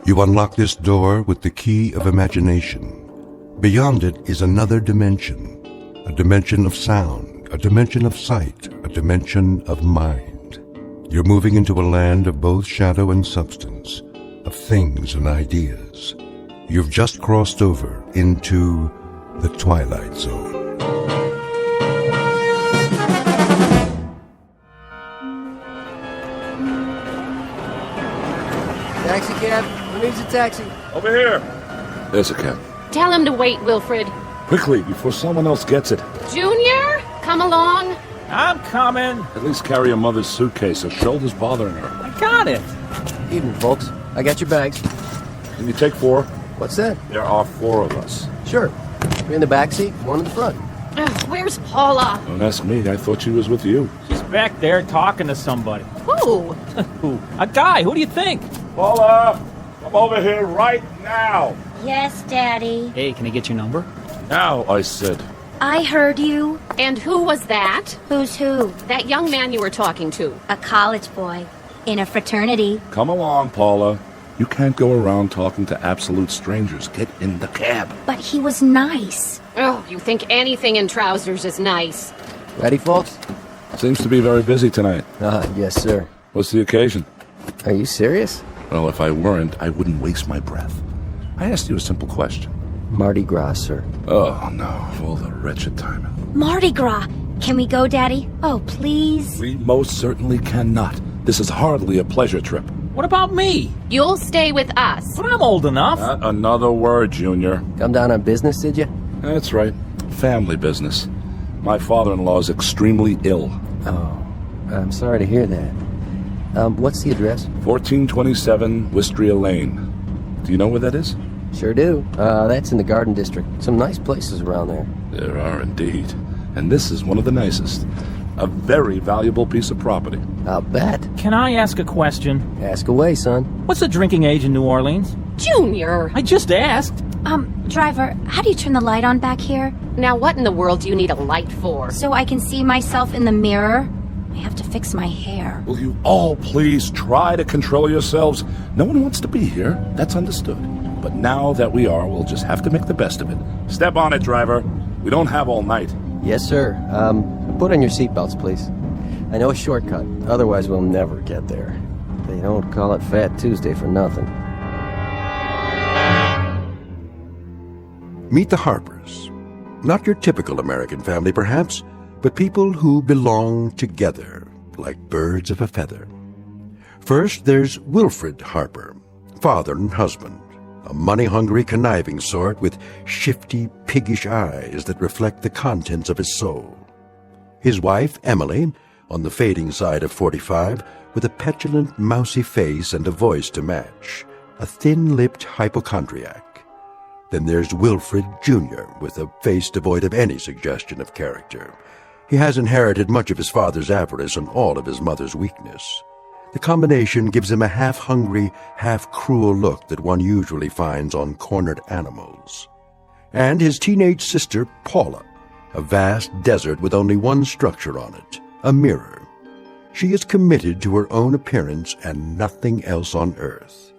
You unlock this door with the key of imagination. Beyond it is another dimension, a dimension of sound, a dimension of sight, a dimension of mind. You're moving into a land of both shadow and substance, of things and ideas. You've just crossed over into the Twilight Zone. Taxi cab? Who needs a taxi? Over here. There's a cab. Tell him to wait, Wilfred. Quickly, before someone else gets it. Junior, come along. I'm coming. At least carry your mother's suitcase. Her shoulder's bothering her. I got it. Evening, folks. I got your bags. Can you take 4? What's that? There are 4 of us. Sure. 3 in the back seat, 1 in the front. Where's Paula? Don't ask me. I thought she was with you. She's back there talking to somebody. Who? Who? A guy. Who do you think? Paula, come over here right now. Yes, Daddy. Hey, can I get your number? Now, I said. I heard you. And who was that? Who's who? That young man you were talking to. A college boy. In a fraternity. Come along, Paula. You can't go around talking to absolute strangers. Get in the cab. But he was nice. Oh, you think anything in trousers is nice. Ready, folks? Seems to be very busy tonight. Yes, sir. What's the occasion? Are you serious? Well, if I weren't, I wouldn't waste my breath. I asked you a simple question. Mardi Gras, sir. Oh, no. All the wretched timing. Mardi Gras. Can we go, Daddy? Oh, please. We most certainly cannot. This is hardly a pleasure trip. What about me? You'll stay with us. But I'm old enough. Not another word, Junior. Come down on business, did you? That's right. Family business. My father-in-law's extremely ill. Oh, I'm sorry to hear that. What's the address? 1427 Wistria Lane. Do you know where that is? Sure do. That's in the Garden District. Some nice places around there. There are indeed. And this is one of the nicest. A very valuable piece of property. I'll bet. Can I ask a question? Ask away, son. What's the drinking age in New Orleans? Junior! I just asked. Driver, how do you turn the light on back here? Now what in the world do you need a light for? So I can see myself in the mirror? I have to fix my hair. Will you all please try to control yourselves? No one wants to be here. That's understood. But now that we are, we'll just have to make the best of it. Step on it, driver. We don't have all night. Yes, sir. Put on your seatbelts, please. I know a shortcut. Otherwise, we'll never get there. They don't call it Fat Tuesday for nothing. Meet the Harpers. Not your typical American family, perhaps, but people who belong together, like birds of a feather. First, there's Wilfred Harper, father and husband, a money-hungry, conniving sort with shifty, piggish eyes that reflect the contents of his soul. His wife, Emily, on the fading side of 45, with a petulant, mousy face and a voice to match, a thin-lipped hypochondriac. Then there's Wilfred Jr., with a face devoid of any suggestion of character. He has inherited much of his father's avarice and all of his mother's weakness. The combination gives him a half-hungry, half-cruel look that one usually finds on cornered animals. And his teenage sister, Paula, a vast desert with only one structure on it, a mirror. She is committed to her own appearance and nothing else on earth.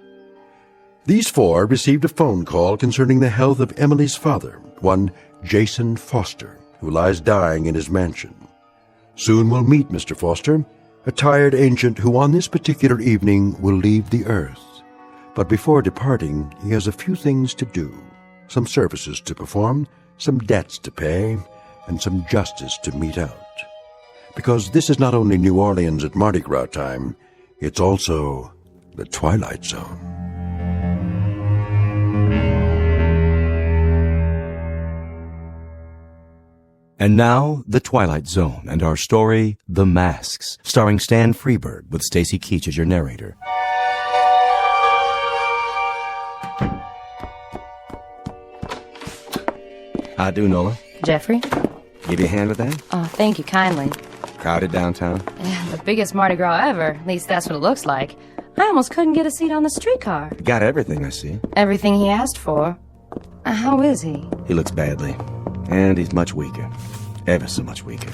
These 4 received a phone call concerning the health of Emily's father, one Jason Foster, who lies dying in his mansion. Soon we'll meet Mr. Foster, a tired ancient who on this particular evening will leave the earth. But before departing, he has a few things to do, some services to perform, some debts to pay, and some justice to mete out. Because this is not only New Orleans at Mardi Gras time, it's also the Twilight Zone. And now, The Twilight Zone and our story, The Masks, starring Stan Freberg with Stacy Keach as your narrator. How do, Nola? Jeffrey? Give you a hand with that? Oh, thank you kindly. Crowded downtown? The biggest Mardi Gras ever. At least that's what it looks like. I almost couldn't get a seat on the streetcar. Got everything, I see. Everything he asked for. How is he? He looks badly. And he's much weaker. Ever so much weaker.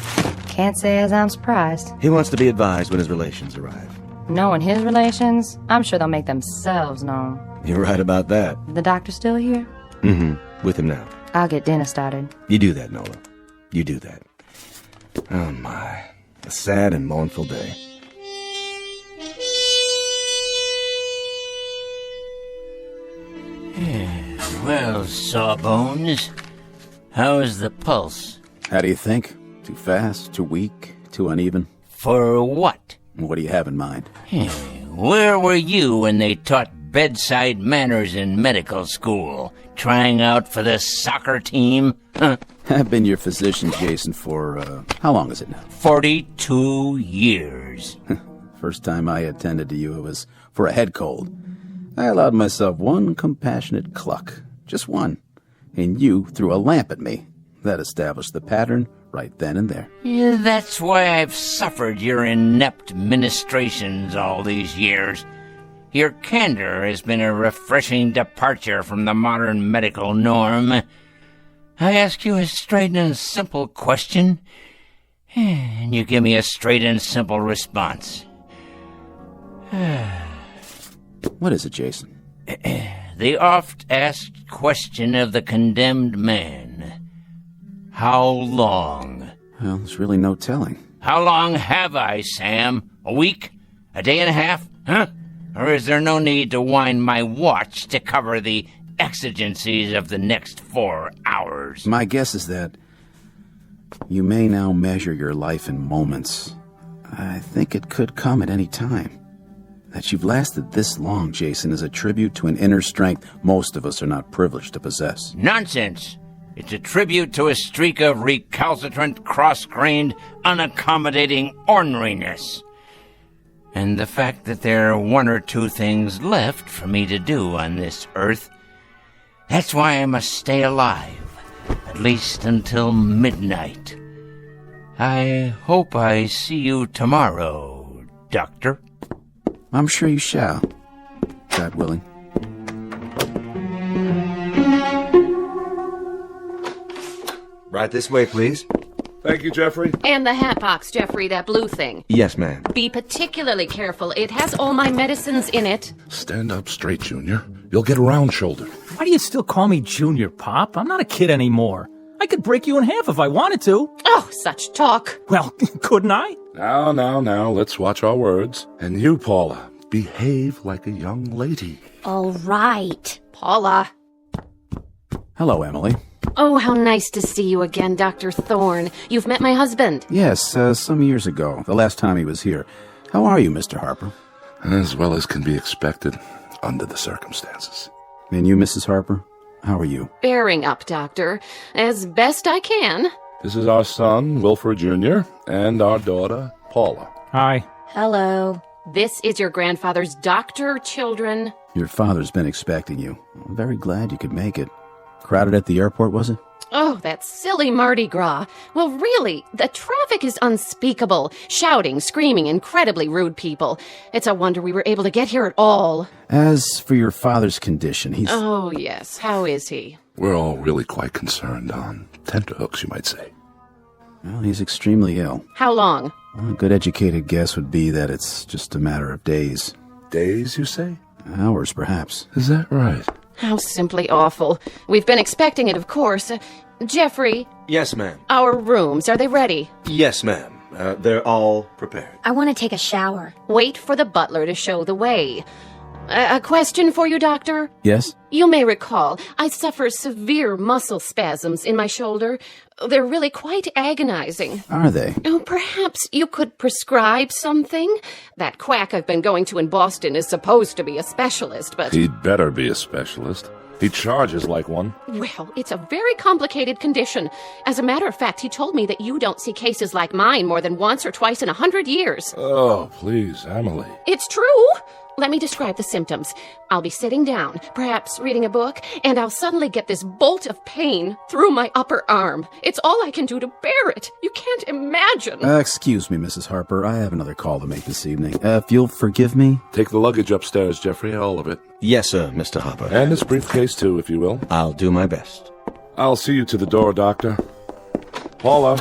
Can't say as I'm surprised. He wants to be advised when his relations arrive. Knowing his relations, I'm sure they'll make themselves known. You're right about that. The doctor still here? Mm-hmm. With him now. I'll get dinner started. You do that, Nola. You do that. Oh, my. A sad and mournful day. Well, Sawbones, how's the pulse? How do you think? Too fast? Too weak? Too uneven? For what? What do you have in mind? Where were you when they taught bedside manners in medical school? Trying out for the soccer team? Huh? I've been your physician, Jason, for, how long is it now? 42 years. First time I attended to you, it was for a head cold. I allowed myself one compassionate cluck. Just one. And you threw a lamp at me. That established the pattern right then and there. Yeah, that's why I've suffered your inept ministrations all these years. Your candor has been a refreshing departure from the modern medical norm. I ask you a straight and simple question, and you give me a straight and simple response. What is it, Jason? The oft-asked question of the condemned man. How long? Well, there's really no telling. How long have I, Sam? A week? A day and a half? Huh? Or is there no need to wind my watch to cover the exigencies of the next 4 hours? My guess is that you may now measure your life in moments. I think it could come at any time. That you've lasted this long, Jason, is a tribute to an inner strength most of us are not privileged to possess. Nonsense! It's a tribute to a streak of recalcitrant, cross-grained, unaccommodating orneriness. And the fact that there are one or two things left for me to do on this earth. That's why I must stay alive, at least until midnight. I hope I see you tomorrow, Doctor. I'm sure you shall, God willing. Right this way, please. Thank you, Jeffrey. And the hat box, Jeffrey, that blue thing. Yes, ma'am. Be particularly careful. It has all my medicines in it. Stand up straight, Junior. You'll get round-shouldered. Why do you still call me Junior, Pop? I'm not a kid anymore. I could break you in half if I wanted to. Oh, such talk. Well, couldn't I? Now, let's watch our words. And you, Paula, behave like a young lady. All right. Paula. Hello, Emily. Oh, how nice to see you again, Dr. Thorne. You've met my husband. Yes, some years ago, the last time he was here. How are you, Mr. Harper? As well as can be expected under the circumstances. And you, Mrs. Harper? How are you? Bearing up, Doctor. As best I can. This is our son, Wilfred Jr., and our daughter, Paula. Hi. Hello. This is your grandfather's doctor, children. Your father's been expecting you. I'm very glad you could make it. Crowded at the airport, was it? Oh, that silly Mardi Gras. Well, really, the traffic is unspeakable. Shouting, screaming, incredibly rude people. It's a wonder we were able to get here at all. As for your father's condition, he's... Oh, yes. How is he? We're all really quite concerned on tenterhooks, you might say. Well, he's extremely ill. How long? Well, a good educated guess would be that it's just a matter of days. Days, you say? Hours, perhaps. Is that right? How simply awful. We've been expecting it, of course. Jeffrey? Yes, ma'am. Our rooms, are they ready? Yes, ma'am. They're all prepared. I want to take a shower. Wait for the butler to show the way. A question for you, Doctor? Yes? You may recall, I suffer severe muscle spasms in my shoulder. They're really quite agonizing. Are they? Oh, perhaps you could prescribe something? That quack I've been going to in Boston is supposed to be a specialist, but... He'd better be a specialist. He charges like one. Well, it's a very complicated condition. As a matter of fact, he told me that you don't see cases like mine more than once or twice in 100 years. Oh, please, Emily. It's true! Let me describe the symptoms. I'll be sitting down, perhaps reading a book, and I'll suddenly get this bolt of pain through my upper arm. It's all I can do to bear it. You can't imagine. Excuse me, Mrs. Harper. I have another call to make this evening. If you'll forgive me... Take the luggage upstairs, Jeffrey, all of it. Yes, sir, Mr. Harper. And this briefcase, too, if you will. I'll do my best. I'll see you to the door, Doctor. Paula,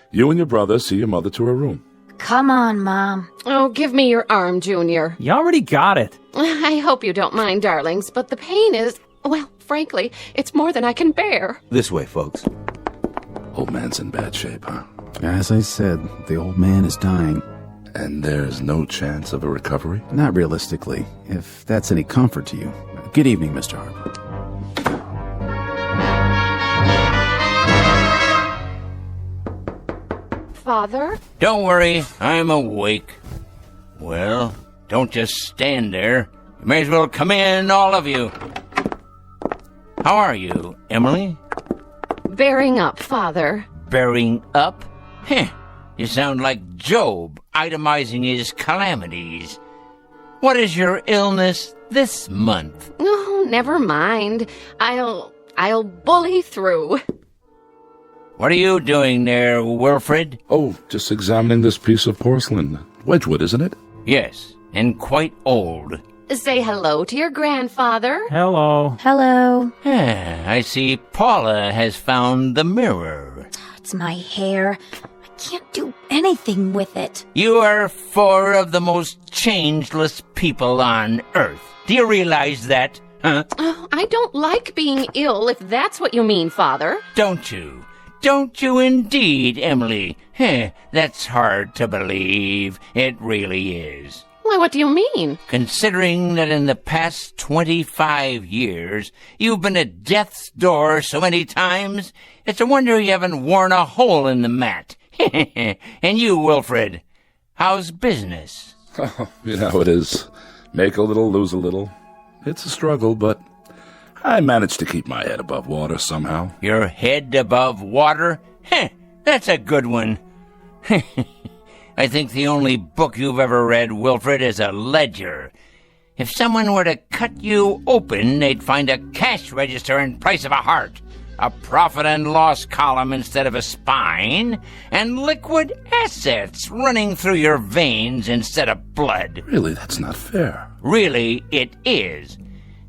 you and your brother see your mother to her room. Come on, Mom. Oh, give me your arm, Junior. You already got it. I hope you don't mind, darlings, but the pain is, well, frankly, it's more than I can bear. This way, folks. Old man's in bad shape, huh? As I said, the old man is dying. And there's no chance of a recovery? Not realistically, if that's any comfort to you. Good evening, Mr. Harper. Father? Don't worry, I'm awake. Well, don't just stand there. You may as well come in, all of you. How are you, Emily? Bearing up, Father. Bearing up? Heh, you sound like Job, itemizing his calamities. What is your illness this month? Oh, never mind. I'll bully through. What are you doing there, Wilfred? Oh, just examining this piece of porcelain. Wedgwood, isn't it? Yes, and quite old. Say hello to your grandfather. Hello. Hello. I see Paula has found the mirror. It's my hair. I can't do anything with it. You are four of the most changeless people on Earth. Do you realize that, huh? Oh, I don't like being ill, if that's what you mean, Father. Don't you? Don't you indeed, Emily? That's hard to believe. It really is. Why, what do you mean? Considering that in the past 25 years, you've been at death's door so many times, it's a wonder you haven't worn a hole in the mat. And you, Wilfred, how's business? Oh, you know how it is. Make a little, lose a little. It's a struggle, but I managed to keep my head above water somehow. Your head above water? That's a good one. I think the only book you've ever read, Wilfred, is a ledger. If someone were to cut you open, they'd find a cash register in place of a heart, a profit and loss column instead of a spine, and liquid assets running through your veins instead of blood. Really, that's not fair. Really, it is.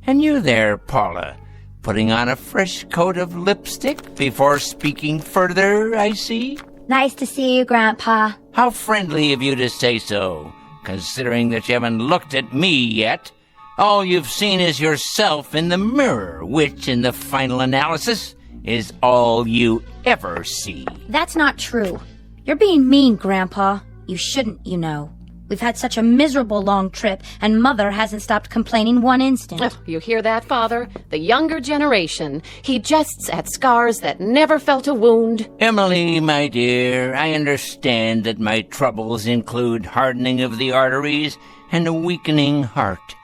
And you there, Paula, putting on a fresh coat of lipstick before speaking further, I see? Nice to see you, Grandpa. How friendly of you to say so, considering that you haven't looked at me yet. All you've seen is yourself in the mirror, which, in the final analysis, is all you ever see. That's not true. You're being mean, Grandpa. You shouldn't, you know. We've had such a miserable long trip, and Mother hasn't stopped complaining one instant. Oh, you hear that, Father? The younger generation. He jests at scars that never felt a wound. Emily, my dear, I understand that my troubles include hardening of the arteries and a weakening heart.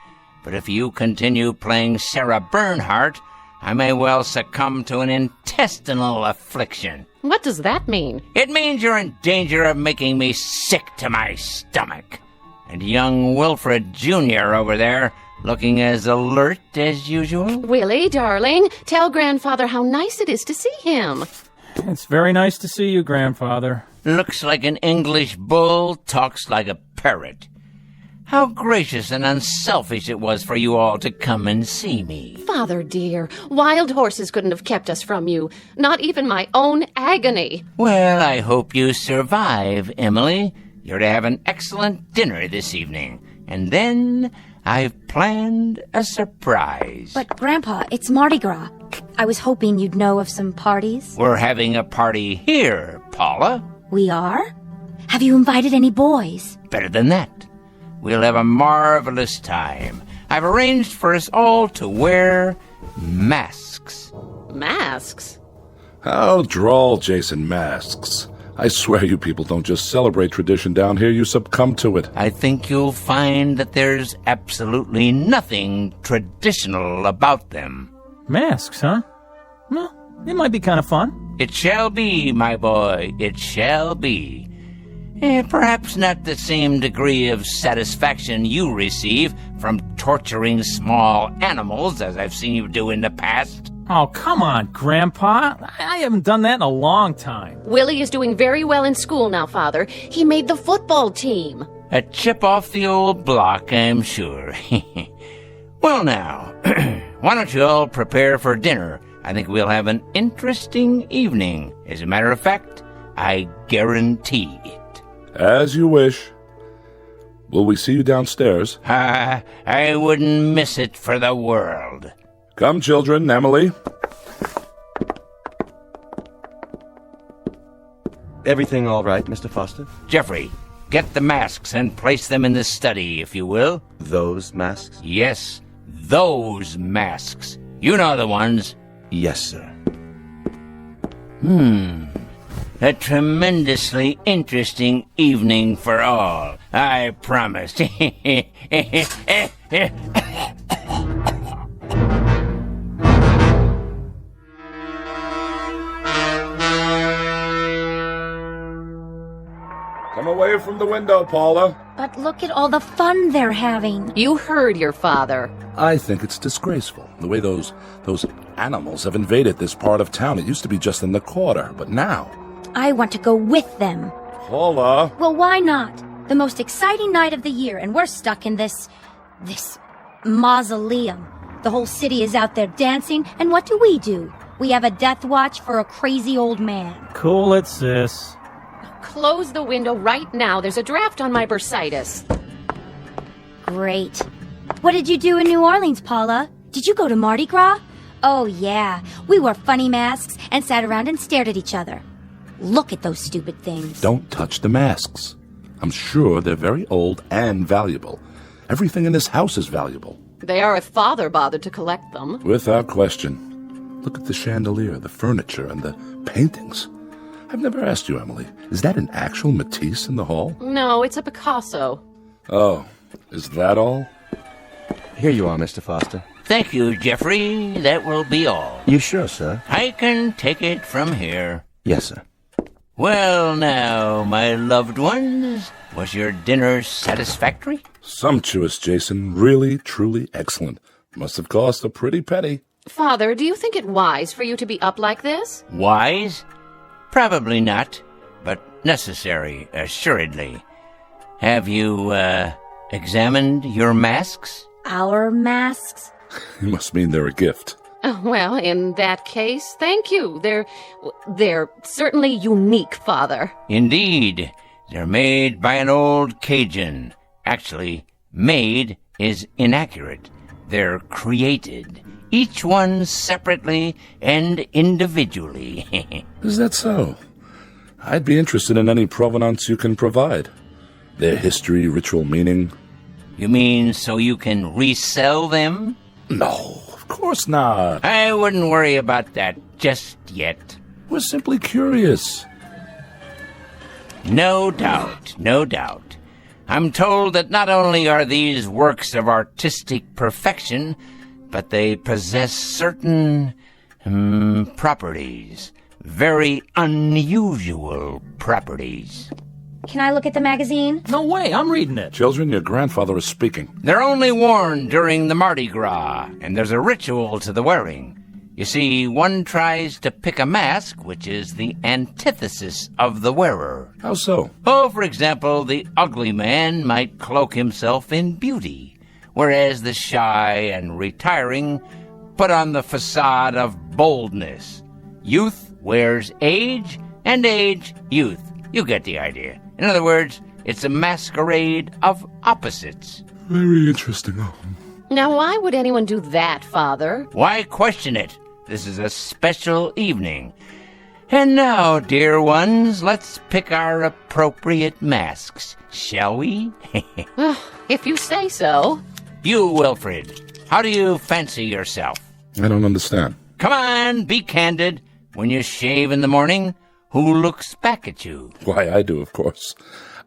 But if you continue playing Sarah Bernhardt, I may well succumb to an intestinal affliction. What does that mean? It means you're in danger of making me sick to my stomach. And young Wilfred Jr. over there, looking as alert as usual. Willie, darling, tell Grandfather how nice it is to see him. It's very nice to see you, Grandfather. Looks like an English bull, talks like a parrot. How gracious and unselfish it was for you all to come and see me. Father dear, wild horses couldn't have kept us from you. Not even my own agony. Well, I hope you survive, Emily. You're to have an excellent dinner this evening. And then I've planned a surprise. But, Grandpa, it's Mardi Gras. I was hoping you'd know of some parties. We're having a party here, Paula. We are? Have you invited any boys? Better than that. We'll have a marvelous time. I've arranged for us all to wear masks. Masks? How droll, Jason, masks. I swear you people don't just celebrate tradition down here, you succumb to it. I think you'll find that there's absolutely nothing traditional about them. Masks, huh? Well, it might be kind of fun. It shall be, my boy, it shall be. Perhaps not the same degree of satisfaction you receive from torturing small animals as I've seen you do in the past. Oh, come on, Grandpa. I haven't done that in a long time. Willie is doing very well in school now, Father. He made the football team. A chip off the old block, I'm sure. Well, now, why don't you all prepare for dinner? I think we'll have an interesting evening. As a matter of fact, I guarantee it. As you wish. Will we see you downstairs? I wouldn't miss it for the world. Come, children. Emily. Everything all right, Mr. Foster? Jeffrey, get the masks and place them in the study, if you will. Those masks? Yes, those masks. You know the ones. Yes, sir. A tremendously interesting evening for all, I promise. Come away from the window, Paula. But look at all the fun they're having. You heard your father. I think it's disgraceful, the way those animals have invaded this part of town. It used to be just in the quarter, but now... I want to go with them. Paula! Well, why not? The most exciting night of the year, and we're stuck in this mausoleum. The whole city is out there dancing, and what do? We have a death watch for a crazy old man. Cool it, sis. Close the window right now. There's a draft on my bursitis. Great. What did you do in New Orleans, Paula? Did you go to Mardi Gras? Oh, yeah. We wore funny masks and sat around and stared at each other. Look at those stupid things. Don't touch the masks. I'm sure they're very old and valuable. Everything in this house is valuable. They are if Father bothered to collect them. Without question. Look at the chandelier, the furniture, and the paintings. I've never asked you, Emily. Is that an actual Matisse in the hall? No, it's a Picasso. Oh, is that all? Here you are, Mr. Foster. Thank you, Jeffrey. That will be all. You sure, sir? I can take it from here. Yes, sir. Well, now, my loved ones, was your dinner satisfactory? Sumptuous, Jason. Really, truly excellent. Must have cost a pretty penny. Father, do you think it wise for you to be up like this? Wise? Probably not, but necessary, assuredly. Have you, examined your masks? Our masks? You must mean they're a gift. Well, in that case, thank you. They're certainly unique, Father. Indeed. They're made by an old Cajun. Actually, made is inaccurate. They're created, each one separately and individually. Is that so? I'd be interested in any provenance you can provide. Their history, ritual meaning. You mean so you can resell them? No, of course not. I wouldn't worry about that just yet. We're simply curious. No doubt, no doubt. I'm told that not only are these works of artistic perfection, but they possess certain properties. Very unusual properties. Can I look at the magazine? No way, I'm reading it. Children, your grandfather is speaking. They're only worn during the Mardi Gras, and there's a ritual to the wearing. You see, one tries to pick a mask, which is the antithesis of the wearer. How so? Oh, for example, the ugly man might cloak himself in beauty, whereas the shy and retiring put on the facade of boldness. Youth wears age, and age, youth. You get the idea. In other words, it's a masquerade of opposites. Very interesting. Now, why would anyone do that, Father? Why question it? This is a special evening. And now, dear ones, let's pick our appropriate masks, shall we? If you say so. You, Wilfred, how do you fancy yourself? I don't understand. Come on, be candid. When you shave in the morning, who looks back at you? Why, I do, of course.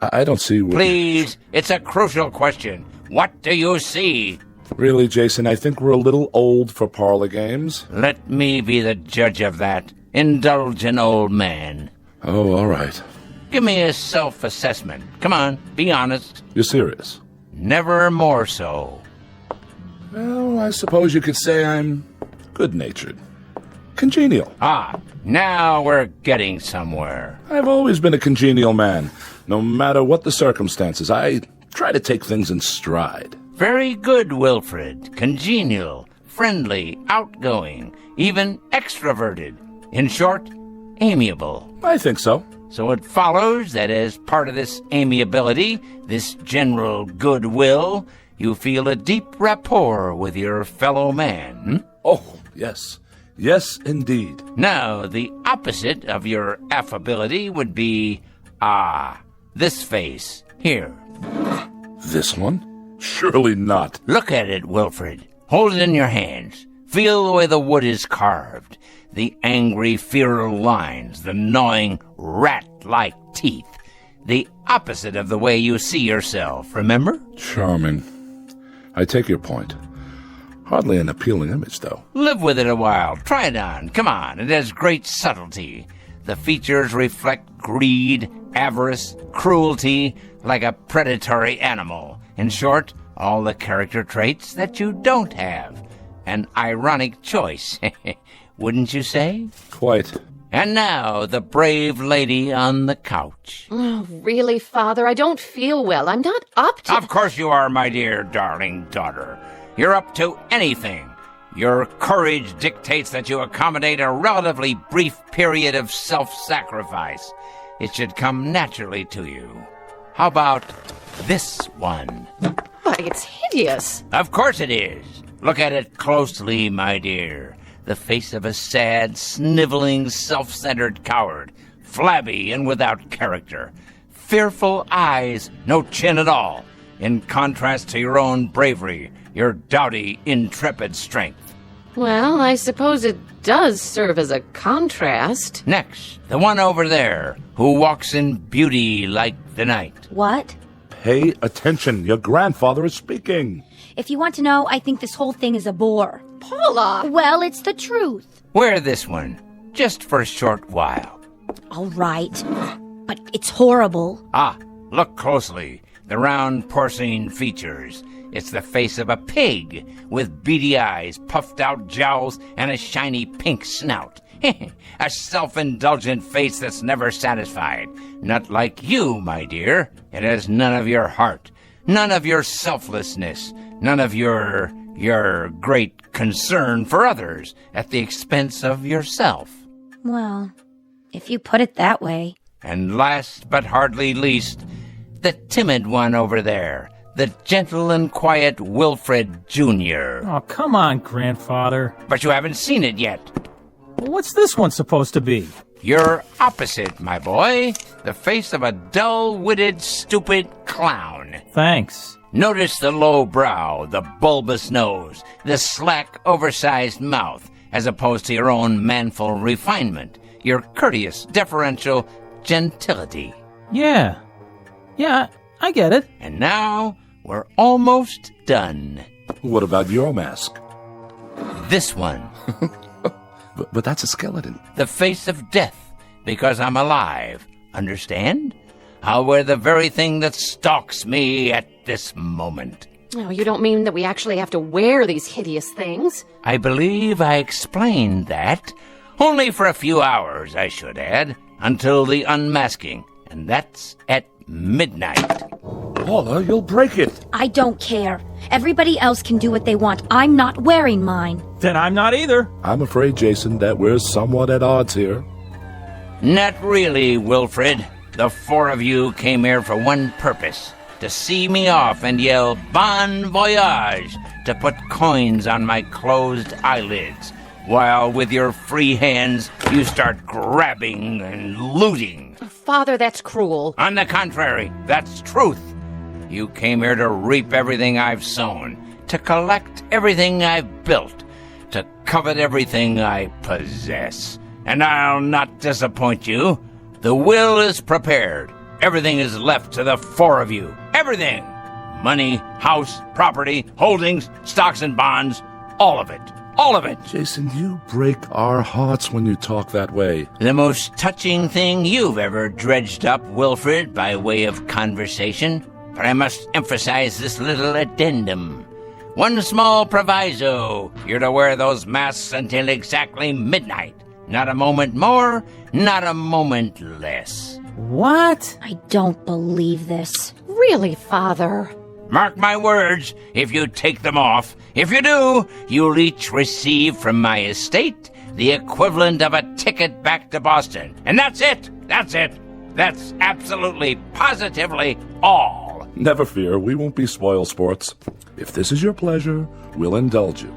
I don't see what... Please, it's a crucial question. What do you see? Really, Jason, I think we're a little old for parlor games. Let me be the judge of that. Indulge an old man. Oh, all right. Give me a self-assessment. Come on, be honest. You're serious? Never more so. Well, I suppose you could say I'm good-natured. Congenial. Ah, now we're getting somewhere. I've always been a congenial man. No matter what the circumstances, I try to take things in stride. Very good, Wilfred. Congenial, friendly, outgoing, even extroverted. In short, amiable. I think so. So it follows that as part of this amiability, this general goodwill, you feel a deep rapport with your fellow man. Oh, yes. Yes, indeed. Now, the opposite of your affability would be, this face, here. This one? Surely not. Look at it, Wilfred. Hold it in your hands. Feel the way the wood is carved. The angry, feral lines, the gnawing, rat-like teeth. The opposite of the way you see yourself, remember? Charming. I take your point. Hardly an appealing image, though. Live with it a while. Try it on. Come on. It has great subtlety. The features reflect greed, avarice, cruelty, like a predatory animal. In short, all the character traits that you don't have. An ironic choice, wouldn't you say? Quite. And now, the brave lady on the couch. Oh, really, Father? I don't feel well. I'm not up to... Of course you are, my dear, darling daughter. You're up to anything. Your courage dictates that you accommodate a relatively brief period of self-sacrifice. It should come naturally to you. How about this one? Why, it's hideous. Of course it is. Look at it closely, my dear. The face of a sad, sniveling, self-centered coward. Flabby and without character. Fearful eyes, no chin at all. In contrast to your own bravery, your doughty, intrepid strength. Well, I suppose it does serve as a contrast. Next, the one over there, who walks in beauty like the night. What? Pay attention. Your grandfather is speaking. If you want to know, I think this whole thing is a bore. Paula! Well, it's the truth. Wear this one, just for a short while. All right. But it's horrible. Look closely. The round porcine features. It's the face of a pig, with beady eyes, puffed out jowls, and a shiny pink snout. A self-indulgent face that's never satisfied. Not like you, my dear. It has none of your heart, none of your selflessness, none of your great concern for others at the expense of yourself. Well, if you put it that way. And last but hardly least, the timid one over there. The gentle and quiet Wilfred Jr. Oh, come on, Grandfather. But you haven't seen it yet. What's this one supposed to be? You're opposite, my boy. The face of a dull-witted, stupid clown. Thanks. Notice the low brow, the bulbous nose, the slack, oversized mouth, as opposed to your own manful refinement, your courteous, deferential gentility. Yeah, I get it. And now, we're almost done. What about your mask? This one. But that's a skeleton. The face of death, because I'm alive. Understand? I'll wear the very thing that stalks me at this moment. Oh, you don't mean that we actually have to wear these hideous things? I believe I explained that. Only for a few hours, I should add, until the unmasking. And that's at midnight. Paula, you'll break it. I don't care. Everybody else can do what they want. I'm not wearing mine. Then I'm not either. I'm afraid, Jason, that we're somewhat at odds here. Not really, Wilfred. The four of you came here for one purpose. To see me off and yell bon voyage, to put coins on my closed eyelids, while with your free hands you start grabbing and looting. Father, that's cruel. On the contrary, that's truth. You came here to reap everything I've sown, to collect everything I've built, to covet everything I possess. And I'll not disappoint you. The will is prepared. Everything is left to the four of you. Everything. Money, house, property, holdings, stocks and bonds. All of it. All of it. Jason, you break our hearts when you talk that way. The most touching thing you've ever dredged up, Wilfred, by way of conversation. But I must emphasize this little addendum. One small proviso. You're to wear those masks until exactly midnight. Not a moment more, not a moment less. What? I don't believe this. Really, Father? Mark my words, if you take them off. If you do, you'll each receive from my estate the equivalent of a ticket back to Boston. And that's it. That's it. That's absolutely, positively all. Never fear, we won't be spoil sports. If this is your pleasure, we'll indulge you.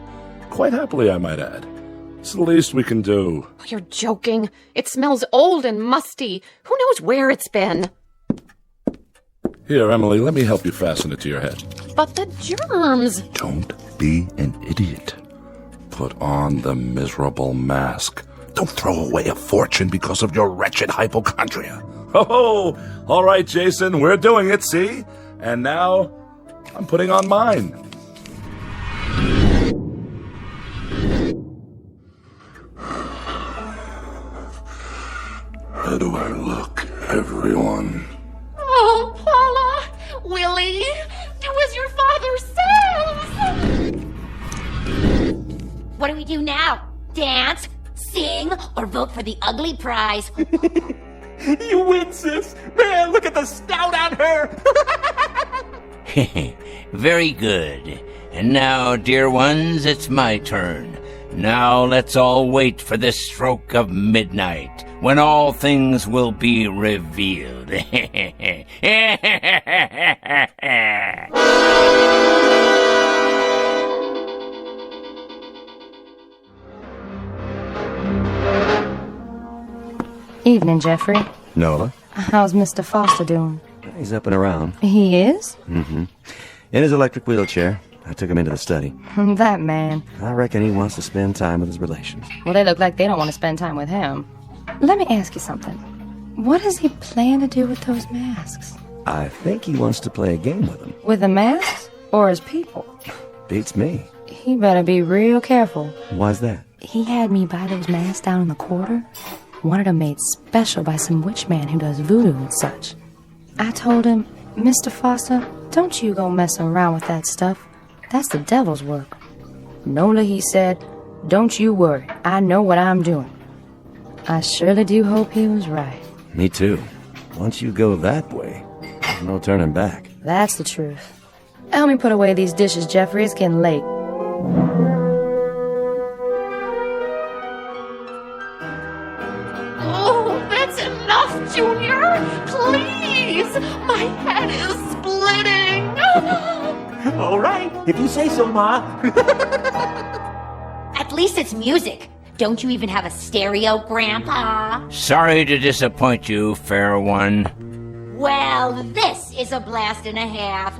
Quite happily, I might add. It's the least we can do. Oh, you're joking. It smells old and musty. Who knows where it's been? Here, Emily, let me help you fasten it to your head. But the germs. Don't be an idiot. Put on the miserable mask. Don't throw away a fortune because of your wretched hypochondria. Oh, all right, Jason, we're doing it, see? And now, I'm putting on mine. How do I look, everyone? Oh, Paula! Willie! Do as your father says! What do we do now? Dance, sing, or vote for the ugly prize? You win, sis! Man, look at the stout on her! Very good. And now, dear ones, it's my turn. Now let's all wait for the stroke of midnight, when all things will be revealed. Evening, Jeffrey. Nola? How's Mr. Foster doing? He's up and around. He is? Mm-hmm. In his electric wheelchair. I took him into the study. That man. I reckon he wants to spend time with his relations. Well, they look like they don't want to spend time with him. Let me ask you something. What does he plan to do with those masks? I think he wants to play a game with them. With the masks? Or as people? Beats me. He better be real careful. Why's that? He had me buy those masks down in the quarter. Wanted them made special by some witch man who does voodoo and such. I told him, Mr. Foster, don't you go messing around with that stuff. That's the devil's work. Nola, he said, don't you worry. I know what I'm doing. I surely do hope he was right. Me too. Once you go that way, there's no turning back. That's the truth. Help me put away these dishes, Jeffrey. It's getting late. Oh, that's enough, Junior! Please! My head is splitting! All right, if you say so, Ma. At least it's music. Don't you even have a stereo, Grandpa? Sorry to disappoint you, fair one. Well, this is a blast and a half.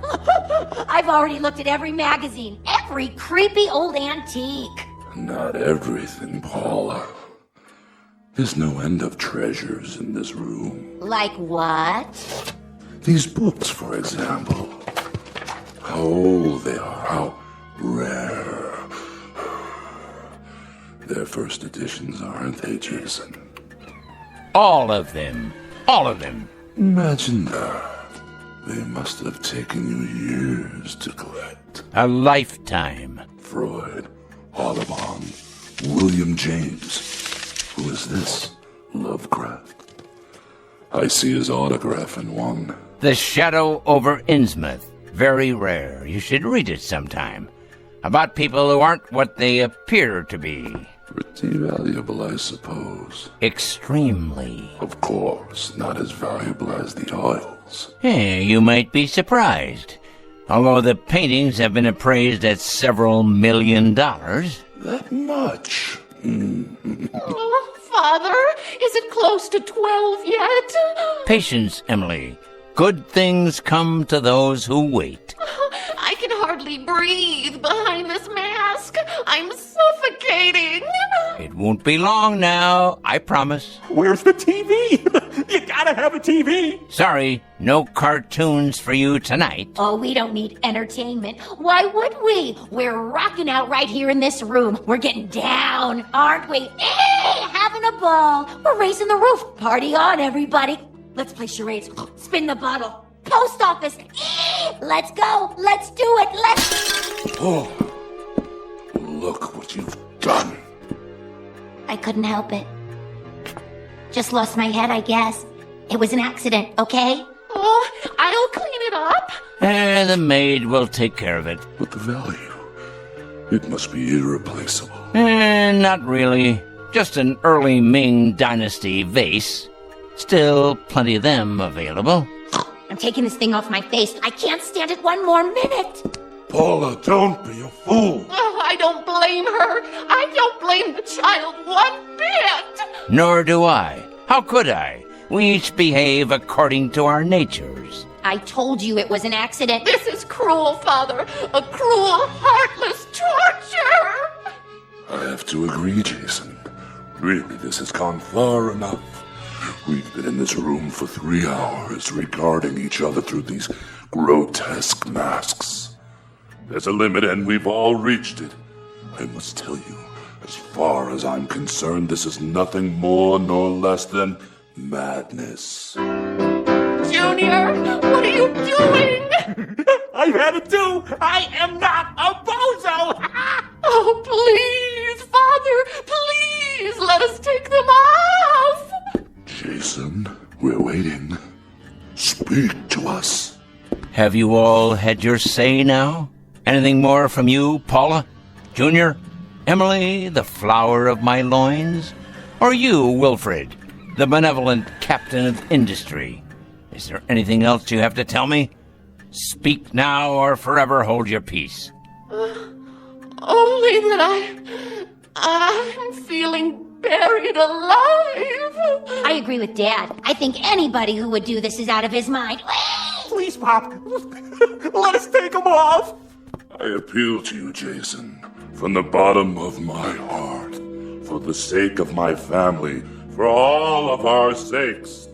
I've already looked at every magazine, every creepy old antique. Not everything, Paula. There's no end of treasures in this room. Like what? These books, for example. How old they are, how rare. They're first editions, aren't they, Jason? All of them. All of them. Imagine that. They must have taken you years to collect. A lifetime. Freud, Audubon, William James. Who is this? Lovecraft. I see his autograph in one. The Shadow over Innsmouth. Very rare. You should read it sometime. About people who aren't what they appear to be. Pretty valuable, I suppose. Extremely. Of course, not as valuable as the oils. You might be surprised. Although the paintings have been appraised at several $1 million. That much? Oh, Father, is it close to 12 yet? Patience, Emily. Good things come to those who wait. I can hardly breathe behind this mask. I'm suffocating. It won't be long now, I promise. Where's the TV? You gotta have a TV. Sorry, no cartoons for you tonight. Oh, we don't need entertainment. Why would we? We're rocking out right here in this room. We're getting down, aren't we? Having a ball. We're raising the roof. Party on, everybody. Let's play charades. Spin the bottle. Post office. Let's go. Let's do it. Let's... Oh, look what you've done. I couldn't help it. Just lost my head, I guess. It was an accident, okay? Oh, I'll clean it up. The maid will take care of it. But the value, it must be irreplaceable. Not really. Just an early Ming Dynasty vase. Still plenty of them available. I'm taking this thing off my face. I can't stand it one more minute. Paula, don't be a fool. Oh, I don't blame her. I don't blame the child one bit. Nor do I. How could I? We each behave according to our natures. I told you it was an accident. This is cruel, Father. A cruel, heartless torture. I have to agree, Jason. Really, this has gone far enough. We've been in this room for 3 hours, regarding each other through these grotesque masks. There's a limit, and we've all reached it. I must tell you, as far as I'm concerned, this is nothing more nor less than madness. Junior, what are you doing? I've had it too. I am not a bozo. Oh, please, Father, please, let us take them off. Jason, we're waiting. Speak to us. Have you all had your say now? Anything more from you, Paula? Junior? Emily, the flower of my loins? Or you, Wilfred, the benevolent captain of industry? Is there anything else you have to tell me? Speak now or forever hold your peace. Only that I'm feeling buried alive. I agree with Dad. I think anybody who would do this is out of his mind. Please, Pop. Let us take them off. I appeal to you, Jason, from the bottom of my heart, for the sake of my family, for all of our sakes.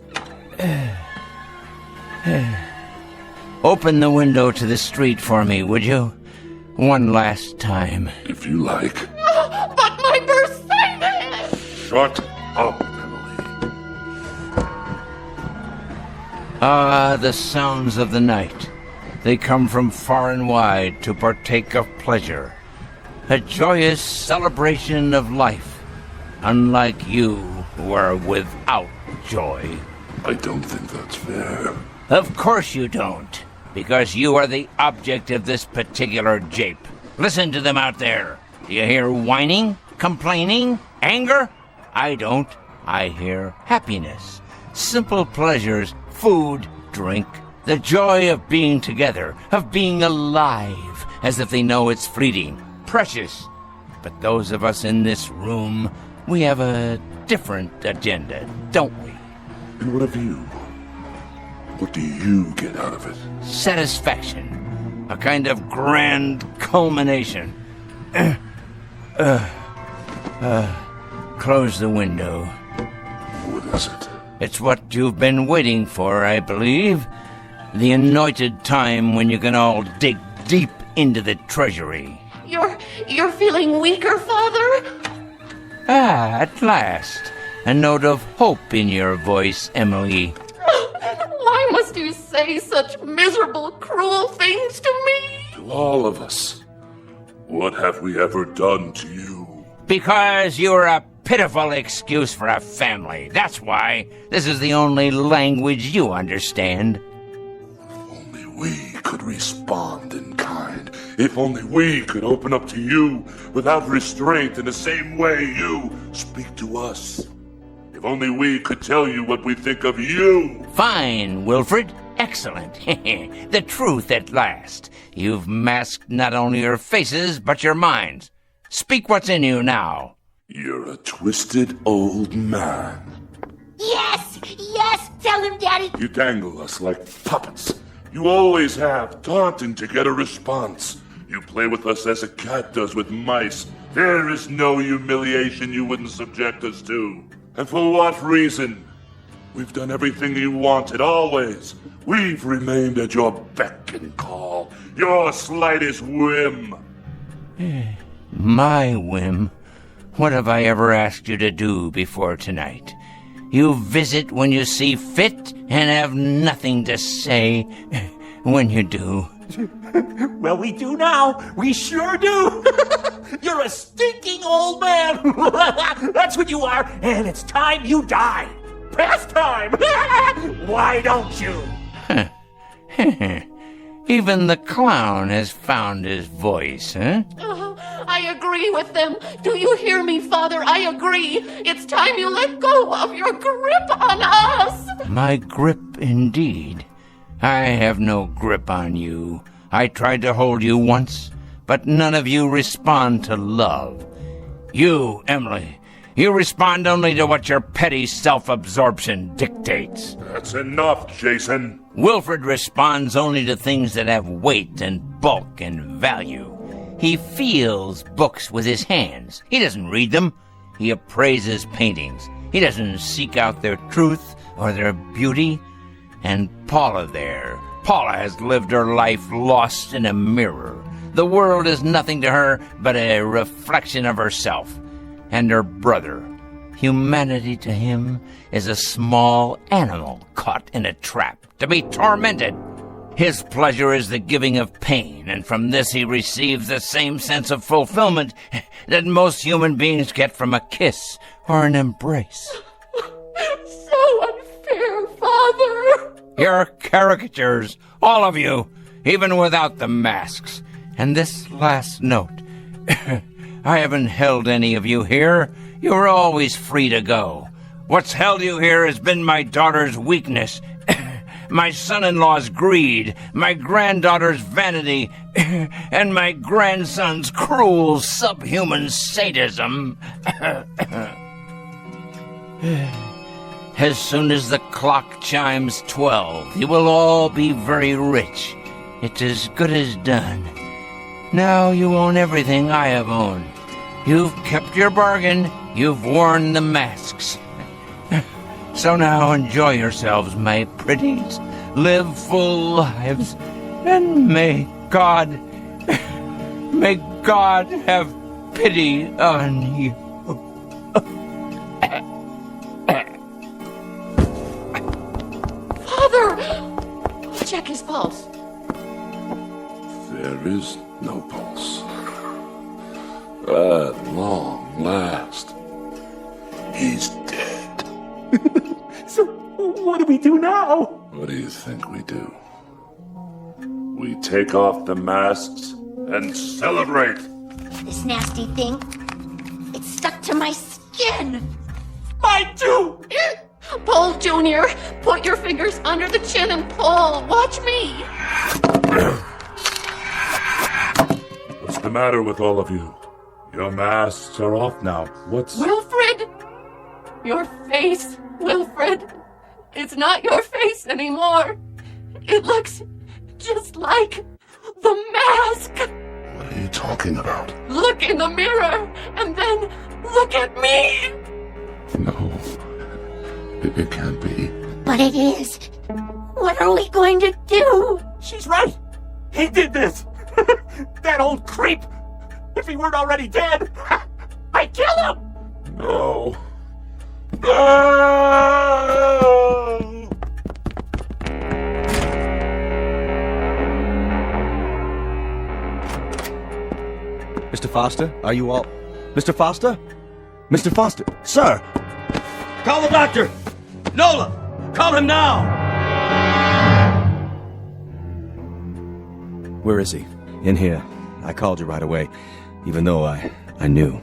Open the window to the street for me, would you? One last time. If you like. But my Mercedes! Shut up, Emily. Ah, the sounds of the night. They come from far and wide to partake of pleasure. A joyous celebration of life, unlike you who are without joy. I don't think that's fair. Of course you don't, because you are the object of this particular jape. Listen to them out there. Do you hear whining, complaining, anger? I don't. I hear happiness, simple pleasures, food, drink, the joy of being together, of being alive, as if they know it's fleeting, precious. But those of us in this room, we have a different agenda, don't we? And what of you? What do you get out of it? Satisfaction. A kind of grand culmination. Close the window. What is it? It's what you've been waiting for, I believe. The anointed time when you can all dig deep into the treasury. You're feeling weaker, Father? Ah, at last. A note of hope in your voice, Emily. Why must you say such miserable, cruel things to me? To all of us. What have we ever done to you? Because you're a pitiful excuse for a family. That's why. This is the only language you understand. Only we could respond in kind. If only we could open up to you without restraint in the same way you speak to us. If only we could tell you what we think of you. Fine, Wilfred. Excellent. The truth at last. You've masked not only your faces, but your minds. Speak what's in you now. You're a twisted old man. Yes! Yes! Tell him, Daddy! You dangle us like puppets. You always have, taunting to get a response. You play with us as a cat does with mice. There is no humiliation you wouldn't subject us to. And for what reason? We've done everything you wanted, always. We've remained at your beck and call, your slightest whim. My whim? What have I ever asked you to do before tonight? You visit when you see fit and have nothing to say when you do. Well, we do now. We sure do. You're a stinking old man. That's what you are, and it's time you die. Past time. Why don't you? Even the clown has found his voice, huh? I agree with them. Do you hear me, Father? I agree. It's time you let go of your grip on us. My grip, indeed. I have no grip on you. I tried to hold you once, but none of you respond to love. You, Emily, you respond only to what your petty self-absorption dictates. That's enough, Jason. Wilfred responds only to things that have weight and bulk and value. He feels books with his hands. He doesn't read them. He appraises paintings. He doesn't seek out their truth or their beauty. And Paula there. Paula has lived her life lost in a mirror. The world is nothing to her but a reflection of herself and her brother. Humanity to him is a small animal caught in a trap to be tormented. His pleasure is the giving of pain, and from this he receives the same sense of fulfillment that most human beings get from a kiss or an embrace. So unfair, Father. You're caricatures, all of you, even without the masks. And this last note. I haven't held any of you here. You were always free to go. What's held you here has been my daughter's weakness, my son-in-law's greed, my granddaughter's vanity, and my grandson's cruel subhuman sadism. As soon as the clock chimes 12, you will all be very rich. It's as good as done. Now you own everything I have owned. You've kept your bargain. You've worn the masks. So now enjoy yourselves, my pretties. Live full lives. And may God have pity on you. Father! Check his pulse. There is no pulse. At long last, he's dead. So, what do we do now? What do you think we do? We take off the masks and celebrate. This nasty thing, it's stuck to my skin. Mine too! Pull, Junior. Put your fingers under the chin and pull. Watch me. What's the matter with all of you? Your masks are off now. What's... Wilfred! Your face, Wilfred. It's not your face anymore. It looks just like the mask. What are you talking about? Look in the mirror and then look at me. No. It can't be. But it is. What are we going to do? She's right. He did this. That old creep. If he weren't already dead, I'd kill him. No. Mr. Foster, are you all... Mr. Foster? Mr. Foster? Sir! Call the doctor! Nola! Call him now! Where is he? In here. I called you right away, even though I knew.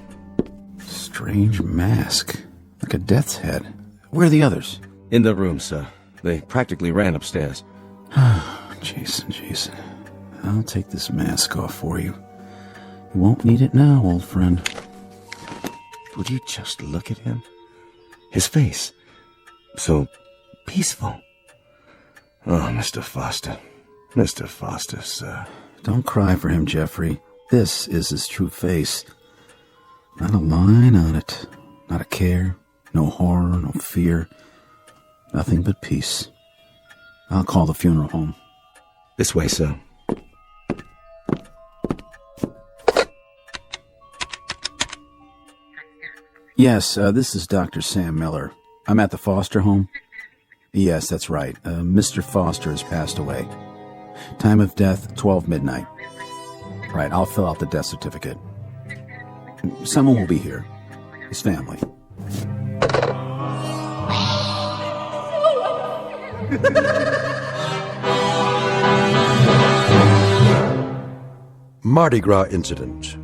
Strange mask. Like a death's head. Where are the others? In the room, sir. They practically ran upstairs. Jason. I'll take this mask off for you. You won't need it now, old friend. Would you just look at him? His face. So peaceful. Oh, Mr. Foster. Mr. Foster, sir. Don't cry for him, Jeffrey. This is his true face. Not a line on it. Not a care. No horror, no fear. Nothing but peace. I'll call the funeral home. This way, sir. Yes, this is Dr. Sam Miller. I'm at the Foster home. Yes, that's right. Mr. Foster has passed away. Time of death, 12 midnight. Right, I'll fill out the death certificate. Someone will be here. His family. Mardi Gras incident.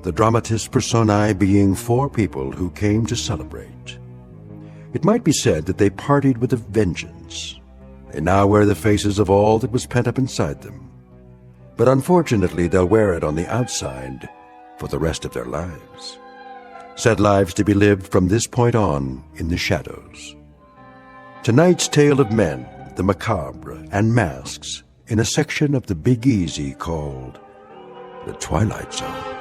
the dramatis personae being four people who came to celebrate. It might be said that they partied with a vengeance. They now wear the faces of all that was pent up inside them. But unfortunately, they'll wear it on the outside for the rest of their lives. Said lives to be lived from this point on in the shadows. Tonight's tale of men, the macabre, and masks in a section of the Big Easy called the Twilight Zone.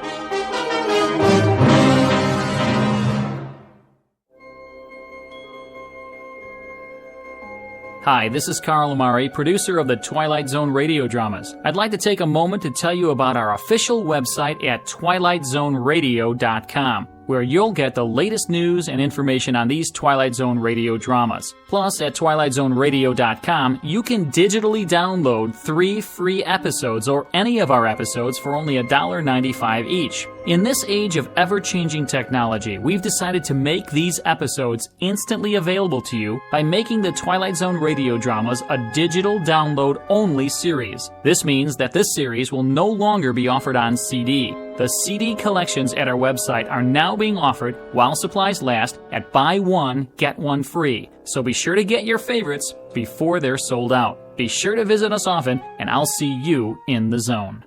Hi, this is Carl Amari, producer of the Twilight Zone radio dramas. I'd like to take a moment to tell you about our official website at twilightzoneradio.com, where you'll get the latest news and information on these Twilight Zone radio dramas. Plus, at twilightzoneradio.com, you can digitally download 3 free episodes or any of our episodes for only $1.95 each. In this age of ever-changing technology, we've decided to make these episodes instantly available to you by making the Twilight Zone radio dramas a digital download-only series. This means that this series will no longer be offered on CD. The CD collections at our website are now being offered while supplies last at buy one, get one free. So be sure to get your favorites before they're sold out. Be sure to visit us often, and I'll see you in the zone.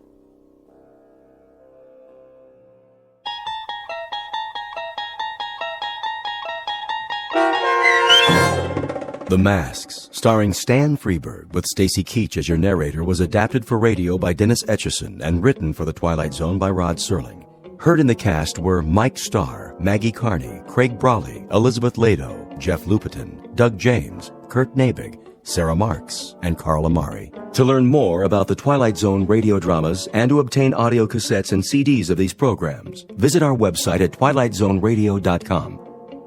The Masks, starring Stan Freberg with Stacy Keach as your narrator, was adapted for radio by Dennis Etchison and written for The Twilight Zone by Rod Serling. Heard in the cast were Mike Starr, Maggie Carney, Craig Brawley, Elizabeth Lado, Jeff Lupetin, Doug James, Kurt Nabig, Sarah Marks, and Carl Amari. To learn more about the Twilight Zone radio dramas and to obtain audio cassettes and CDs of these programs, visit our website at twilightzoneradio.com.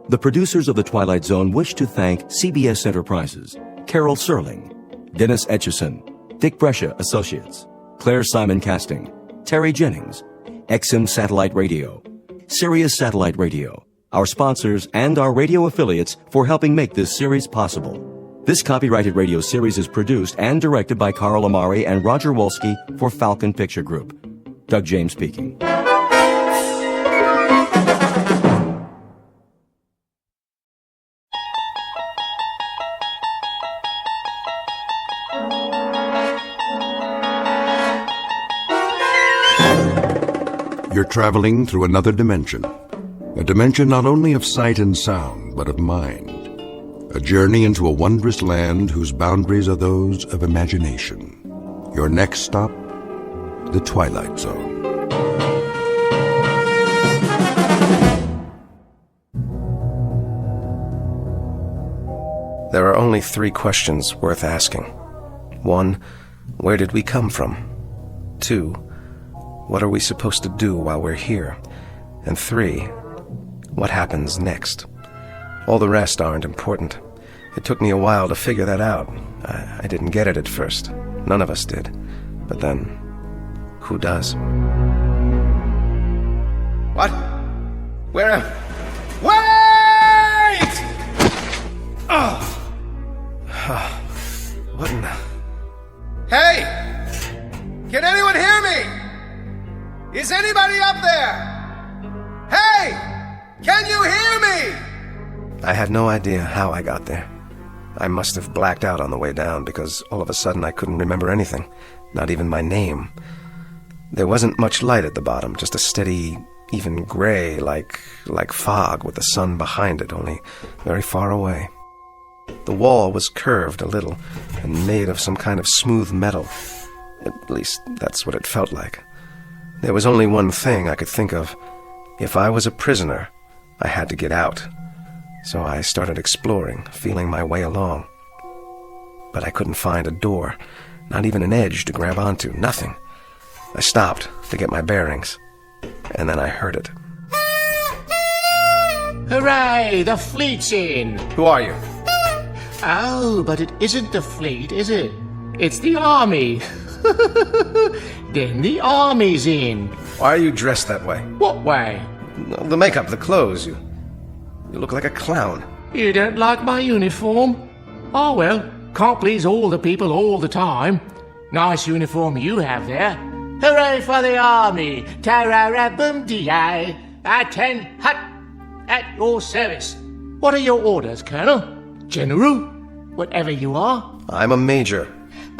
The producers of The Twilight Zone wish to thank CBS Enterprises, Carol Serling, Dennis Etchison, Dick Brescia Associates, Claire Simon Casting, Terry Jennings, XM Satellite Radio, Sirius Satellite Radio, our sponsors, and our radio affiliates for helping make this series possible. This copyrighted radio series is produced and directed by Carl Amari and Roger Wolski for Falcon Picture Group. Doug James speaking. You're traveling through another dimension. A dimension not only of sight and sound, but of mind. A journey into a wondrous land whose boundaries are those of imagination. Your next stop, the Twilight Zone. There are only 3 questions worth asking. 1, where did we come from? 2, what are we supposed to do while we're here? And 3, what happens next? All the rest aren't important. It took me a while to figure that out. I didn't get it at first. None of us did. But then, who does? What? Where? Wait! Oh! What in the... Hey! Can anyone hear me? Is anybody up there? Hey! Can you hear me? I had no idea how I got there. I must have blacked out on the way down because all of a sudden I couldn't remember anything, not even my name. There wasn't much light at the bottom, just a steady, even gray, like fog with the sun behind it, only very far away. The wall was curved a little and made of some kind of smooth metal. At least that's what it felt like. There was only one thing I could think of. If I was a prisoner, I had to get out. So I started exploring, feeling my way along. But I couldn't find a door, not even an edge to grab onto, nothing. I stopped to get my bearings, and then I heard it. Hooray! The fleet's in! Who are you? Oh, but it isn't the fleet, is it? It's the army. Then the army's in. Why are you dressed that way? What way? The makeup, the clothes. You look like a clown. You don't like my uniform? Oh well, can't please all the people all the time. Nice uniform you have there. Hooray for the army! Tarara-boom-dee-ay! Attend hut! At your service! What are your orders, Colonel? General? Whatever you are? I'm a major.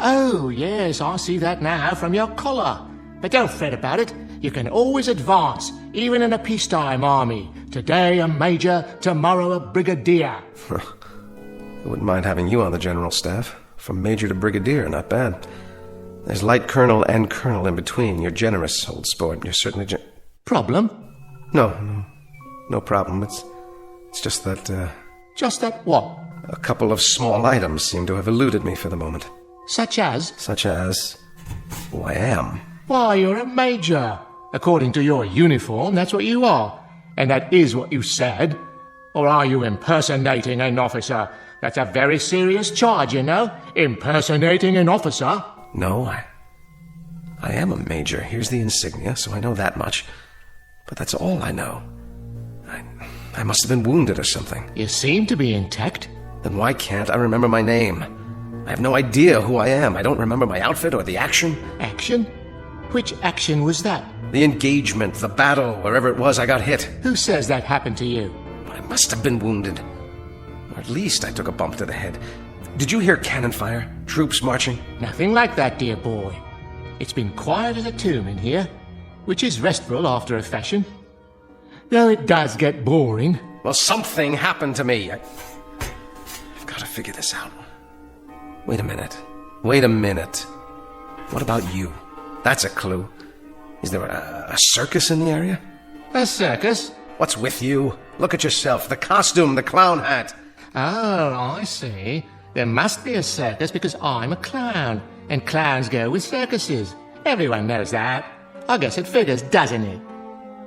Oh, yes, I see that now from your collar. But don't fret about it. You can always advance, even in a peacetime army. Today a major, tomorrow a brigadier. I wouldn't mind having you on the general staff. From major to brigadier, not bad. There's light colonel and colonel in between. You're generous, old sport. You're certainly Problem? No problem. It's just that, Just that what? A couple of small items seem to have eluded me for the moment. Such as? Such as who I am. Why, you're a major. According to your uniform, that's what you are. And that is what you said. Or are you impersonating an officer? That's a very serious charge, you know. Impersonating an officer. No, I am a major. Here's the insignia, so I know that much. But that's all I know. I must have been wounded or something. You seem to be intact. Then why can't I remember my name? I have no idea who I am. I don't remember my outfit or the action. Action? Which action was that? The engagement, the battle, wherever it was I got hit. Who says that happened to you? I must have been wounded. Or at least I took a bump to the head. Did you hear cannon fire? Troops marching? Nothing like that, dear boy. It's been quiet as a tomb in here, which is restful after a fashion. Though it does get boring. Well, something happened to me. I've got to figure this out. Wait a minute. What about you? That's a clue. Is there a circus in the area? A circus? What's with you? Look at yourself. The costume, the clown hat. Oh, I see. There must be a circus because I'm a clown. And clowns go with circuses. Everyone knows that. I guess it figures, doesn't it?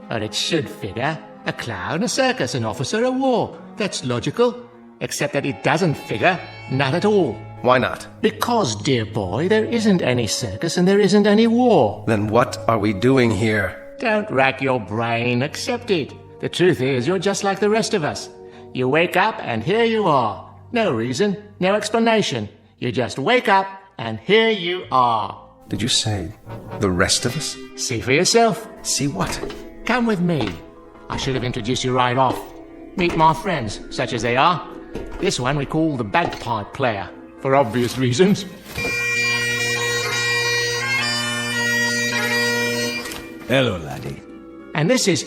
Or it should figure. A clown, a circus, an officer, a war. That's logical. Except that it doesn't figure. Not at all. Why not? Because, dear boy, there isn't any circus and there isn't any war. Then what are we doing here? Don't rack your brain. Accept it. The truth is, you're just like the rest of us. You wake up and here you are. No reason, no explanation. You just wake up and here you are. Did you say the rest of us? See for yourself. See what? Come with me. I should have introduced you right off. Meet my friends, such as they are. This one we call the bagpipe player, for obvious reasons. Hello, laddie. And this is,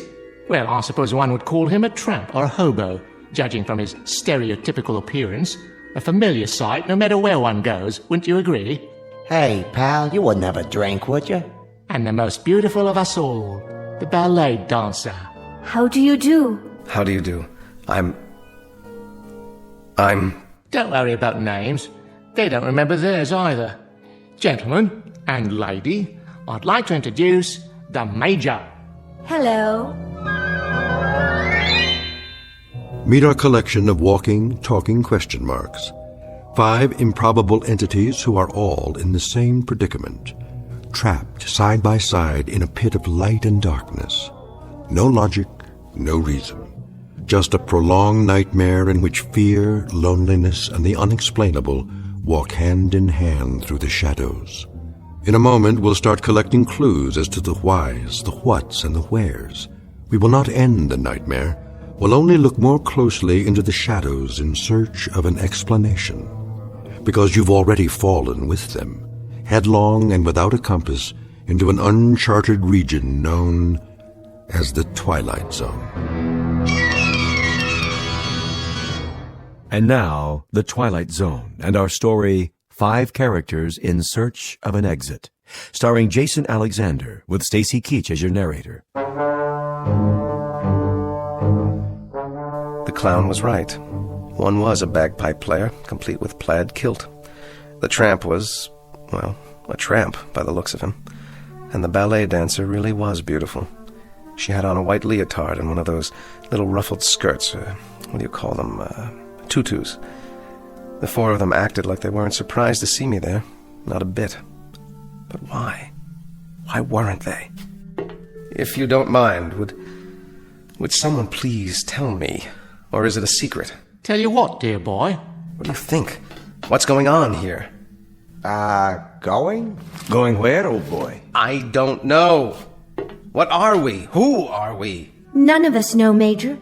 well, I suppose one would call him a tramp or a hobo, judging from his stereotypical appearance. A familiar sight no matter where one goes, wouldn't you agree? Hey, pal, you wouldn't have a drink, would you? And the most beautiful of us all, the ballet dancer. How do you do? How do you do? I'm... Don't worry about names. They don't remember theirs either. Gentlemen and lady, I'd like to introduce the Major. Hello. Meet our collection of walking, talking question marks. 5 improbable entities who are all in the same predicament, trapped side by side in a pit of light and darkness. No logic, no reason. Just a prolonged nightmare in which fear, loneliness, and the unexplainable walk hand in hand through the shadows. In a moment, we'll start collecting clues as to the whys, the whats, and the wheres. We will not end the nightmare. We'll only look more closely into the shadows in search of an explanation. Because you've already fallen with them, headlong and without a compass, into an uncharted region known as the Twilight Zone. And now, The Twilight Zone, and our story, 5 Characters in Search of an Exit, starring Jason Alexander, with Stacy Keach as your narrator. The clown was right. One was a bagpipe player, complete with plaid kilt. The tramp was, well, a tramp by the looks of him. And the ballet dancer really was beautiful. She had on a white leotard and one of those little ruffled skirts, what do you call them, tutus. The 4 of them acted like they weren't surprised to see me there. Not a bit. But why? Why weren't they? If you don't mind, would someone please tell me? Or is it a secret? Tell you what, dear boy? What do you think? What's going on here? Going? Going where, old boy? I don't know. What are we? Who are we? None of us know, Major.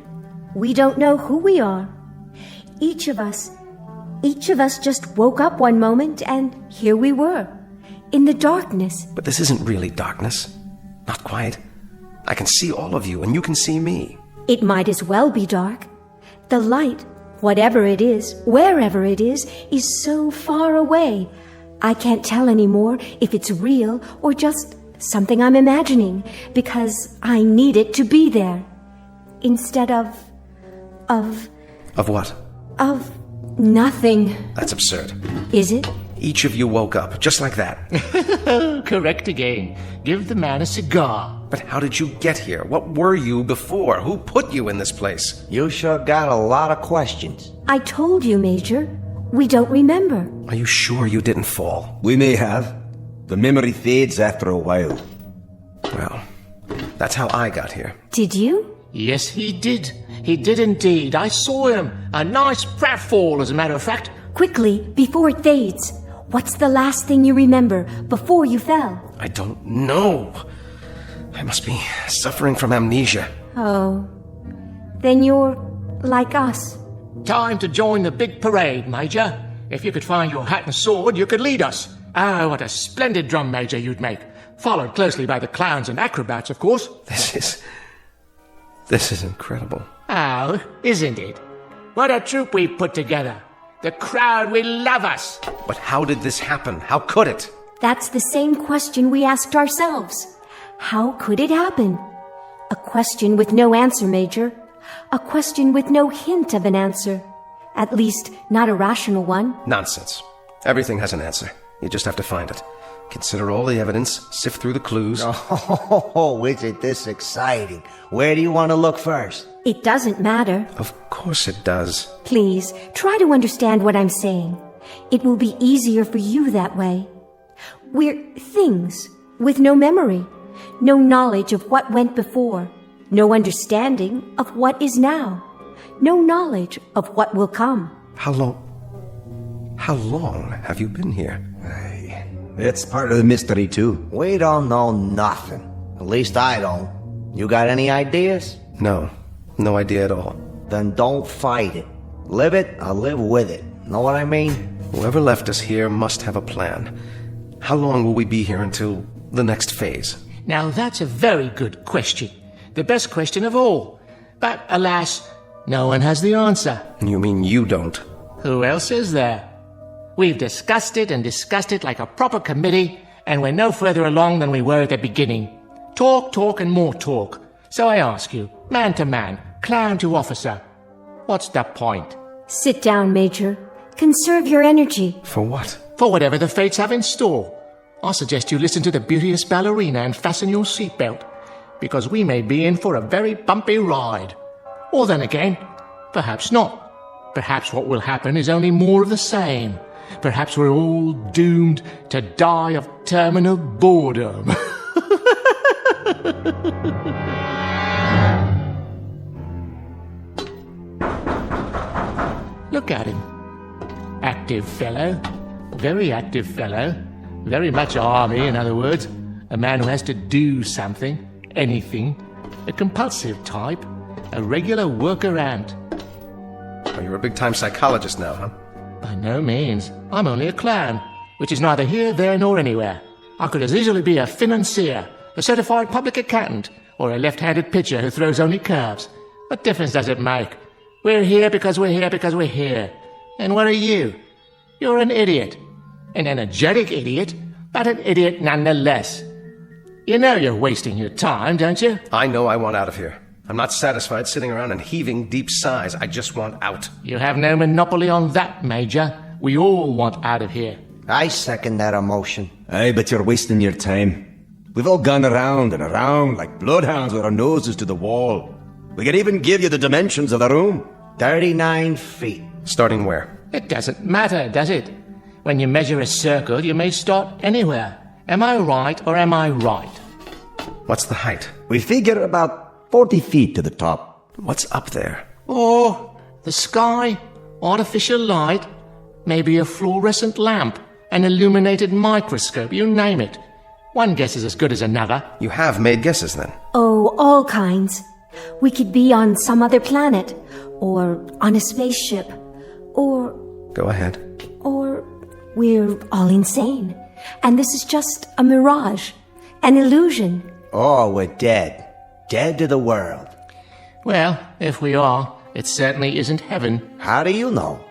We don't know who we are. Each of us just woke up one moment and here we were. In the darkness. But this isn't really darkness. Not quite. I can see all of you and you can see me. It might as well be dark. The light, whatever it is, wherever it is so far away. I can't tell anymore if it's real or just something I'm imagining, because I need it to be there. Instead of what? Of nothing. That's absurd. Is it? Each of you woke up, just like that. Correct again. Give the man a cigar. But how did you get here? What were you before? Who put you in this place? You sure got a lot of questions. I told you, Major. We don't remember. Are you sure you didn't fall? We may have. The memory fades after a while. Well, that's how I got here. Did you? Yes, he did. He did indeed. I saw him. A nice pratfall, as a matter of fact. Quickly, before it fades. What's the last thing you remember before you fell? I don't know. I must be suffering from amnesia. Oh. Then you're like us. Time to join the big parade, Major. If you could find your hat and sword, you could lead us. Oh, what a splendid drum major you'd make. Followed closely by the clowns and acrobats, of course. This is incredible. Oh, isn't it? What a troupe we've put together. The crowd will love us. But how did this happen? How could it? That's the same question we asked ourselves. How could it happen? A question with no answer, Major. A question with no hint of an answer. At least, not a rational one. Nonsense. Everything has an answer. You just have to find it. Consider all the evidence, sift through the clues. Oh, isn't this exciting? Where do you want to look first? It doesn't matter. Of course it does. Please, try to understand what I'm saying. It will be easier for you that way. We're things with no memory, no knowledge of what went before, no understanding of what is now, no knowledge of what will come. How long have you been here? It's part of the mystery, too. We don't know nothing. At least I don't. You got any ideas? No idea at all. Then don't fight it. Live it or live with it. Know what I mean? Whoever left us here must have a plan. How long will we be here until the next phase? Now that's a very good question. The best question of all. But alas, no one has the answer. You mean you don't? Who else is there? We've discussed it like a proper committee, and we're no further along than we were at the beginning. Talk, and more talk. So I ask you, man to man, clown to officer, what's the point? Sit down, Major. Conserve your energy. For what? For whatever the fates have in store. I suggest you listen to the beauteous ballerina and fasten your seatbelt, because we may be in for a very bumpy ride. Or then again, perhaps not. Perhaps what will happen is only more of the same. Perhaps we're all doomed to die of terminal boredom. Look at him. Active fellow. Very active fellow. Very much army, in other words. A man who has to do something. Anything. A compulsive type. A regular worker ant. Oh, you're a big-time psychologist now, huh? By no means. I'm only a clown, which is neither here, there, nor anywhere. I could as easily be a financier, a certified public accountant, or a left-handed pitcher who throws only curves. What difference does it make? We're here because we're here because we're here. And what are you? You're an idiot. An energetic idiot, but an idiot nonetheless. You know you're wasting your time, don't you? I know I want out of here. I'm not satisfied sitting around and heaving deep sighs. I just want out. You have no monopoly on that, Major. We all want out of here. I second that emotion. Aye, but you're wasting your time. We've all gone around and around like bloodhounds with our noses to the wall. We could even give you the dimensions of the room. 39 feet. Starting where? It doesn't matter, does it? When you measure a circle, you may start anywhere. Am I right or am I right? What's the height? We figure about 40 feet to the top. What's up there? Oh, the sky, artificial light, maybe a fluorescent lamp, an illuminated microscope, you name it. One guess is as good as another. You have made guesses, then? Oh, all kinds. We could be on some other planet, or on a spaceship, or... Go ahead. Or we're all insane, and this is just a mirage, an illusion. Oh, we're dead. Dead to the world. Well, if we are, it certainly isn't heaven. How do you know?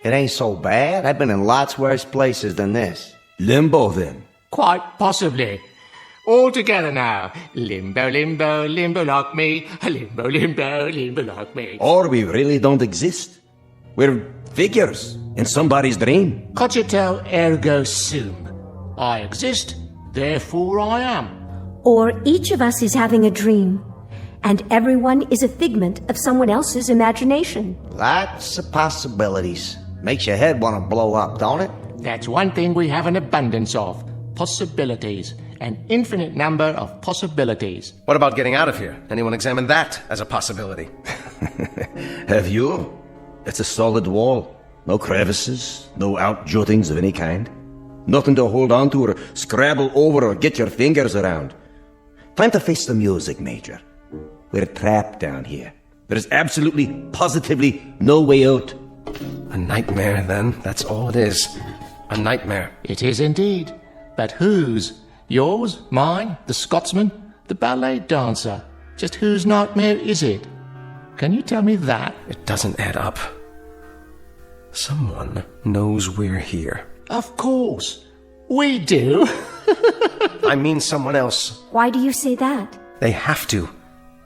It ain't so bad. I've been in lots worse places than this. Limbo, then. Quite possibly. All together now. Limbo, limbo, limbo like me. Limbo, limbo, limbo like me. Or we really don't exist. We're figures in somebody's dream. Cogito ergo sum. I exist, therefore I am. Or each of us is having a dream, and everyone is a figment of someone else's imagination. Lots of possibilities. Makes your head want to blow up, don't it? That's one thing we have an abundance of. Possibilities. An infinite number of possibilities. What about getting out of here? Anyone examine that as a possibility? Have you? It's a solid wall. No crevices, no outjuttings of any kind. Nothing to hold on to or scrabble over or get your fingers around. Time to face the music, Major. We're trapped down here. There's absolutely, positively no way out. A nightmare, then. That's all it is. A nightmare. It is indeed. But whose? Yours? Mine? The Scotsman? The ballet dancer? Just whose nightmare is it? Can you tell me that? It doesn't add up. Someone knows we're here. Of course. We do. I mean someone else. Why do you say that? They have to.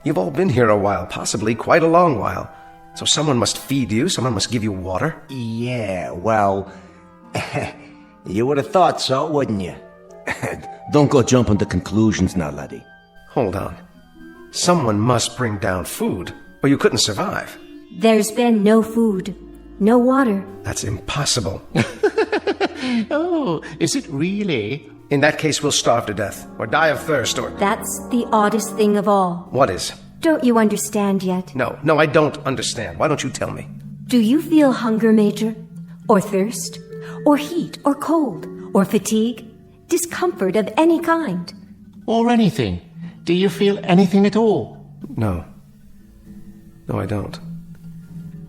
You've all been here a while, possibly quite a long while. So someone must feed you, someone must give you water. Yeah, well, you would have thought so, wouldn't you? Don't go jumping to conclusions now, laddie. Hold on. Someone must bring down food, or you couldn't survive. There's been no food, no water. That's impossible. Oh, is it really? In that case, we'll starve to death, or die of thirst, or... That's the oddest thing of all. What is? Don't you understand yet? No, I don't understand. Why don't you tell me? Do you feel hunger, Major? Or thirst? Or heat? Or cold? Or fatigue? Discomfort of any kind? Or anything? Do you feel anything at all? No. No, I don't.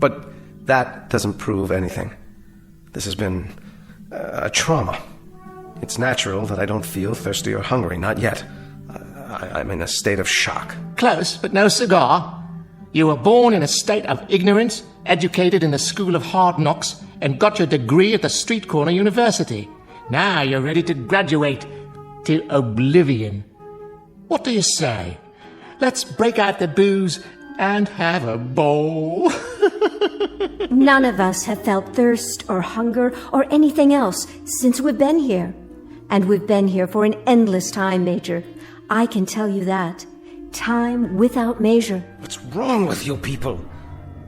But that doesn't prove anything. This has been a trauma. It's natural that I don't feel thirsty or hungry, not yet. I'm in a state of shock. Close, but no cigar. You were born in a state of ignorance, educated in the school of hard knocks, and got your degree at the street corner university. Now you're ready to graduate to oblivion. What do you say? Let's break out the booze and have a bowl. None of us have felt thirst or hunger or anything else since we've been here. And we've been here for an endless time, Major. I can tell you that. Time without measure. What's wrong with you people?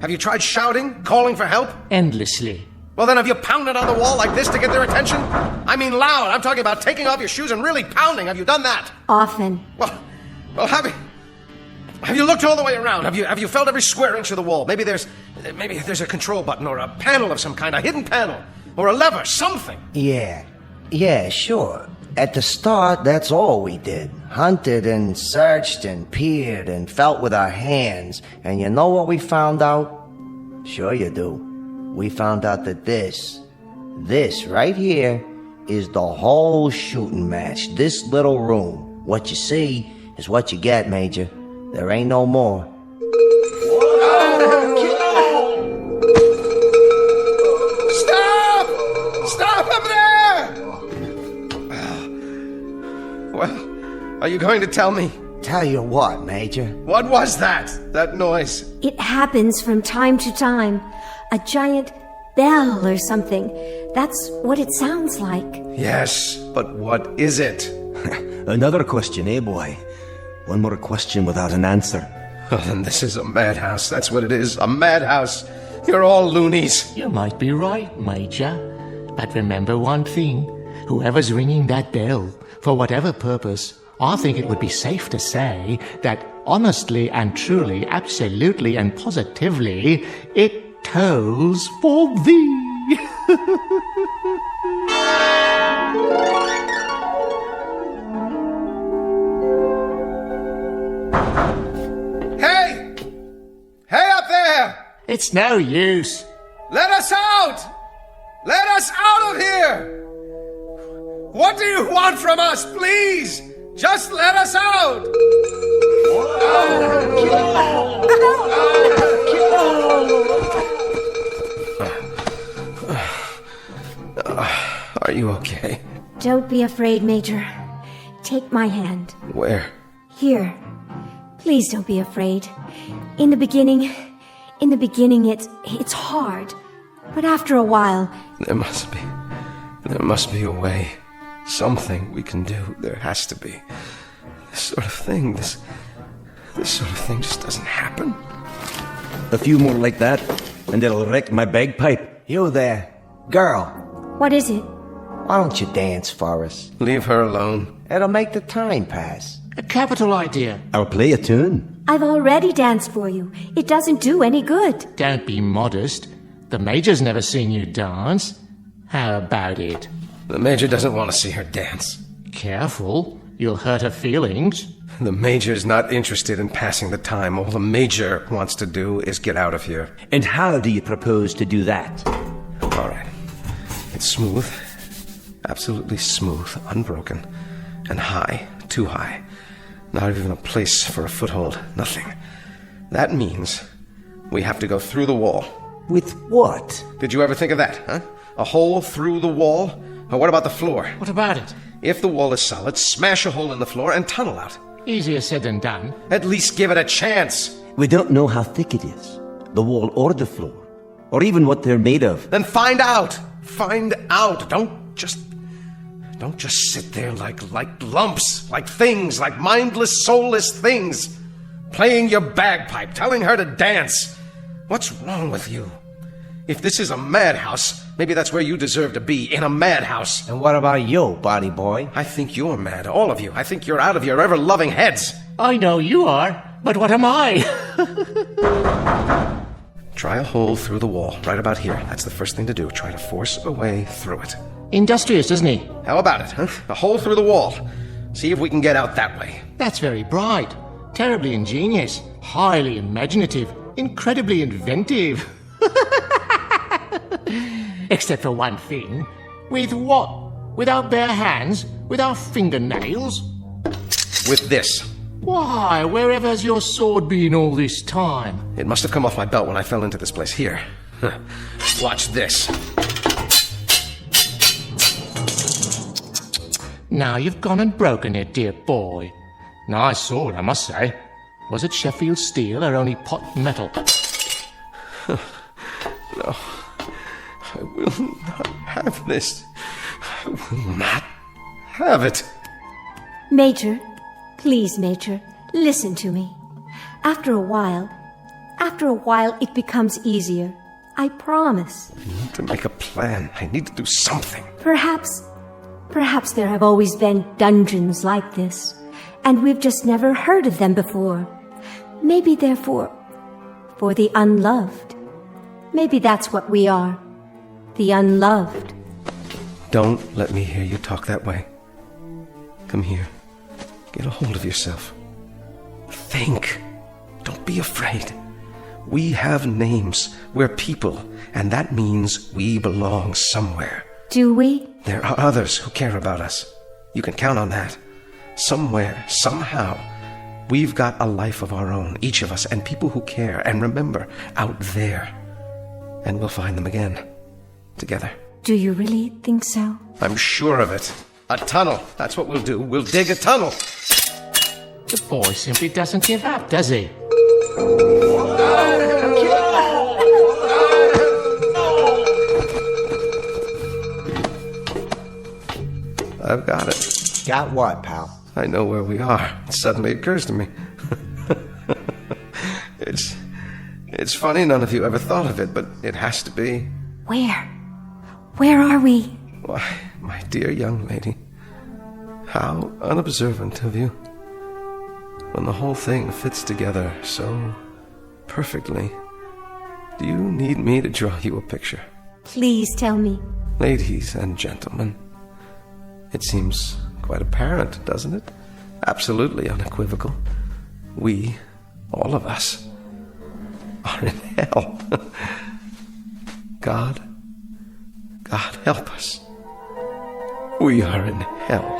Have you tried shouting, calling for help? Endlessly. Well, then have you pounded on the wall like this to get their attention? I mean loud. I'm talking about taking off your shoes and really pounding. Have you done that? Often. Well, have you looked all the way around? Have you felt every square inch of the wall? Maybe there's a control button or a panel of some kind, a hidden panel, or a lever, something. Yeah, sure. At the start, that's all we did. Hunted and searched and peered and felt with our hands. And you know what we found out? Sure you do. We found out that this right here, is the whole shooting match. This little room. What you see is what you get, Major. There ain't no more. Stop up there! Well, are you going to tell me? Tell you what, Major? What was that noise? It happens from time to time. A giant bell or something. That's what it sounds like. Yes, but what is it? Another question, eh, boy? One more question without an answer. Oh, then this is a madhouse. That's what it is. A madhouse. You're all loonies. You might be right, Major. But remember one thing. Whoever's ringing that bell, for whatever purpose, I think it would be safe to say that honestly and truly, absolutely and positively, it tolls for thee. It's no use. Let us out! Let us out of here! What do you want from us, please? Just let us out! Are you okay? Don't be afraid, Major. Take my hand. Where? Here. Please don't be afraid. In the beginning, it's hard. But after a while... There must be a way. Something we can do. There has to be. This sort of thing just doesn't happen. A few more like that, and it'll wreck my bagpipe. You there. Girl. What is it? Why don't you dance for us? Leave her alone. It'll make the time pass. A capital idea. I'll play a tune. I've already danced for you. It doesn't do any good. Don't be modest. The Major's never seen you dance. How about it? The Major doesn't want to see her dance. Careful. You'll hurt her feelings. The Major's not interested in passing the time. All the Major wants to do is get out of here. And how do you propose to do that? All right. It's smooth. Absolutely smooth. Unbroken. And high. Too high. Not even a place for a foothold. Nothing. That means we have to go through the wall. With what? Did you ever think of that, huh? A hole through the wall? Or what about the floor? What about it? If the wall is solid, smash a hole in the floor and tunnel out. Easier said than done. At least give it a chance. We don't know how thick it is. The wall or the floor. Or even what they're made of. Then find out. Find out. Don't just sit there like lumps, like things, like mindless, soulless things. Playing your bagpipe, telling her to dance. What's wrong with you? If this is a madhouse, maybe that's where you deserve to be, in a madhouse. And what about you, body boy? I think you're mad, all of you. I think you're out of your ever-loving heads. I know you are, but what am I? Try a hole through the wall, right about here. That's the first thing to do. Try to force a way through it. Industrious, isn't he? How about it, huh? A hole through the wall. See if we can get out that way. That's very bright. Terribly ingenious. Highly imaginative. Incredibly inventive. Except for one thing. With what? With our bare hands? With our fingernails? With this. Why, wherever's your sword been all this time? It must have come off my belt when I fell into this place. Here. Watch this. Now you've gone and broken it, dear boy. Nice sword, I must say. Was it Sheffield steel or only pot metal? No. I will not have this. I will not have it. Major, please, Major, listen to me. After a while, it becomes easier. I promise. I need to make a plan. I need to do something. Perhaps there have always been dungeons like this, and we've just never heard of them before. Maybe they're for the unloved. Maybe that's what we are. The unloved. Don't let me hear you talk that way. Come here. Get a hold of yourself. Think. Don't be afraid. We have names. We're people, and that means we belong somewhere. Do we? There are others who care about us. You can count on that. Somewhere, somehow, we've got a life of our own, each of us, and people who care and remember out there. And we'll find them again. Together. Do you really think so? I'm sure of it. A tunnel. That's what we'll do. We'll dig a tunnel. The boy simply doesn't give up, does he? I've got it. Got what, pal? I know where we are. It suddenly occurs to me. It's funny none of you ever thought of it, but it has to be. Where? Where are we? Why, my dear young lady, how unobservant of you. When the whole thing fits together so perfectly, do you need me to draw you a picture? Please tell me. Ladies and gentlemen, it seems quite apparent, doesn't it? Absolutely unequivocal. We, all of us, are in hell. God help us. We are in hell.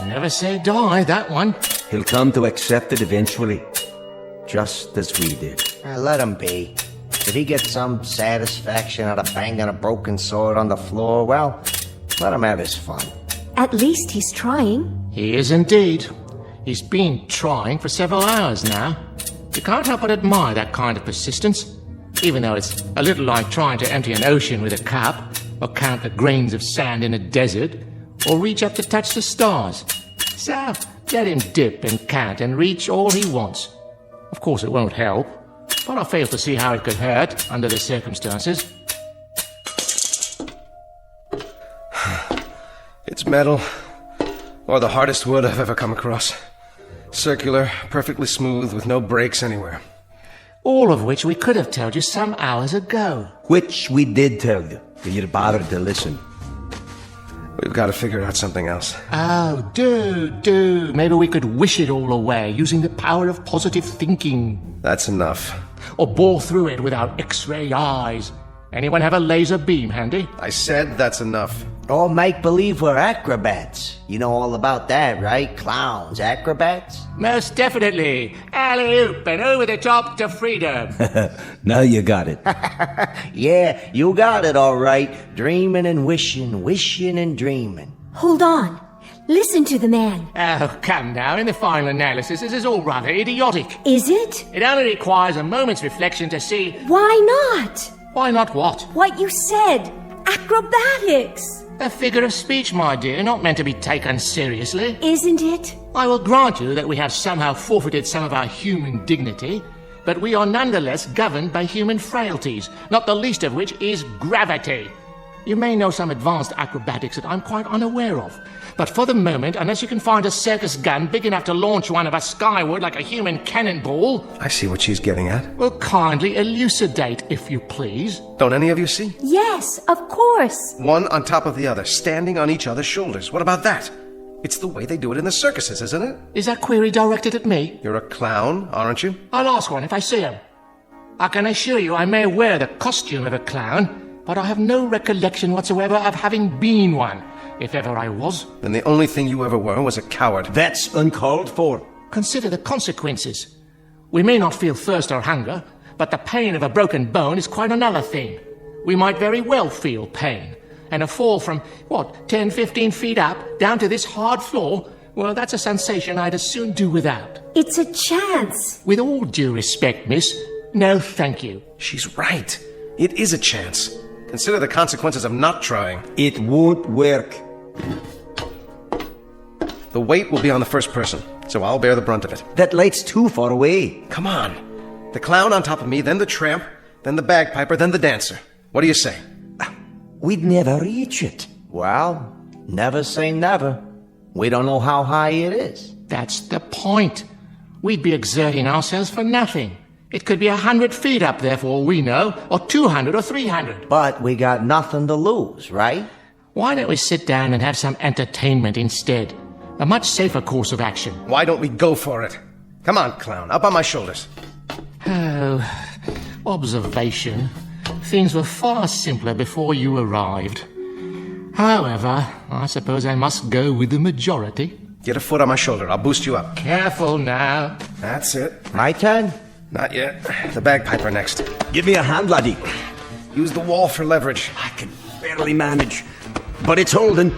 Never say die, that one. He'll come to accept it eventually, just as we did. Let him be. If he gets some satisfaction out of banging a broken sword on the floor, well, let him have his fun. At least he's trying. He is indeed. He's been trying for several hours now. You can't help but admire that kind of persistence, even though it's a little like trying to empty an ocean with a cup, or count the grains of sand in a desert, or reach up to touch the stars. So, let him dip and count and reach all he wants. Of course it won't help, but I fail to see how it could hurt under the circumstances. It's metal, or the hardest wood I've ever come across. Circular, perfectly smooth, with no breaks anywhere. All of which we could have told you some hours ago. Which we did tell you, but you bothered to listen. We've got to figure out something else. Oh, do. Maybe we could wish it all away using the power of positive thinking. That's enough. Or bore through it with our X-ray eyes. Anyone have a laser beam handy? I said that's enough. Or make believe we're acrobats. You know all about that, right? Clowns, acrobats? Most definitely. Alley-oop and over the top to freedom. Now you got it. Yeah, you got it all right. Dreaming and wishing, wishing and dreaming. Hold on. Listen to the man. Oh, come now. In the final analysis, this is all rather idiotic. Is it? It only requires a moment's reflection to see... Why not? Why not what? What you said. Acrobatics. A figure of speech, my dear, not meant to be taken seriously. Isn't it? I will grant you that we have somehow forfeited some of our human dignity, but we are nonetheless governed by human frailties, not the least of which is gravity. You may know some advanced acrobatics that I'm quite unaware of, but for the moment, unless you can find a circus gun big enough to launch one of us skyward like a human cannonball... I see what she's getting at. Well, kindly elucidate, if you please. Don't any of you see? Yes, of course. One on top of the other, standing on each other's shoulders. What about that? It's the way they do it in the circuses, isn't it? Is that query directed at me? You're a clown, aren't you? I'll ask one if I see him. I can assure you I may wear the costume of a clown, but I have no recollection whatsoever of having been one, if ever I was. Then the only thing you ever were was a coward. That's uncalled for. Consider the consequences. We may not feel thirst or hunger, but the pain of a broken bone is quite another thing. We might very well feel pain. And a fall from, 10, 15 feet up, down to this hard floor, well, that's a sensation I'd as soon do without. It's a chance. With all due respect, miss, no thank you. She's right. It is a chance. Consider the consequences of not trying. It won't work. The weight will be on the first person, so I'll bear the brunt of it. That light's too far away. Come on. The clown on top of me, then the tramp, then the bagpiper, then the dancer. What do you say? We'd never reach it. Well, never say never. We don't know how high it is. That's the point. We'd be exerting ourselves for nothing. It could be 100 feet up there for all we know, or 200 or 300. But we got nothing to lose, right? Why don't we sit down and have some entertainment instead? A much safer course of action. Why don't we go for it? Come on, clown, up on my shoulders. Oh, observation. Things were far simpler before you arrived. However, I suppose I must go with the majority. Get a foot on my shoulder, I'll boost you up. Careful now. That's it. My turn? Not yet. The bagpiper next. Give me a hand, laddie. Use the wall for leverage. I can barely manage, but it's holding.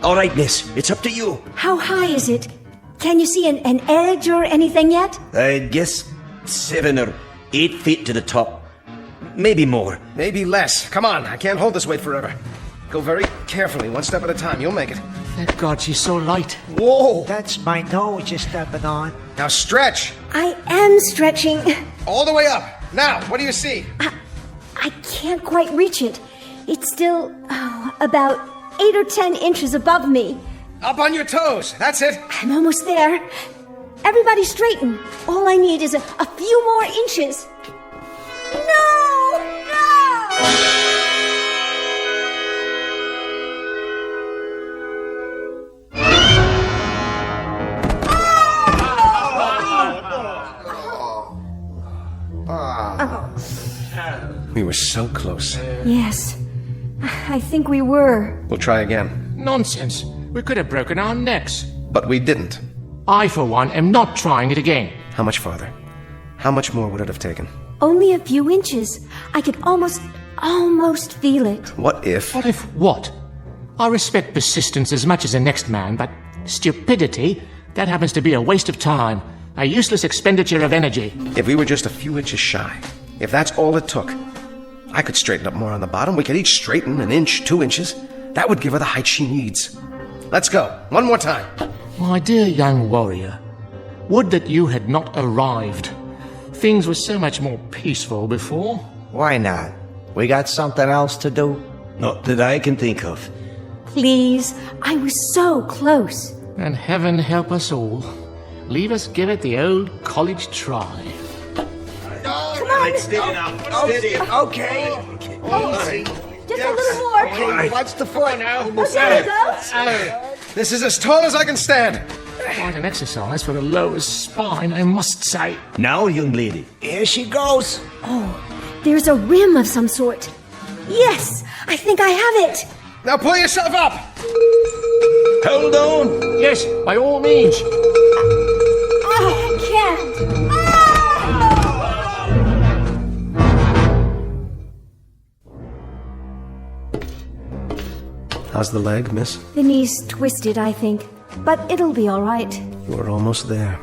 All right, miss, it's up to you. How high is it? Can you see an edge or anything yet? I'd guess 7 or 8 feet to the top. Maybe more. Maybe less. Come on, I can't hold this weight forever. Go very carefully, one step at a time. You'll make it. Thank God she's so light. Whoa! That's my nose you're stepping on. Now stretch! I am stretching. All the way up. Now, what do you see? I can't quite reach it. It's still, about 8 or 10 inches above me. Up on your toes. That's it. I'm almost there. Everybody straighten. All I need is a few more inches. No! No! We were so close. Yes, I think we were. We'll try again. Nonsense. We could have broken our necks. But we didn't. I, for one, am not trying it again. How much farther? How much more would it have taken? Only a few inches. I could almost feel it. What if... What if what? I respect persistence as much as the next man, but stupidity, that happens to be a waste of time. A useless expenditure of energy. If we were just a few inches shy, if that's all it took, I could straighten up more on the bottom. We could each straighten an inch, 2 inches. That would give her the height she needs. Let's go. One more time. My dear young warrior, would that you had not arrived. Things were so much more peaceful before. Why not? We got something else to do? Not that I can think of. Please, I was so close. And heaven help us all. Leave us give it the old college try. Come on. Steady now. Steady. Okay. Easy. Just a little more. Okay, what's the foot now? There it goes. This is as tall as I can stand. Quite an exercise for the lower spine, I must say. Now, young lady. Here she goes. Oh, there's a rim of some sort. Yes, I think I have it. Now pull yourself up. Hold on. Yes, by all means. I can't. How's the leg, miss? The knee's twisted, I think. But it'll be all right. You were almost there.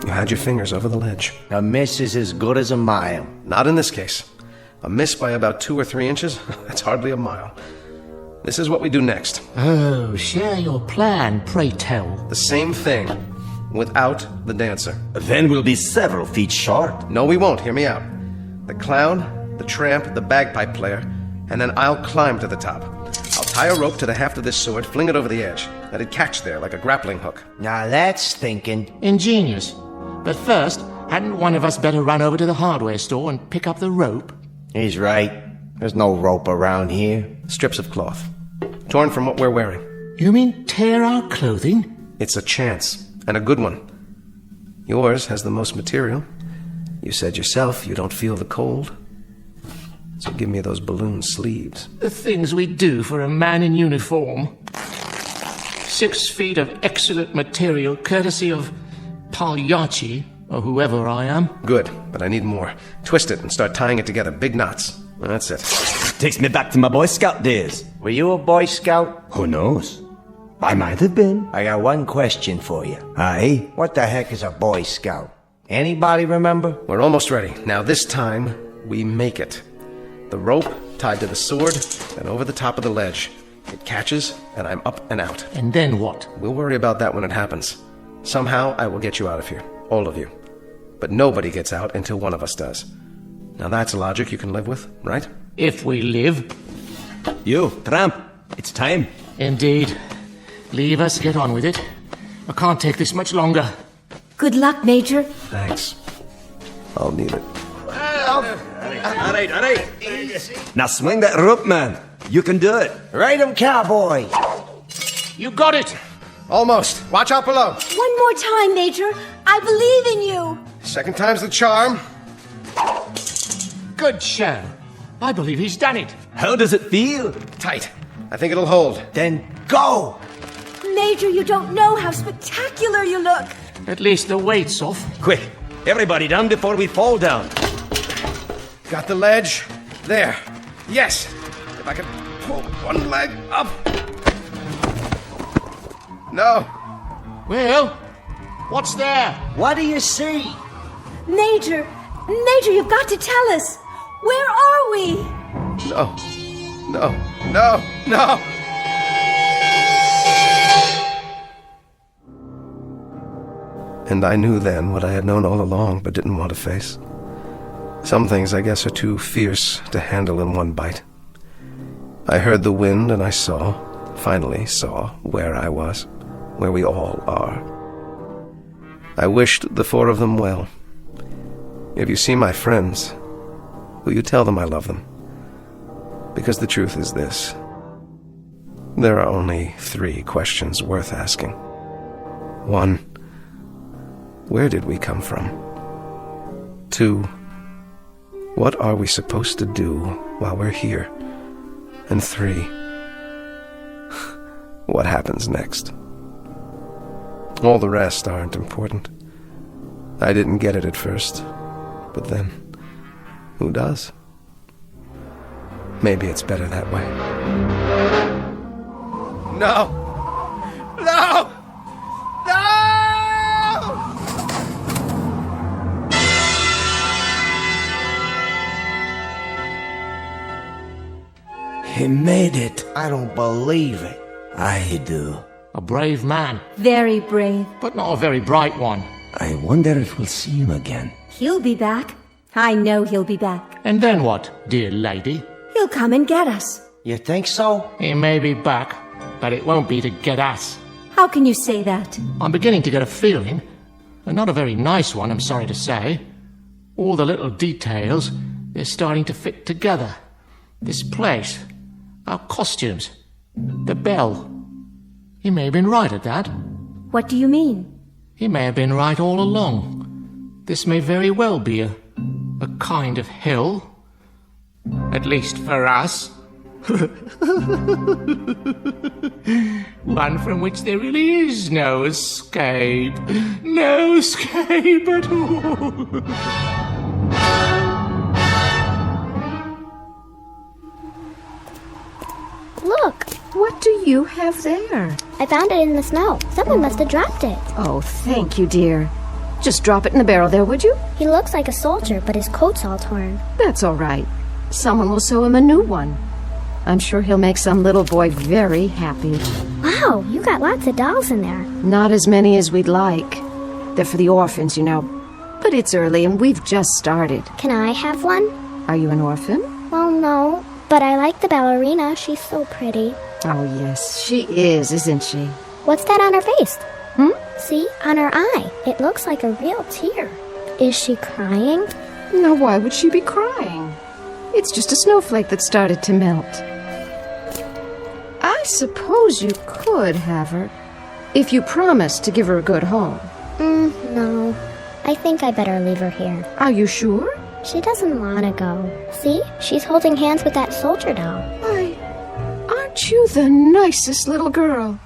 You had your fingers over the ledge. A miss is as good as a mile. Not in this case. A miss by about 2 or 3 inches? That's hardly a mile. This is what we do next. Oh, share your plan, pray tell. The same thing, without the dancer. Then we'll be several feet short. No, we won't. Hear me out. The clown, the tramp, the bagpipe player, and then I'll climb to the top. I'll tie a rope to the haft of this sword, fling it over the edge. Let it catch there like a grappling hook. Now that's thinking. Ingenious. But first, hadn't one of us better run over to the hardware store and pick up the rope? He's right. There's no rope around here. Strips of cloth. Torn from what we're wearing. You mean tear our clothing? It's a chance, and a good one. Yours has the most material. You said yourself you don't feel the cold. So give me those balloon sleeves. The things we do for a man in uniform. 6 feet of excellent material, courtesy of Pagliacci, or whoever I am. Good, but I need more. Twist it and start tying it together. Big knots. That's it. Takes me back to my Boy Scout days. Were you a Boy Scout? Who knows? I might have been. I got one question for you. Aye? What the heck is a Boy Scout? Anybody remember? We're almost ready. Now this time, we make it. The rope tied to the sword and over the top of the ledge. It catches, and I'm up and out. And then what? We'll worry about that when it happens. Somehow, I will get you out of here. All of you. But nobody gets out until one of us does. Now that's logic you can live with, right? If we live. You, tramp. It's time. Indeed. Leave us get on with it. I can't take this much longer. Good luck, Major. Thanks. I'll need it. All right. Now swing that rope, man. You can do it. Right 'em, cowboy. You got it. Almost. Watch out below. One more time, Major. I believe in you. Second time's the charm. Good show. I believe he's done it. How does it feel? Tight. I think it'll hold. Then go! Major, you don't know how spectacular you look. At least the weight's off. Quick, everybody down before we fall down. Got the ledge. There. Yes. If I can pull one leg up. No. Well, what's there? What do you see? Major, you've got to tell us. Where are we? No. And I knew then what I had known all along but didn't want to face. Some things, I guess, are too fierce to handle in one bite. I heard the wind and I finally saw where I was, where we all are. I wished the 4 of them well. If you see my friends, will you tell them I love them? Because the truth is this. There are only 3 questions worth asking. 1, where did we come from? 2, What are we supposed to do while we're here? And 3, what happens next? All the rest aren't important. I didn't get it at first, but then, who does? Maybe it's better that way. No! No! No! He made it. I don't believe it. I do. A brave man, Very brave. but not a very bright one. I wonder if we'll see him again. He'll be back. I know he'll be back. And then what, dear lady? He'll come and get us. You think so? He may be back, but it won't be to get us. How can you say that? I'm beginning to get a feeling, and not a very nice one, I'm sorry to say. All the little details, they're starting to fit together. This place, our costumes, the bell. He may have been right at that. What do you mean? He may have been right all along. This may very well be a kind of hell. At least for us. One from which there really is no escape. No escape at all. Look! What do you have there? I found it in the snow. Someone must have dropped it. Oh, thank you, dear. Just drop it in the barrel there, would you? He looks like a soldier, but his coat's all torn. That's all right. Someone will sew him a new one. I'm sure he'll make some little boy very happy. Wow, you got lots of dolls in there. Not as many as we'd like. They're for the orphans, you know. But it's early and we've just started. Can I have one? Are you an orphan? Well, no, but I like the ballerina. She's so pretty. Oh, yes, she is, isn't she? What's that on her face? See, on her eye. It looks like a real tear. Is she crying? No, why would she be crying? It's just a snowflake that started to melt. I suppose you could have her, if you promised to give her a good home. No. I think I better leave her here. Are you sure? She doesn't want to go. See? She's holding hands with that soldier doll. Why, aren't you the nicest little girl?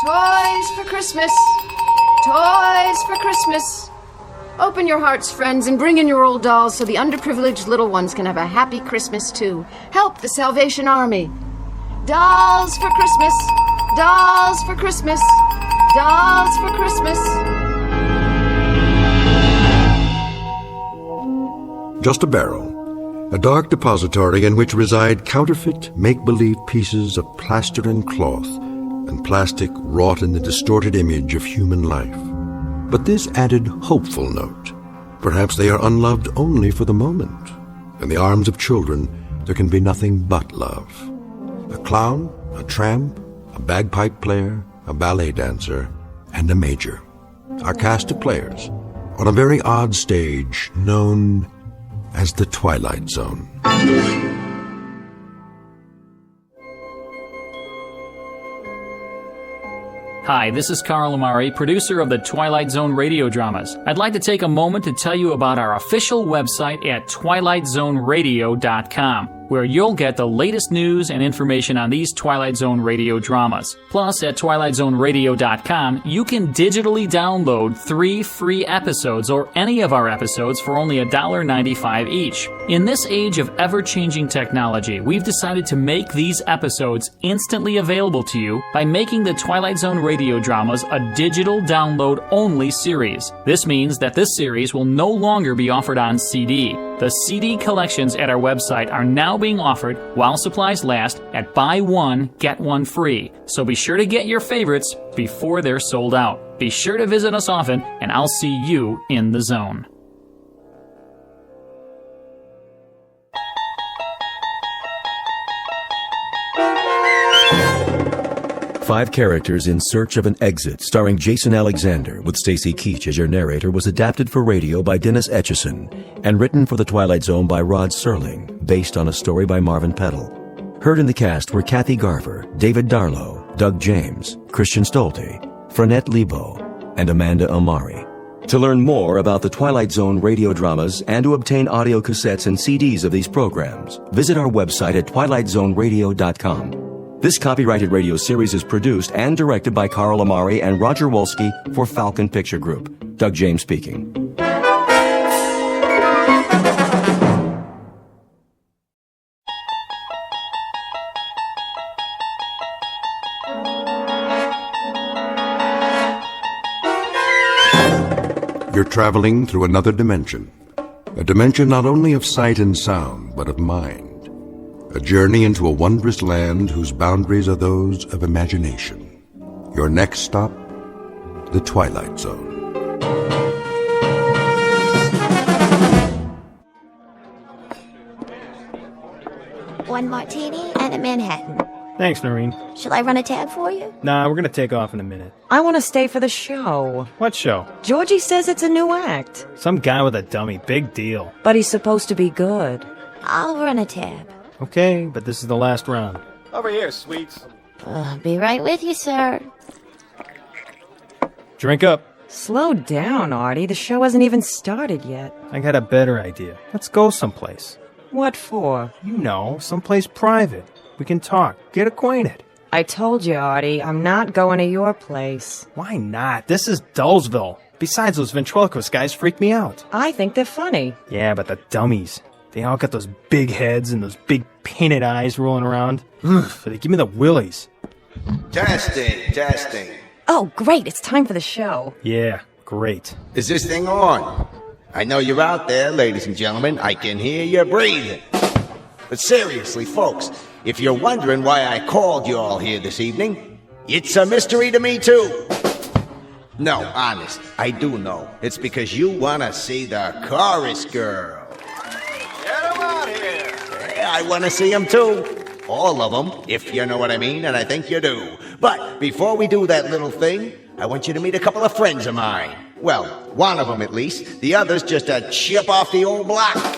Toys for Christmas! Toys for Christmas! Open your hearts, friends, and bring in your old dolls so the underprivileged little ones can have a happy Christmas, too. Help the Salvation Army. Dolls for Christmas! Dolls for Christmas! Dolls for Christmas! Just a barrel, a dark depository in which reside counterfeit, make-believe pieces of plaster and cloth, and plastic wrought in the distorted image of human life. But this added hopeful note. Perhaps they are unloved only for the moment. In the arms of children, there can be nothing but love. A clown, a tramp, a bagpipe player, a ballet dancer, and a major. Our cast of players on a very odd stage known as the Twilight Zone. Hi, this is Carl Amari, producer of the Twilight Zone radio dramas. I'd like to take a moment to tell you about our official website at twilightzoneradio.com, where you'll get the latest news and information on these Twilight Zone radio dramas. Plus, at twilightzoneradio.com, you can digitally download 3 free episodes or any of our episodes for only $1.95 each. In this age of ever-changing technology, we've decided to make these episodes instantly available to you by making the Twilight Zone radio dramas a digital download-only series. This means that this series will no longer be offered on CD. The CD collections at our website are now being offered while supplies last at buy one, get one free. So be sure to get your favorites before they're sold out. Be sure to visit us often, and I'll see you in the zone. Five Characters in Search of an Exit, starring Jason Alexander, with Stacy Keach as your narrator, was adapted for radio by Dennis Etchison and written for The Twilight Zone by Rod Serling, based on a story by Marvin Peddle. Heard in the cast were Kathy Garver, David Darlow, Doug James, Christian Stolte, Frenette Lebo, and Amanda Amari. To learn more about the Twilight Zone radio dramas and to obtain audio cassettes and CDs of these programs, visit our website at twilightzoneradio.com. This copyrighted radio series is produced and directed by Carl Amari and Roger Wolski for Falcon Picture Group. Doug James speaking. You're traveling through another dimension. A dimension not only of sight and sound, but of mind. A journey into a wondrous land whose boundaries are those of imagination. Your next stop, the Twilight Zone. One martini and a Manhattan. Thanks, Noreen. Shall I run a tab for you? Nah, we're gonna take off in a minute. I want to stay for the show. What show? Georgie says it's a new act. Some guy with a dummy. Big deal. But he's supposed to be good. I'll run a tab. Okay, but this is the last round. Over here, sweets. Be right with you, sir. Drink up. Slow down, Artie. The show hasn't even started yet. I got a better idea. Let's go someplace. What for? You know, someplace private. We can talk, get acquainted. I told you, Artie, I'm not going to your place. Why not? This is Dullsville. Besides, those ventriloquist guys freak me out. I think they're funny. Yeah, but the dummies. They all got those big heads and those big painted eyes rolling around. Ugh, they give me the willies. Testing. Oh, great, it's time for the show. Yeah, great. Is this thing on? I know you're out there, ladies and gentlemen. I can hear you breathing. But seriously, folks, if you're wondering why I called you all here this evening, it's a mystery to me, too. No, honest, I do know. It's because you want to see the chorus girl. Get 'em out here. Yeah, I want to see them, too. All of them, if you know what I mean, and I think you do. But before we do that little thing, I want you to meet a couple of friends of mine. Well, one of them at least. The other's just a chip off the old block.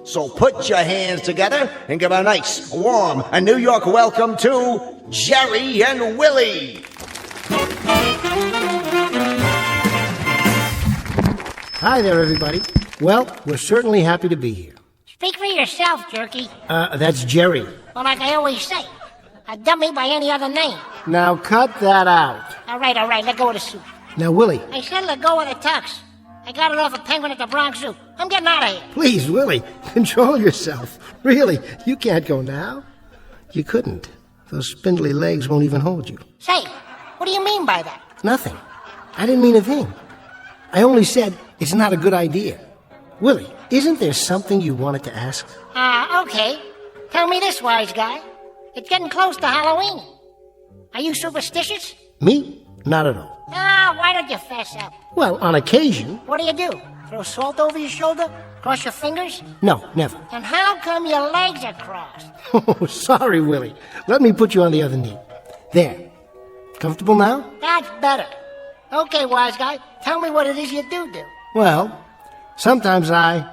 So put your hands together and give a nice, warm, and New York welcome to Jerry and Willie. Hi there, everybody. Well, we're certainly happy to be here. Speak for yourself, Jerky. That's Jerry. Well, like I always say, a dummy by any other name. Now cut that out. All right, let go of the suit. Now, Willie. I said let go of the tux. I got it off a penguin at the Bronx Zoo. I'm getting out of here. Please, Willie, control yourself. Really, you can't go now. You couldn't. Those spindly legs won't even hold you. Say, what do you mean by that? Nothing. I didn't mean a thing. I only said it's not a good idea. Willie, isn't there something you wanted to ask? Okay. Tell me this, wise guy. It's getting close to Halloween. Are you superstitious? Me? Not at all. Why don't you fess up? Well, on occasion. What do? Throw salt over your shoulder? Cross your fingers? No, never. And how come your legs are crossed? Oh, sorry, Willie. Let me put you on the other knee. There. Comfortable now? That's better. Okay, wise guy, tell me what it is you do. Well, sometimes I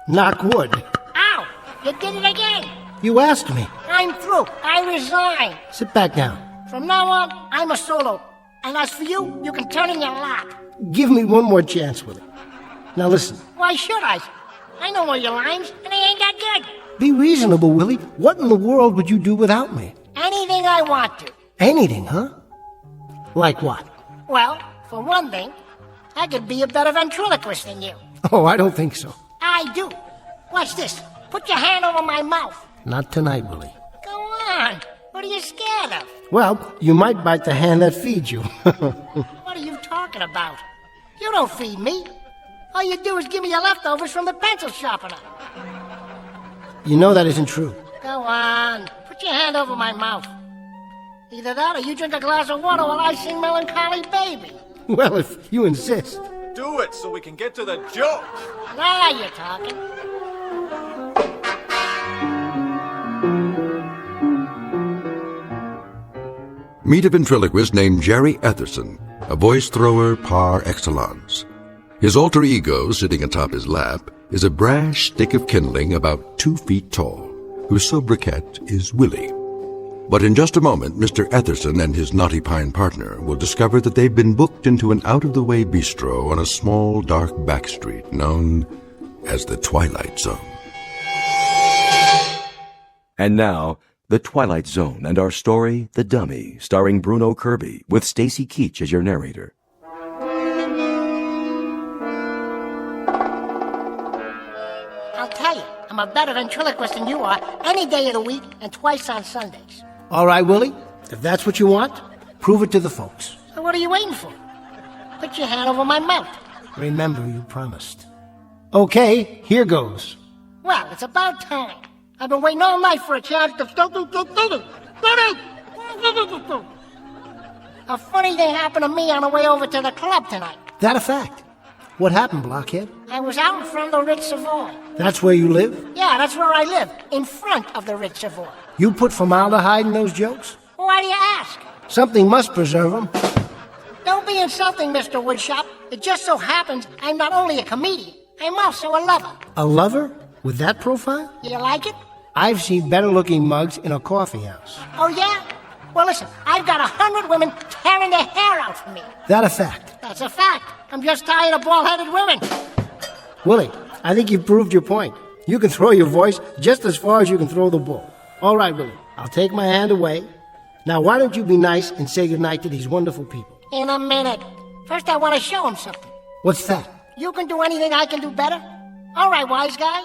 knock wood. Ow! You did it again! You asked me. I'm through. I resign. Sit back down. From now on, I'm a solo. And as for you, you can turn in your lap. Give me one more chance, Willie. Now listen. Why should I? I know all your lines, and they ain't that good. Be reasonable, Willie. What in the world would you do without me? Anything I want to. Anything, huh? Like what? Well, for one thing, I could be a better ventriloquist than you. Oh, I don't think so. I do. Watch this. Put your hand over my mouth. Not tonight, Willie. Go on. What are you scared of? Well, you might bite the hand that feeds you. What are you talking about? You don't feed me. All you do is give me your leftovers from the pencil sharpener. You know that isn't true. Go on. Put your hand over my mouth. Either that or you drink a glass of water while I sing Melancholy Baby. Well, if you insist. Do it so we can get to the joke. Now you're talking. Meet a ventriloquist named Jerry Etherson, a voice thrower par excellence. His alter ego, sitting atop his lap, is a brash stick of kindling about 2 feet tall, whose sobriquet is Willie. But in just a moment, Mr. Etherson and his Naughty Pine partner will discover that they've been booked into an out-of-the-way bistro on a small, dark back street known as the Twilight Zone. And now, The Twilight Zone and our story, The Dummy, starring Bruno Kirby, with Stacy Keach as your narrator. I'll tell you, I'm a better ventriloquist than you are any day of the week and twice on Sundays. All right, Willie. If that's what you want, prove it to the folks. So what are you waiting for? Put your hand over my mouth. Remember, you promised. Okay, here goes. Well, it's about time. I've been waiting all night for a chance to... A funny thing happened to me on the way over to the club tonight. That a fact? What happened, blockhead? I was out in front of the Ritz Savoy. That's where you live? Yeah, that's where I live, in front of the Ritz Savoy. You put formaldehyde in those jokes? Why do you ask? Something must preserve them. Don't be insulting, Mr. Woodshop. It just so happens I'm not only a comedian, I'm also a lover. A lover? With that profile? You like it? I've seen better-looking mugs in a coffee house. Oh, yeah? Well, listen, I've got 100 women tearing their hair out for me. That a fact? That's a fact. I'm just tired of bald-headed women. Willie, I think you've proved your point. You can throw your voice just as far as you can throw the ball. All right, Willie, I'll take my hand away. Now, why don't you be nice and say goodnight to these wonderful people? In a minute. First, I want to show them something. What's that? You can do anything I can do better? All right, wise guy.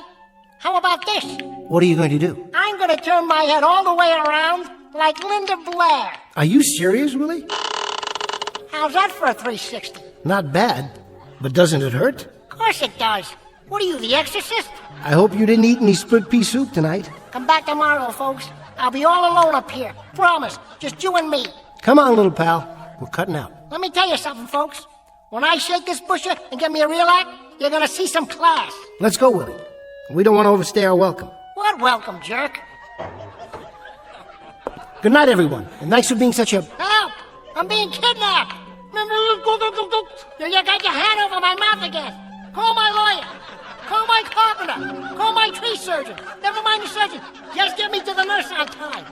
How about this? What are you going to do? I'm going to turn my head all the way around like Linda Blair. Are you serious, Willie? How's that for a 360? Not bad. But doesn't it hurt? Of course it does. What are you, the exorcist? I hope you didn't eat any split pea soup tonight. Come back tomorrow, folks. I'll be all alone up here. Promise. Just you and me. Come on, little pal. We're cutting out. Let me tell you something, folks. When I shake this busher and get me a real act, you're going to see some class. Let's go, Willie. We don't want to overstay our welcome. What welcome, jerk? Good night, everyone. And thanks for being such a... Help! I'm being kidnapped! You got your hand over my mouth again. Call my lawyer. Call my carpenter. Call my tree surgeon. Never mind the surgeon. Just get me to the nurse on time.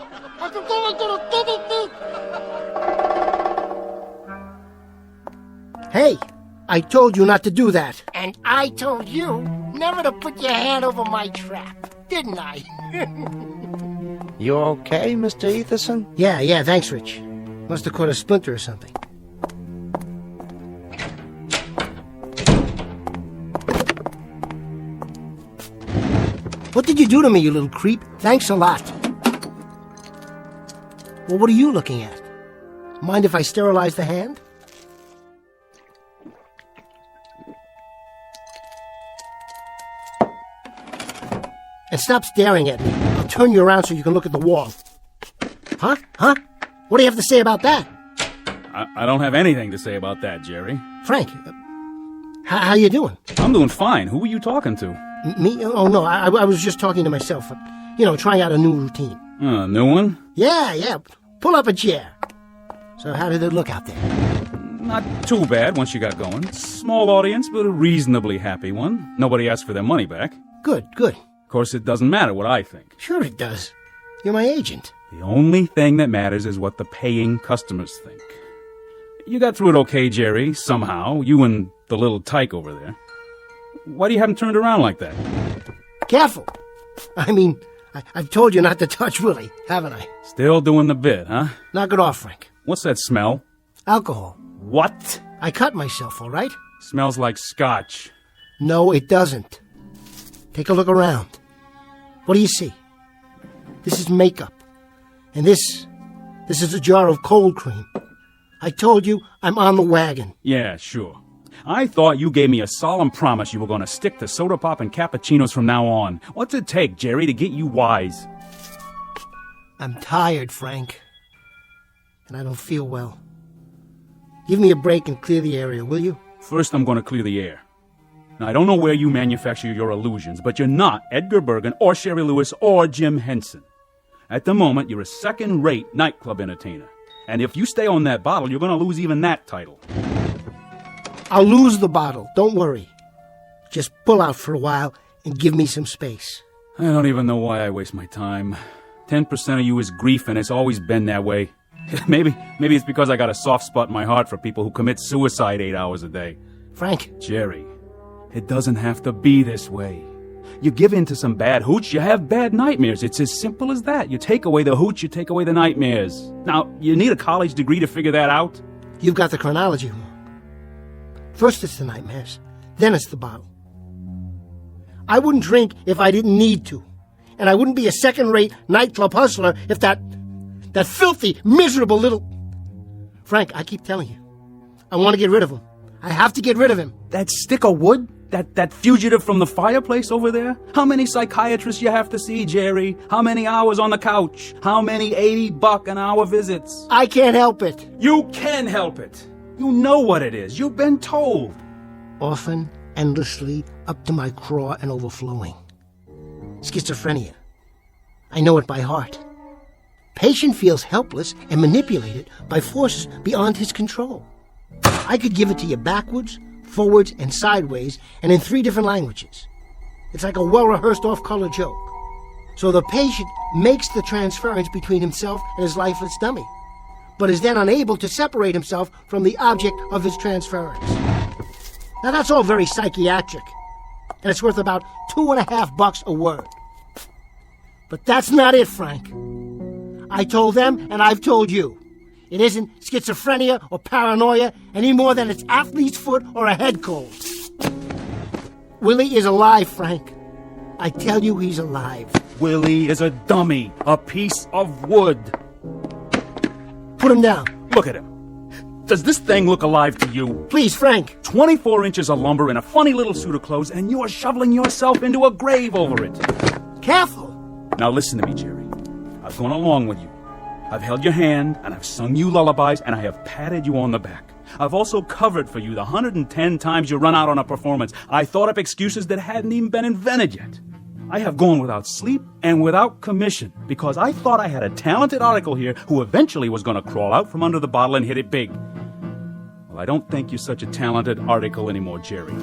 Hey, I told you not to do that. And I told you never to put your hand over my trap, didn't I? You okay, Mr. Etherson? Yeah, thanks, Rich. Must have caught a splinter or something. What did you do to me, you little creep? Thanks a lot. Well, what are you looking at? Mind if I sterilize the hand? And stop staring at me. I'll turn you around so you can look at the wall. Huh? What do you have to say about that? I don't have anything to say about that, Jerry. Frank, how you doing? I'm doing fine. Who were you talking to? Me? Oh, no, I was just talking to myself. Trying out a new routine. A new one? Yeah. Pull up a chair. So how did it look out there? Not too bad once you got going. Small audience, but a reasonably happy one. Nobody asked for their money back. Good. Of course, it doesn't matter what I think. Sure it does. You're my agent. The only thing that matters is what the paying customers think. You got through it okay, Jerry, somehow. You and the little tyke over there. Why do you have him turned around like that? Careful. I mean, I've told you not to touch Willie, haven't I? Still doing the bit, huh? Knock it off, Frank. What's that smell? Alcohol. What? I cut myself, all right? Smells like scotch. No, it doesn't. Take a look around. What do you see? This is makeup. And this is a jar of cold cream. I told you I'm on the wagon. Yeah, sure. I thought you gave me a solemn promise you were going to stick to soda pop and cappuccinos from now on. What's it take, Jerry, to get you wise? I'm tired, Frank. And I don't feel well. Give me a break and clear the area, will you? First, I'm going to clear the air. Now, I don't know where you manufacture your illusions, but you're not Edgar Bergen or Sherry Lewis or Jim Henson. At the moment, you're a second-rate nightclub entertainer. And if you stay on that bottle, you're going to lose even that title. I'll lose the bottle, don't worry. Just pull out for a while and give me some space. I don't even know why I waste my time. 10% of you is grief, and it's always been that way. Maybe it's because I got a soft spot in my heart for people who commit suicide 8 hours a day. Frank. Jerry, it doesn't have to be this way. You give in to some bad hooch, you have bad nightmares. It's as simple as that. You take away the hooch, you take away the nightmares. Now, you need a college degree to figure that out? You've got the chronology wrong. First it's the nightmares, then it's the bottle. I wouldn't drink if I didn't need to. And I wouldn't be a second-rate nightclub hustler if that filthy, miserable little... Frank, I keep telling you, I want to get rid of him. I have to get rid of him. That stick of wood? That fugitive from the fireplace over there? How many psychiatrists you have to see, Jerry? How many hours on the couch? How many $80 an hour visits? I can't help it. You can help it. You know what it is. You've been told. Often, endlessly, up to my craw and overflowing. Schizophrenia. I know it by heart. Patient feels helpless and manipulated by forces beyond his control. I could give it to you backwards, forwards, and sideways, and in 3 different languages. It's like a well-rehearsed off-color joke. So the patient makes the transference between himself and his lifeless dummy, but is then unable to separate himself from the object of his transference. Now that's all very psychiatric, and it's worth about $2.50 a word. But that's not it, Frank. I told them, and I've told you. It isn't schizophrenia or paranoia any more than it's athlete's foot or a head cold. Willie is alive, Frank. I tell you he's alive. Willie is a dummy, a piece of wood. Put him down. Look at him. Does this thing look alive to you? Please, Frank. 24 inches of lumber in a funny little suit of clothes, and you're shoveling yourself into a grave over it. Careful. Now listen to me, Jerry. I've gone along with you. I've held your hand, and I've sung you lullabies, and I have patted you on the back. I've also covered for you the 110 times you run out on a performance. I thought up excuses that hadn't even been invented yet. I have gone without sleep and without commission because I thought I had a talented article here who eventually was going to crawl out from under the bottle and hit it big. Well, I don't think you're such a talented article anymore, Jerry.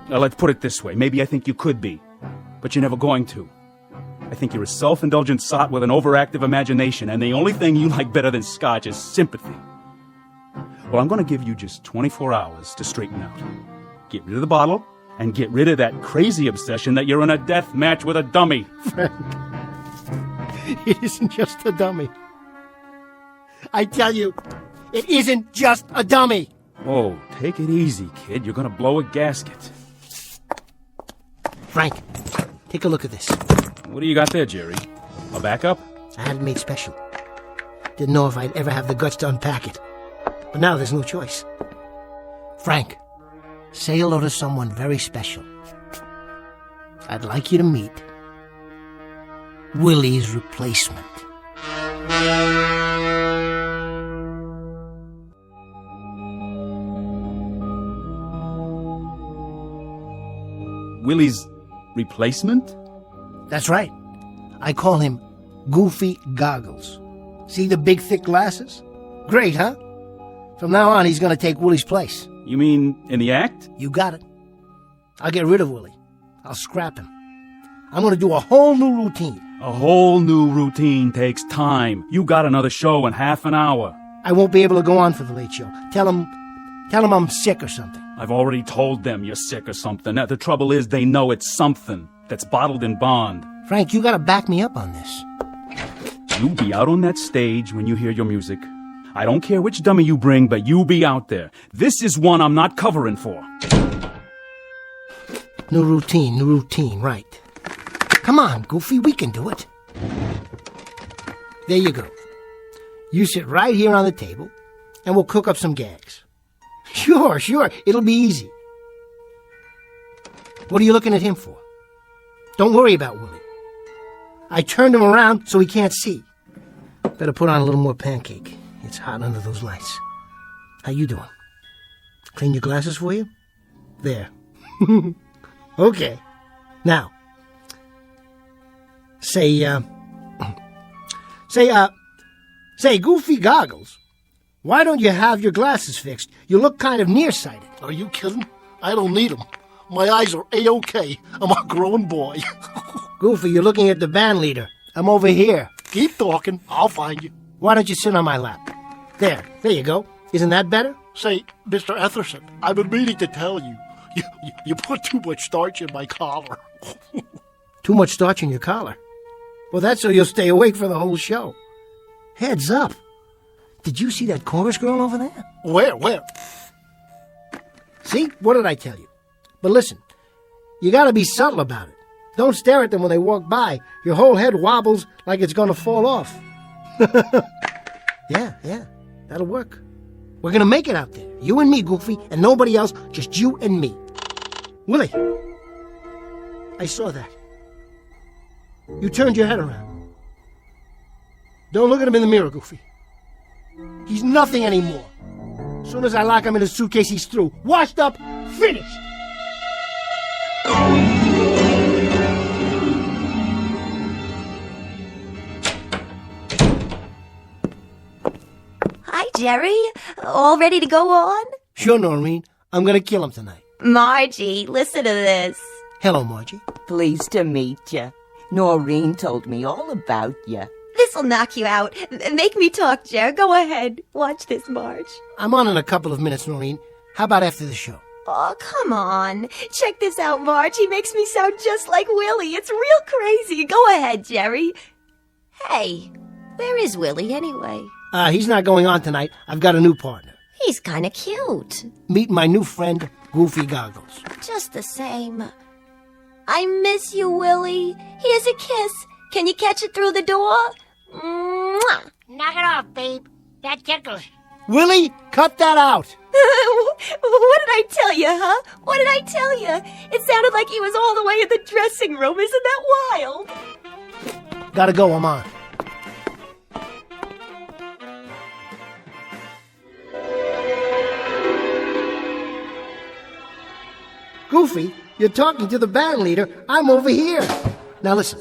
Now, let's put it this way. Maybe I think you could be, but you're never going to. I think you're a self-indulgent sot with an overactive imagination, and the only thing you like better than scotch is sympathy. Well, I'm going to give you just 24 hours to straighten out. Get rid of the bottle, and get rid of that crazy obsession that you're in a death match with a dummy. Frank, it isn't just a dummy. I tell you, it isn't just a dummy. Oh, take it easy, kid. You're going to blow a gasket. Frank, take a look at this. What do you got there, Jerry? A backup? I had it made special. Didn't know if I'd ever have the guts to unpack it. But now there's no choice. Frank, say hello to someone very special. I'd like you to meet Willie's replacement. Willie's replacement? That's right. I call him Goofy Goggles. See the big, thick glasses? Great, huh? From now on, he's going to take Willie's place. You mean in the act? You got it. I'll get rid of Willie. I'll scrap him. I'm going to do a whole new routine. A whole new routine takes time. You got another show in half an hour. I won't be able to go on for the late show. Tell him I'm sick or something. I've already told them you're sick or something. Now, the trouble is they know it's something that's bottled in bond. Frank, you got to back me up on this. You'll be out on that stage when you hear your music. I don't care which dummy you bring, but you be out there. This is one I'm not covering for. New routine, right. Come on, Goofy, we can do it. There you go. You sit right here on the table, and we'll cook up some gags. Sure, it'll be easy. What are you looking at him for? Don't worry about Willie. I turned him around so he can't see. Better put on a little more pancake. It's hot under those lights. How you doing? Clean your glasses for you? There. Okay. Now, say, Goofy Goggles, why don't you have your glasses fixed? You look kind of nearsighted. Are you kidding? I don't need them. My eyes are A-OK. I'm a grown boy. Goofy, you're looking at the band leader. I'm over here. Keep talking. I'll find you. Why don't you sit on my lap? There you go. Isn't that better? Say, Mr. Etherson, I've been meaning to tell you. You put too much starch in my collar. Too much starch in your collar? Well, that's so you'll stay awake for the whole show. Heads up. Did you see that chorus girl over there? Where? See? What did I tell you? But listen, you gotta be subtle about it. Don't stare at them when they walk by. Your whole head wobbles like it's gonna fall off. Yeah, that'll work. We're gonna make it out there. You and me, Goofy, and nobody else, just you and me. Willie, I saw that. You turned your head around. Don't look at him in the mirror, Goofy. He's nothing anymore. As soon as I lock him in his suitcase, he's through. Washed up, finished. Hi, Jerry. All ready to go on? Sure, Noreen. I'm gonna kill him tonight. Margie, listen to this. Hello, Margie. Pleased to meet you. Noreen told me all about you. This'll knock you out. Make me talk, Jer. Go ahead. Watch this, Marge. I'm on in a couple of minutes, Noreen. How about after the show? Oh, come on. Check this out, Marge. He makes me sound just like Willie. It's real crazy. Go ahead, Jerry. Hey, where is Willie anyway? He's not going on tonight. I've got a new partner. He's kind of cute. Meet my new friend, Goofy Goggles. Just the same. I miss you, Willie. Here's a kiss. Can you catch it through the door? Mwah! Knock it off, babe. That tickles. Willie, cut that out. What did I tell you, huh? What did I tell you? It sounded like he was all the way in the dressing room. Isn't that wild? Gotta go, I'm on. Goofy, you're talking to the band leader. I'm over here. Now listen,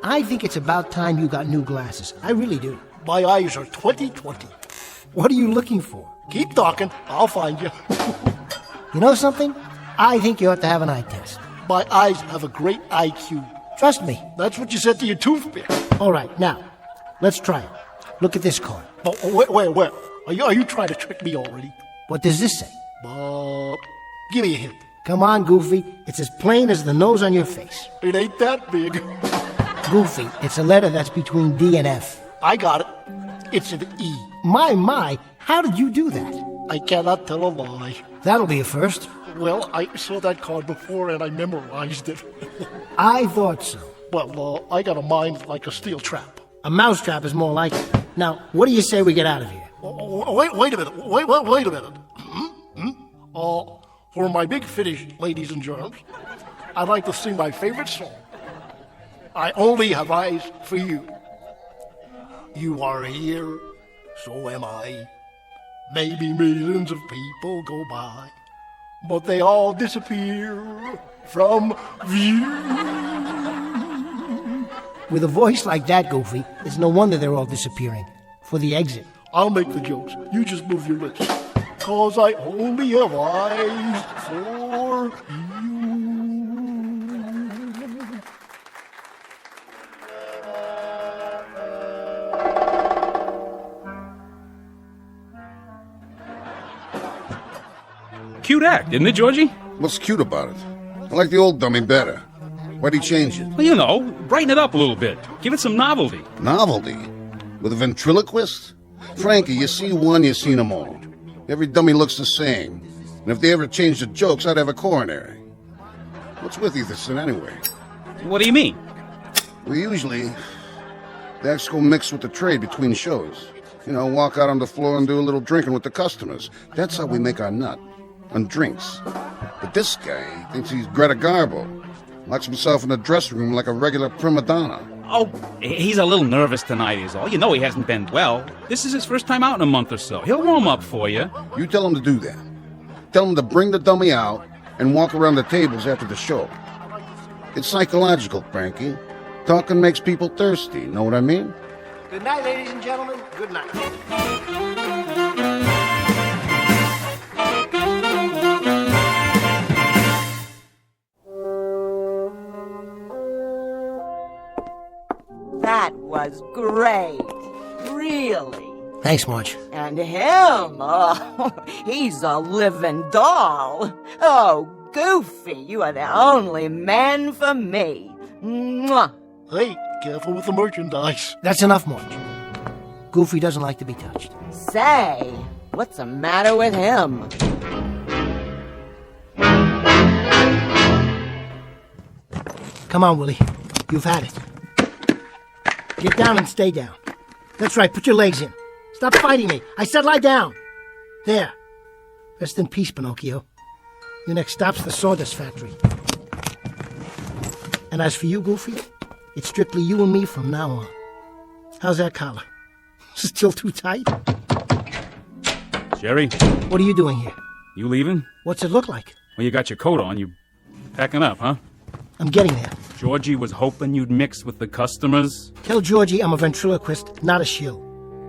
I think it's about time you got new glasses. I really do. My eyes are 20/20. What are you looking for? Keep talking. I'll find you. You know something? I think you ought to have an eye test. My eyes have a great IQ. Trust me. That's what you said to your toothpick. All right, now, let's try it. Look at this card. Oh, wait. Are you trying to trick me already? What does this say? Give me a hint. Come on, Goofy. It's as plain as the nose on your face. It ain't that big. Goofy, it's a letter that's between D and F. I got it. It's an E. My, how did you do that? I cannot tell a lie. That'll be a first. Well, I saw that card before and I memorized it. I thought so. Well, I got a mind like a steel trap. A mousetrap is more like it. Now, what do you say we get out of here? Wait a minute. Wait a minute. For my big finish, ladies and germs, I'd like to sing my favorite song. I only have eyes for you. You are here, so am I. Maybe millions of people go by, but they all disappear from view. With a voice like that, Goofy, it's no wonder they're all disappearing. For the exit. I'll make the jokes. You just move your lips. 'Cause I only have eyes for you. Cute act, isn't it, Georgie? What's cute about it? I like the old dummy better. Why'd he change it? Well, you know, brighten it up a little bit. Give it some novelty. Novelty? With a ventriloquist? Frankie, you see one, you seen them all. Every dummy looks the same. And if they ever changed the jokes, I'd have a coronary. What's with Etherson anyway? What do you mean? Well, usually, the acts go mixed with the trade between shows. You know, walk out on the floor and do a little drinking with the customers. That's how we make our nut. On drinks. But this guy thinks he's Greta Garbo. Locks himself in the dressing room like a regular prima donna. Oh, he's a little nervous tonight is all. You know he hasn't been well. This is his first time out in a month or so. He'll warm up for you. You tell him to do that. Tell him to bring the dummy out and walk around the tables after the show. It's psychological, Frankie. Talking makes people thirsty, know what I mean? Good night, ladies and gentlemen. Good night. That was great. Really. Thanks, Marge. And him, oh, he's a living doll. Oh, Goofy, you are the only man for me. Mwah. Hey, careful with the merchandise. That's enough, Marge. Goofy doesn't like to be touched. Say, what's the matter with him? Come on, Willie. You've had it. Get down and stay down. That's right, put your legs in. Stop fighting me. I said lie down. There. Rest in peace, Pinocchio. Your next stop's the sawdust factory. And as for you, Goofy, it's strictly you and me from now on. How's that collar? Still too tight? Jerry? What are you doing here? You leaving? What's it look like? Well, you got your coat on. You packing up, huh? I'm getting there. Georgie was hoping you'd mix with the customers. Tell Georgie I'm a ventriloquist, not a shill.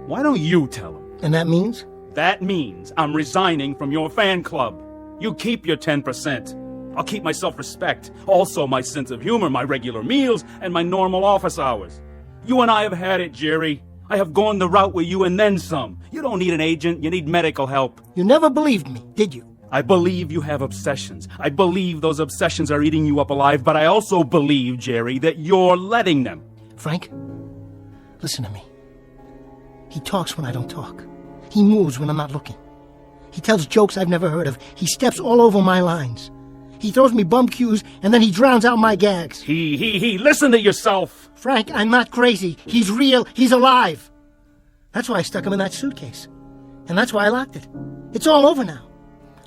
Why don't you tell him? And that means? That means I'm resigning from your fan club. You keep your 10%. I'll keep my self-respect, also my sense of humor, my regular meals, and my normal office hours. You and I have had it, Jerry. I have gone the route with you and then some. You don't need an agent, you need medical help. You never believed me, did you? I believe you have obsessions. I believe those obsessions are eating you up alive, but I also believe, Jerry, that you're letting them. Frank, listen to me. He talks when I don't talk. He moves when I'm not looking. He tells jokes I've never heard of. He steps all over my lines. He throws me bum cues, and then he drowns out my gags. Listen to yourself. Frank, I'm not crazy. He's real. He's alive. That's why I stuck him in that suitcase. And that's why I locked it. It's all over now.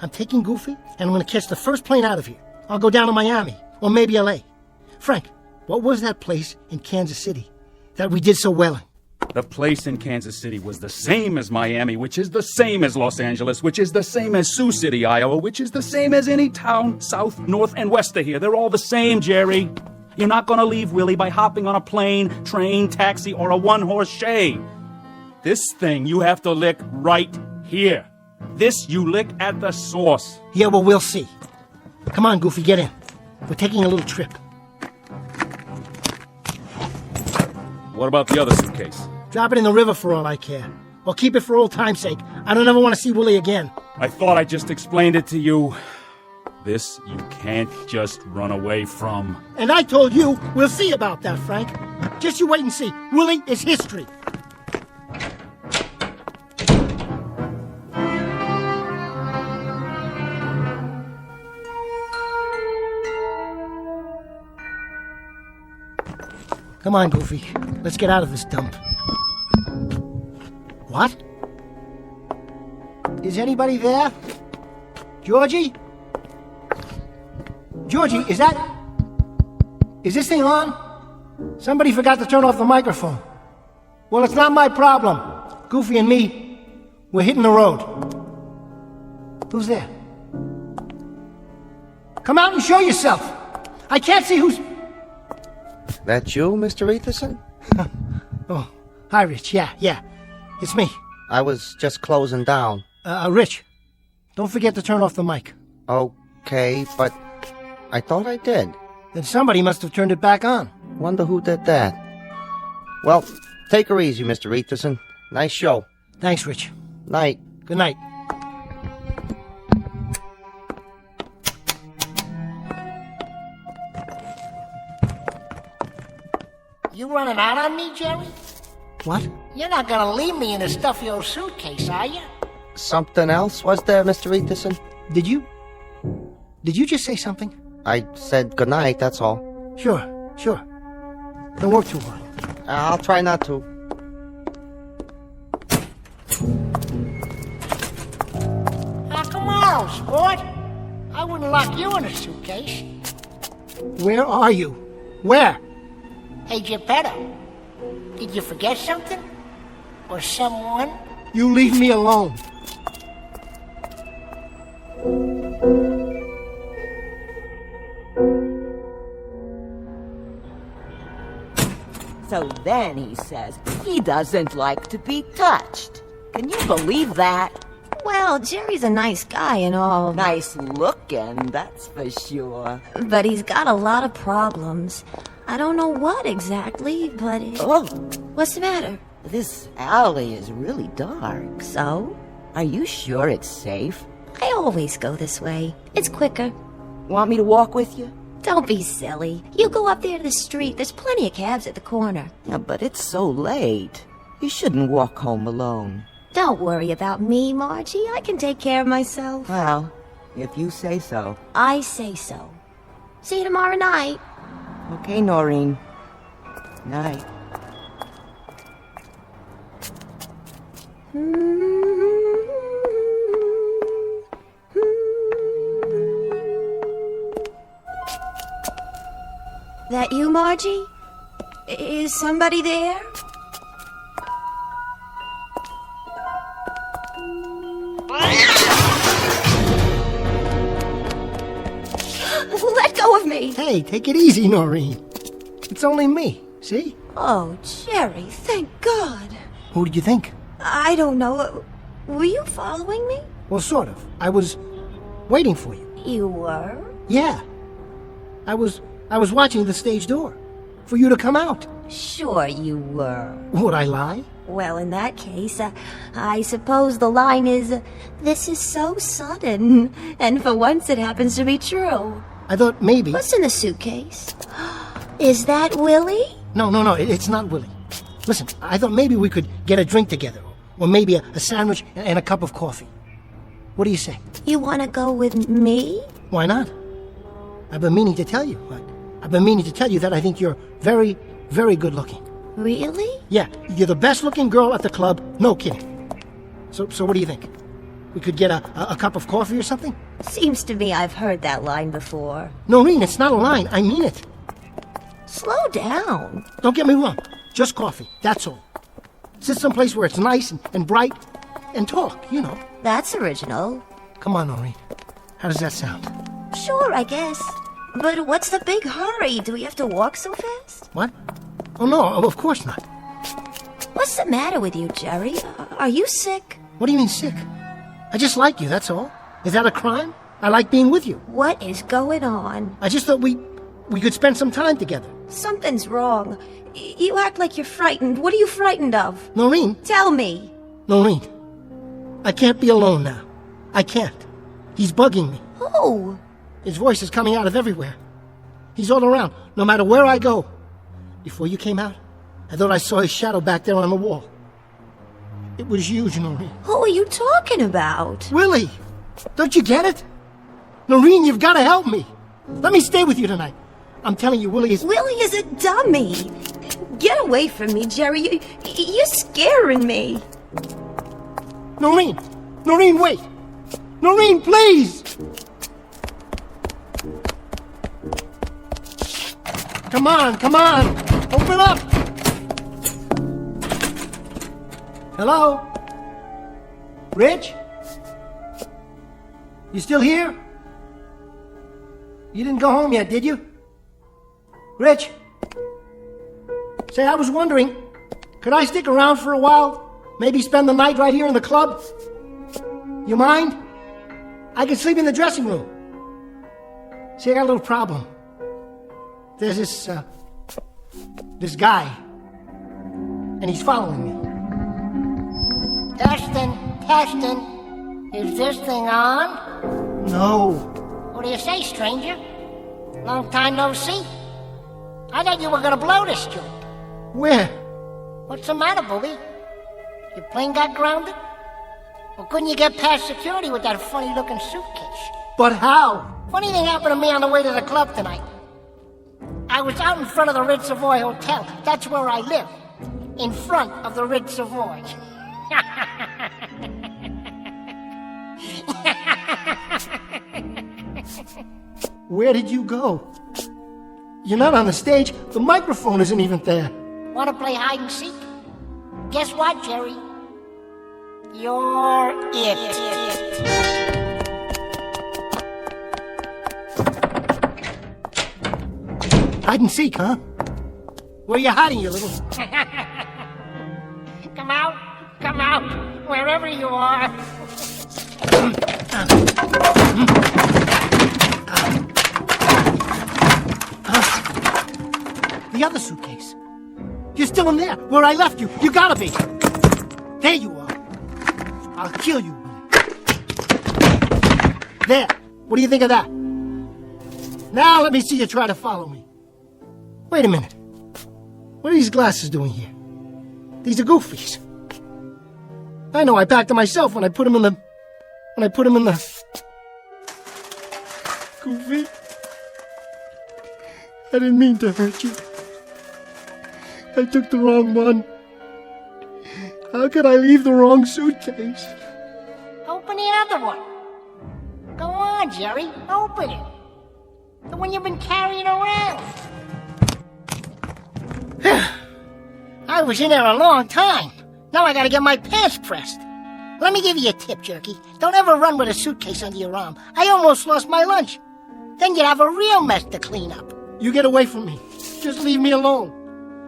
I'm taking Goofy, and I'm going to catch the first plane out of here. I'll go down to Miami, or maybe L.A. Frank, what was that place in Kansas City that we did so well in? The place in Kansas City was the same as Miami, which is the same as Los Angeles, which is the same as Sioux City, Iowa, which is the same as any town south, north, and west of here. They're all the same, Jerry. You're not going to leave Willie by hopping on a plane, train, taxi, or a one-horse shay. This thing you have to lick right here. This you lick at the source. Yeah, well, we'll see. Come on, Goofy, get in. We're taking a little trip. What about the other suitcase? Drop it in the river for all I care. Or keep it for old time's sake. I don't ever want to see Willie again. I thought I just explained it to you. This you can't just run away from. And I told you, we'll see about that, Frank. Just you wait and see. Willie is history. Come on, Goofy. Let's get out of this dump. What? Is anybody there? Georgie? Georgie, is this thing on? Somebody forgot to turn off the microphone. Well, it's not my problem. Goofy and me, we're hitting the road. Who's there? Come out and show yourself. I can't see who's... That you, Mr. Etherson? Oh, hi, Rich. Yeah. It's me. I was just closing down. Rich, don't forget to turn off the mic. Okay, but I thought I did. Then somebody must have turned it back on. Wonder who did that. Well, take her easy, Mr. Etherson. Nice show. Thanks, Rich. Night. Good night. You running out on me, Jerry? What? You're not gonna leave me in a stuffy old suitcase, are you? Something else was there, Mr. Etherson? Did you just say something? I said goodnight, that's all. Sure. Don't work too hard. I'll try not to. Come on, sport. I wouldn't lock you in a suitcase. Where are you? Where? Hey, Geppetto, did you forget something? Or someone? You leave me alone. So then he says he doesn't like to be touched. Can you believe that? Well, Jerry's a nice guy and all. Nice looking, that's for sure. But he's got a lot of problems. I don't know what exactly, but Oh, what's the matter? this alley is really dark. So? Are you sure it's safe? I always go this way. It's quicker. Want me to walk with you? Don't be silly. You go up there to the street. There's plenty of cabs at the corner. Yeah, but it's so late. You shouldn't walk home alone. Don't worry about me, Margie. I can take care of myself. Well, if you say so. I say so. See you tomorrow night. Okay, Noreen. Night. That you, Margie? Is somebody there? Let go of me! Hey, take it easy, Noreen. It's only me, see? Oh, Jerry, thank God. Who did you think? I don't know. Were you following me? Well, sort of. I was waiting for you. You were? Yeah. I was watching the stage door for you to come out. Sure you were. Would I lie? Well, in that case, I suppose the line is, this is so sudden, and for once it happens to be true. I thought maybe... What's in the suitcase? Is that Willie? No, it's not Willie. Listen, I thought maybe we could get a drink together, or maybe a sandwich and a cup of coffee. What do you say? You want to go with me? Why not? I've been meaning to tell you. I've been meaning to tell you that I think you're very, very good looking. Really? Yeah, you're the best looking girl at the club. No kidding. So what do you think? We could get a cup of coffee or something? Seems to me I've heard that line before. Noreen, it's not a line. I mean it. Slow down. Don't get me wrong. Just coffee. That's all. Sit someplace where it's nice and bright and talk, you know. That's original. Come on, Noreen. How does that sound? Sure, I guess. But what's the big hurry? Do we have to walk so fast? What? Oh, no, of course not. What's the matter with you, Jerry? Are you sick? What do you mean sick? I just like you, that's all. Is that a crime? I like being with you. What is going on? I just thought we could spend some time together. Something's wrong. You act like you're frightened. What are you frightened of? Noreen. Tell me. Noreen. I can't be alone now. I can't. He's bugging me. Who? His voice is coming out of everywhere. He's all around, no matter where I go. Before you came out, I thought I saw his shadow back there on the wall. It was you, Noreen. Who are you talking about? Willie! Don't you get it? Noreen, you've got to help me. Let me stay with you tonight. I'm telling you, Willie is... Willie is a dummy. Get away from me, Jerry. You're scaring me. Noreen! Noreen, wait! Noreen, please! Come on! Open up! Hello? Rich? You still here? You didn't go home yet, did you? Rich? Say, I was wondering, could I stick around for a while? Maybe spend the night right here in the club? You mind? I can sleep in the dressing room. See, I got a little problem. There's this guy, and he's following me. Testing. Is this thing on? No. What do you say, stranger? Long time no see. I thought you were gonna blow this joint. Where? What's the matter, booby? Your plane got grounded? Or couldn't you get past security with that funny-looking suitcase? But how? Funny thing happened to me on the way to the club tonight. I was out in front of the Ritz Savoy Hotel. That's where I live. In front of the Ritz Savoy. Where did you go? You're not on the stage. The microphone isn't even there. Want to play hide and seek? Guess what, Jerry? You're it. Hide and seek, huh? Where are you hiding, you little... Come out, wherever you are. The other suitcase. You're still in there, where I left you. You gotta be. There you are. I'll kill you, Willie. There. What do you think of that? Now let me see you try to follow me. Wait a minute. What are these glasses doing here? These are goofies. I know, I backed them myself when I put them in the... Goofy. I didn't mean to hurt you. I took the wrong one. How could I leave the wrong suitcase? Open the other one. Go on, Jerry. Open it. The one you've been carrying around. I was in there a long time. Now I gotta get my pants pressed. Let me give you a tip, Jerky. Don't ever run with a suitcase under your arm. I almost lost my lunch. Then you'd have a real mess to clean up. You get away from me. Just leave me alone.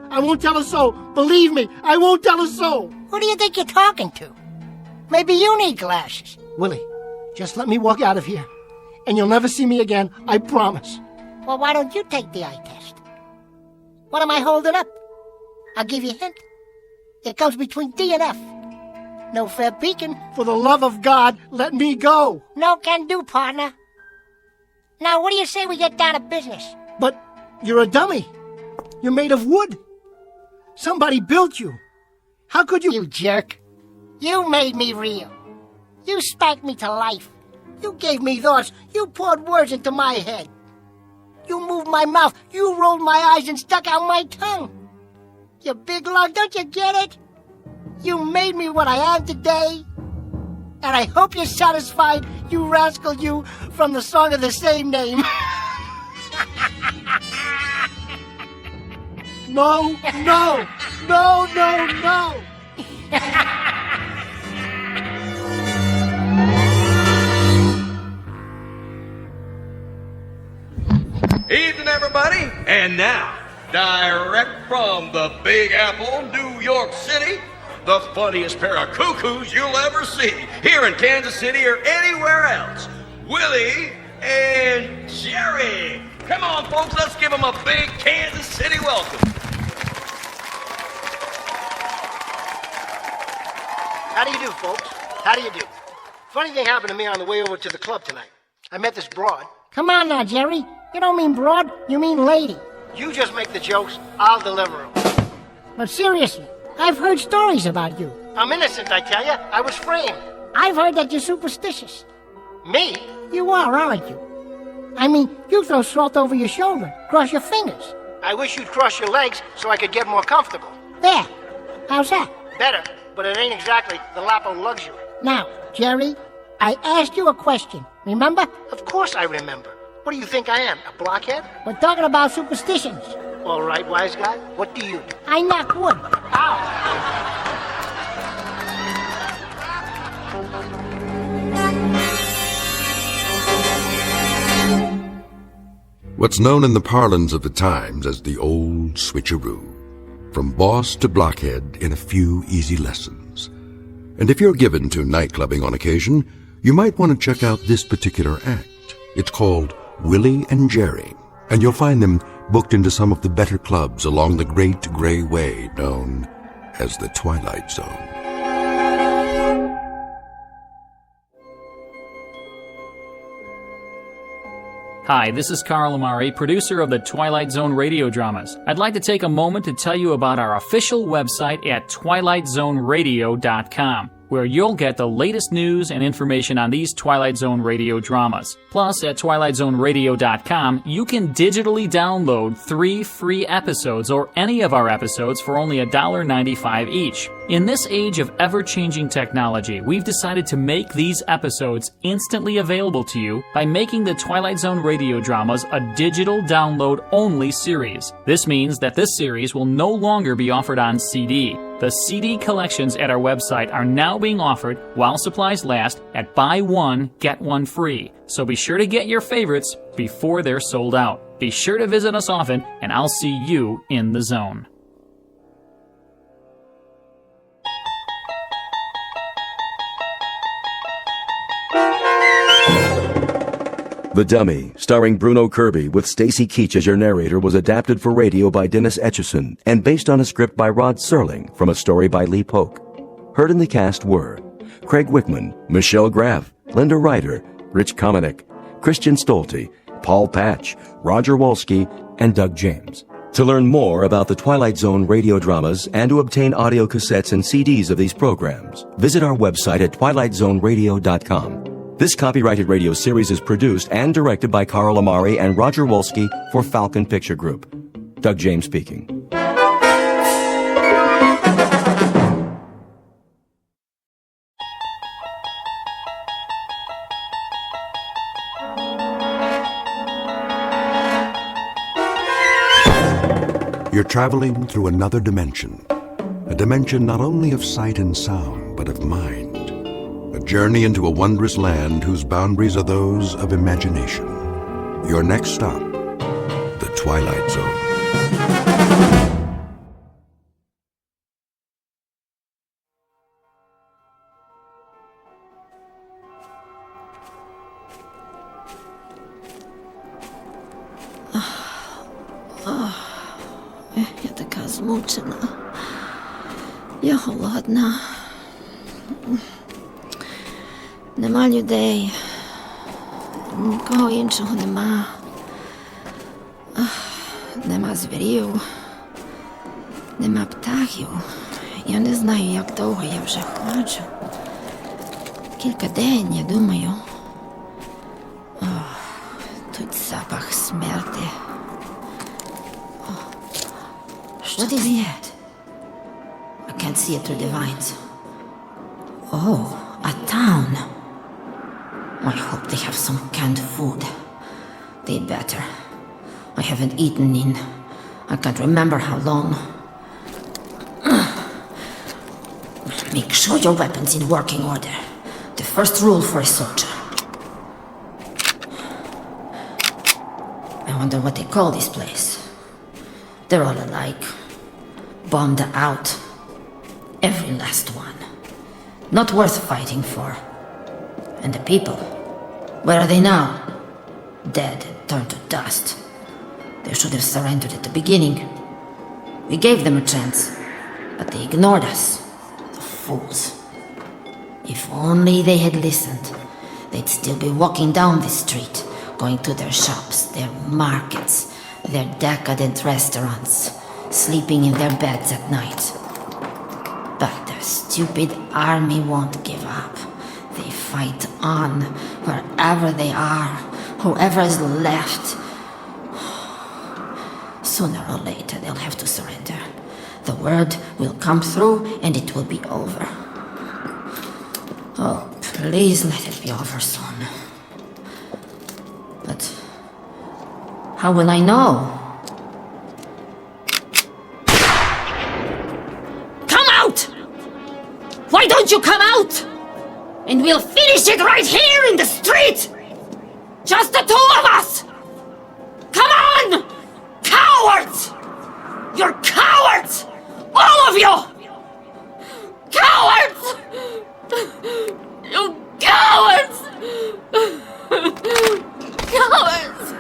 I won't tell a soul. Believe me, I won't tell a soul. Who do you think you're talking to? Maybe you need glasses. Willie, just let me walk out of here. And you'll never see me again, I promise. Well, why don't you take the eye test? What am I holding up? I'll give you a hint. It comes between D and F. No fair beacon. For the love of God, let me go. No can do, partner. Now, what do you say we get down to business? But you're a dummy. You're made of wood. Somebody built you. How could you... You jerk. You made me real. You spanked me to life. You gave me thoughts. You poured words into my head. You moved my mouth. You rolled my eyes and stuck out my tongue. You big lug, don't you get it? You made me what I am today. And I hope you're satisfied, you rascal, you, from the song of the same name. No, no, no, no, no. Evening, everybody. And now, direct from the Big Apple, New York City, the funniest pair of cuckoos you'll ever see, here in Kansas City or anywhere else, Willie and Jerry. Come on, folks, let's give them a big Kansas City welcome. How do you do, folks? How do you do? Funny thing happened to me on the way over to the club tonight. I met this broad. Come on now, Jerry. You don't mean broad, you mean lady. You just make the jokes, I'll deliver them. But seriously, I've heard stories about you. I'm innocent, I tell you. I was framed. I've heard that you're superstitious. Me? You are, aren't you? I mean, you throw salt over your shoulder, cross your fingers. I wish you'd cross your legs so I could get more comfortable. There. How's that? Better, but it ain't exactly the lap of luxury. Now, Jerry, I asked you a question, remember? Of course I remember. What do you think I am, a blockhead? We're talking about superstitions. All right, wise guy, what do you do? I knock wood. Ow! What's known in the parlance of the times as the old switcheroo. From boss to blockhead in a few easy lessons. And if you're given to nightclubbing on occasion, you might want to check out this particular act. It's called Willie and Jerry, and you'll find them booked into some of the better clubs along the Great Gray Way known as the Twilight Zone. Hi, this is Carl Amari, producer of the Twilight Zone radio dramas. I'd like to take a moment to tell you about our official website at twilightzoneradio.com, where you'll get the latest news and information on these Twilight Zone radio dramas. Plus, at twilightzoneradio.com, you can digitally download 3 free episodes or any of our episodes for only $1.95 each. In this age of ever-changing technology, we've decided to make these episodes instantly available to you by making the Twilight Zone radio dramas a digital download-only series. This means that this series will no longer be offered on CD. The CD collections at our website are now being offered, while supplies last, at buy one, get one free. So be sure to get your favorites before they're sold out. Be sure to visit us often, and I'll see you in the zone. The Dummy, starring Bruno Kirby with Stacy Keach as your narrator, was adapted for radio by Dennis Etchison and based on a script by Rod Serling from a story by Lee Polk. Heard in the cast were Craig Wickman, Michelle Graff, Linda Ryder, Rich Komanek, Christian Stolte, Paul Patch, Roger Wolski, and Doug James. To learn more about the Twilight Zone radio dramas and to obtain audio cassettes and CDs of these programs, visit our website at twilightzoneradio.com. This copyrighted radio series is produced and directed by Carl Amari and Roger Wolski for Falcon Picture Group. Doug James speaking. You're traveling through another dimension, a dimension not only of sight and sound, but of mind. A journey into a wondrous land whose boundaries are those of imagination. Your next stop, the Twilight Zone. Я така змучена. Я голодна. Нема людей. Нікого іншого нема. Нема звірів. Нема птахів. Я не знаю, як довго я вже ходжу. Кілька день, я думаю. Тут запах смерти. What is that? I can't see it through the vines. Oh, a town. I hope they have some canned food. They'd better. I haven't eaten in... I can't remember how long. Make sure your weapon's in working order. The first rule for a soldier. I wonder what they call this place. They're all alike. Bombed out. Every last one. Not worth fighting for. And the people, where are they now? Dead and turned to dust. They should have surrendered at the beginning. We gave them a chance, but they ignored us. The fools. If only they had listened, they'd still be walking down this street, going to their shops, their markets, their decadent restaurants, sleeping in their beds at night. But their stupid army won't give up. They fight on, wherever they are, whoever is left. Sooner or later they'll have to surrender. The word will come through and it will be over. Oh, please let it be over soon. But how will I know? Why don't you come out? And we'll finish it right here in the street! Just the two of us! Come on! Cowards! You're cowards! All of you! Cowards! You cowards! Cowards!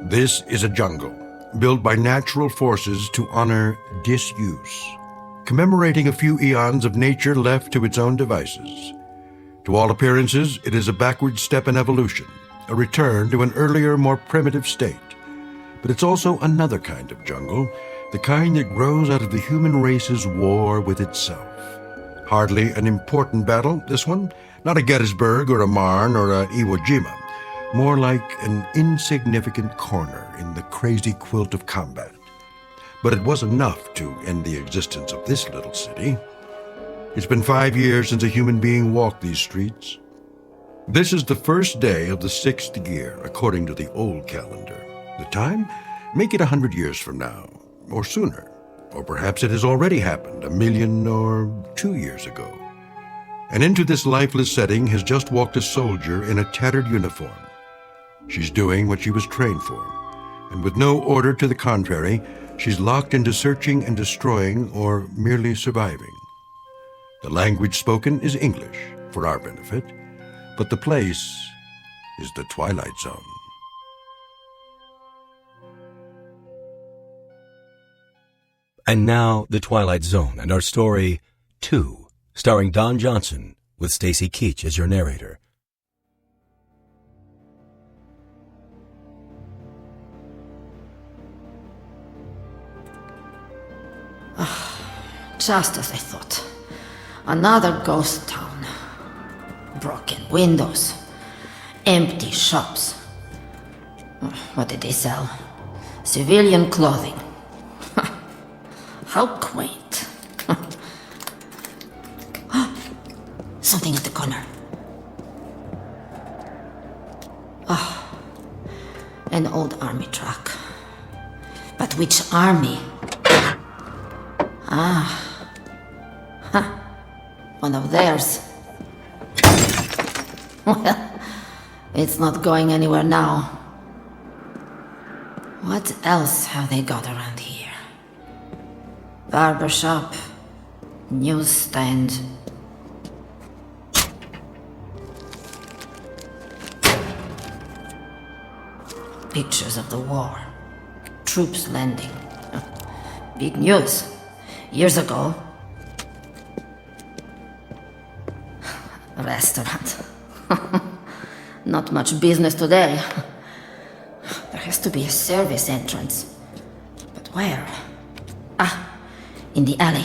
This is a jungle, built by natural forces to honor disuse, commemorating a few eons of nature left to its own devices. To all appearances, it is a backward step in evolution, a return to an earlier, more primitive state. But it's also another kind of jungle, the kind that grows out of the human race's war with itself. Hardly an important battle, this one, not a Gettysburg or a Marne or a Iwo Jima. More like an insignificant corner in the crazy quilt of combat. But it was enough to end the existence of this little city. It's been 5 years since a human being walked these streets. This is the first day of the 6th year, according to the old calendar. The time? Make it 100 years from now, or sooner. Or perhaps it has already happened 1 million or 2 years ago. And into this lifeless setting has just walked a soldier in a tattered uniform. She's doing what she was trained for, and with no order to the contrary, she's locked into searching and destroying or merely surviving. The language spoken is English, for our benefit, but the place is the Twilight Zone. And now, The Twilight Zone and our story, 2, starring Don Johnson, with Stacy Keach as your narrator. Just as I thought. Another ghost town. Broken windows. Empty shops. What did they sell? Civilian clothing. How quaint. Something at the corner. Oh, an old army truck. But which army? One of theirs. Well, it's not going anywhere now. What else have they got around here? Barber shop, newsstand. Pictures of the war. Troops landing. Big news. Years ago. A restaurant. Not much business today. There has to be a service entrance. But where? In the alley.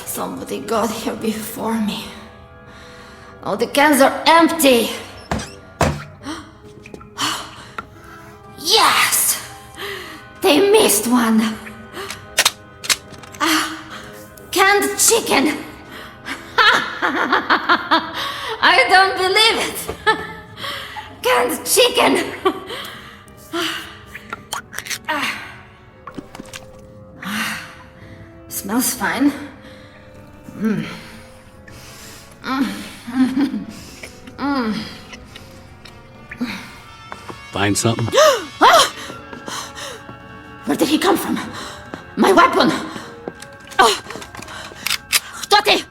Somebody got here before me. Oh, the cans are empty! Yes! They missed one! Canned chicken! I don't believe it! Canned chicken! Smells fine. Find something? Where did he come from? My weapon! Кто-ты?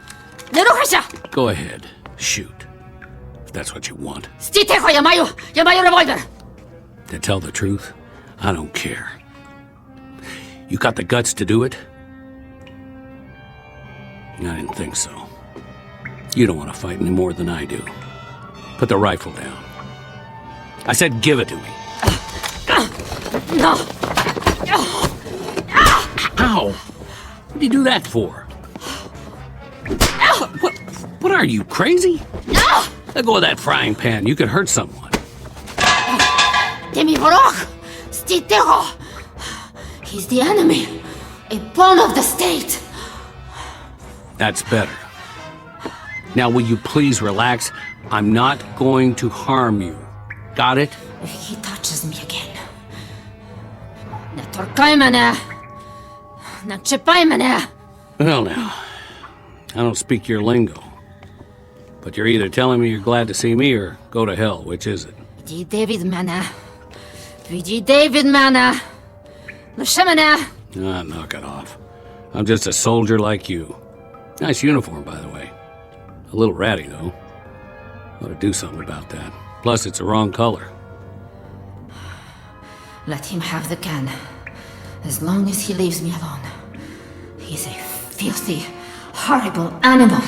Не рухайся! Go ahead. Shoot. If that's what you want. Стій тихо, я маю револьвер! To tell the truth, I don't care. You got the guts to do it? I didn't think so. You don't want to fight any more than I do. Put the rifle down. I said give it to me. No! Ow! What do you do that for? What are you, crazy? Let go of that frying pan. You could hurt someone. Ты ми враг! Стій тихо! He's the enemy. A pawn of the state. That's better. Now, will you please relax? I'm not going to harm you. Got it? If he touches me again... Не торкай мене! Не чіпай мене! Well, now, I don't speak your lingo. But you're either telling me you're glad to see me or go to hell. Which is it? Відійди від мене. Відійди від мене. Лише мене. Knock it off. I'm just a soldier like you. Nice uniform, by the way. A little ratty, though. Ought to do something about that. Plus, it's the wrong color. Let him have the can. As long as he leaves me alone. He's a filthy, horrible animal.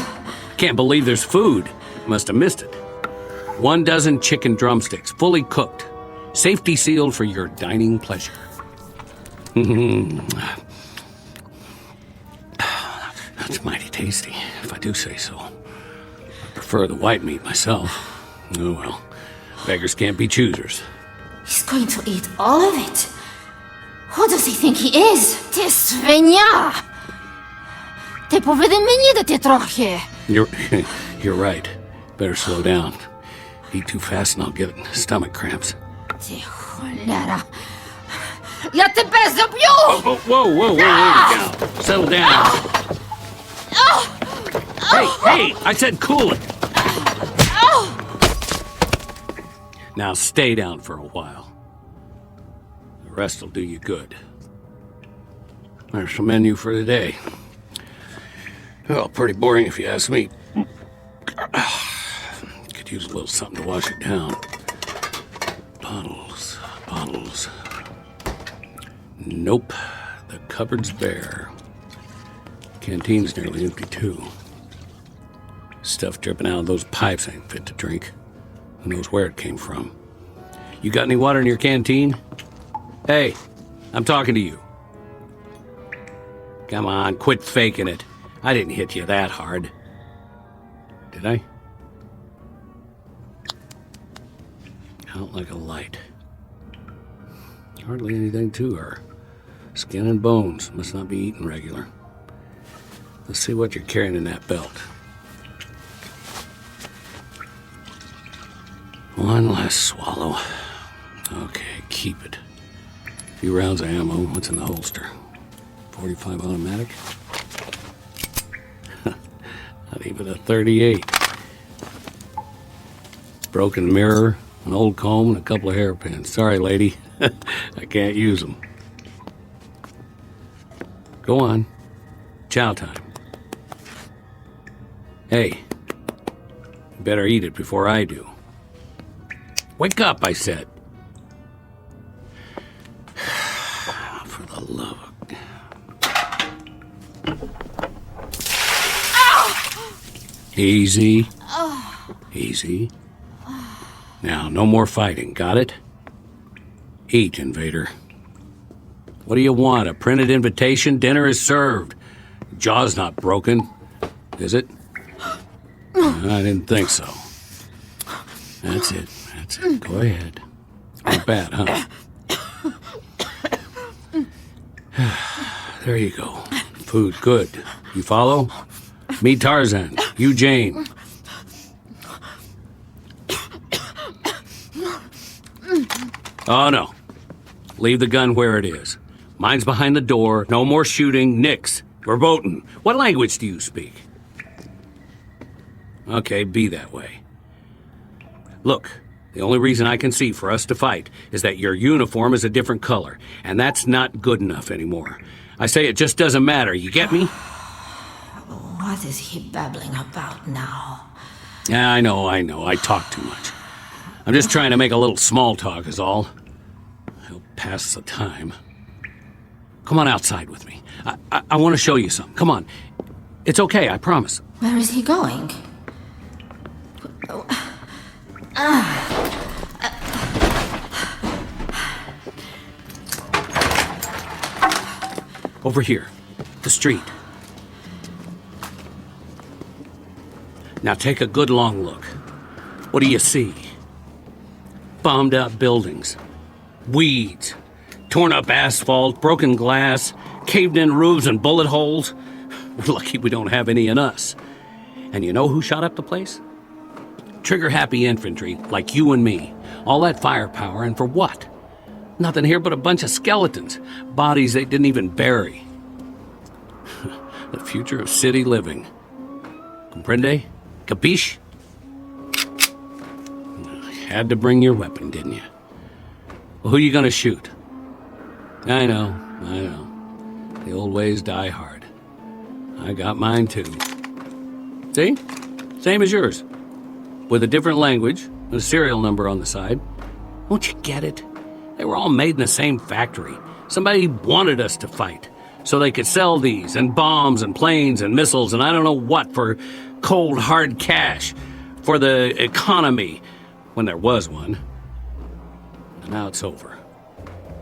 Can't believe there's food. Must have missed it. 1 dozen chicken drumsticks, fully cooked. Safety sealed for your dining pleasure. That's mighty tasty, if I do say so. I prefer the white meat myself. Oh well, beggars can't be choosers. He's going to eat all of it. Who does he think he is? Ty свиня! Ty powinien mnie dać trochę. You're right. Better slow down. Eat too fast and I'll get stomach cramps. Ty cholera. Ja тебе zabiju! Whoa, now. Settle down. Hey, I said cool it. Now stay down for a while. The rest will do you good. There's the menu for today. Well, pretty boring if you ask me. Could use a little something to wash it down. Bottles. Nope, the cupboard's bare. Canteen's nearly empty, too. Stuff dripping out of those pipes ain't fit to drink. Who knows where it came from? You got any water in your canteen? Hey, I'm talking to you. Come on, quit faking it. I didn't hit you that hard. Did I? Out like a light. Hardly anything to her. Skin and bones. Must not be eating regular. Let's see what you're carrying in that belt. One last swallow. Okay, keep it. A few rounds of ammo. What's in the holster? 45 automatic? Not even a 38. Broken mirror, an old comb, and a couple of hairpins. Sorry, lady. I can't use them. Go on. Chow time. Hey, you better eat it before I do. Wake up, I said. For the love of... Easy. Easy. Now, no more fighting, got it? Eat, invader. What do you want, a printed invitation? Dinner is served. Jaw's not broken, is it? I didn't think so. That's it. Go ahead. Not bad, huh? There you go. Food, good. You follow? Me, Tarzan. You, Jane. Oh, no. Leave the gun where it is. Mine's behind the door. No more shooting. Nix. Verboten. What language do you speak? Okay, be that way. Look, the only reason I can see for us to fight is that your uniform is a different color, and that's not good enough anymore. I say it just doesn't matter, you get me? What is he babbling about now? Yeah, I know, I talk too much. I'm just trying to make a little small talk is all. He'll pass the time. Come on outside with me. I want to show you something. Come on. It's okay, I promise. Where is he going? Over here. The street. Now take a good long look. What do you see? Bombed out buildings. Weeds. Torn up asphalt, broken glass, caved in roofs and bullet holes. We're lucky we don't have any in us. And you know who shot up the place? Trigger-happy infantry, like you and me. All that firepower, and for what? Nothing here but a bunch of skeletons. Bodies they didn't even bury. The future of city living. Comprende? Capiche? Had to bring your weapon, didn't you? Well, who you gonna shoot? I know. The old ways die hard. I got mine too. See? Same as yours. With a different language and a serial number on the side. Won't you get it? They were all made in the same factory. Somebody wanted us to fight so they could sell these and bombs and planes and missiles and I don't know what for cold, hard cash for the economy when there was one. And now it's over.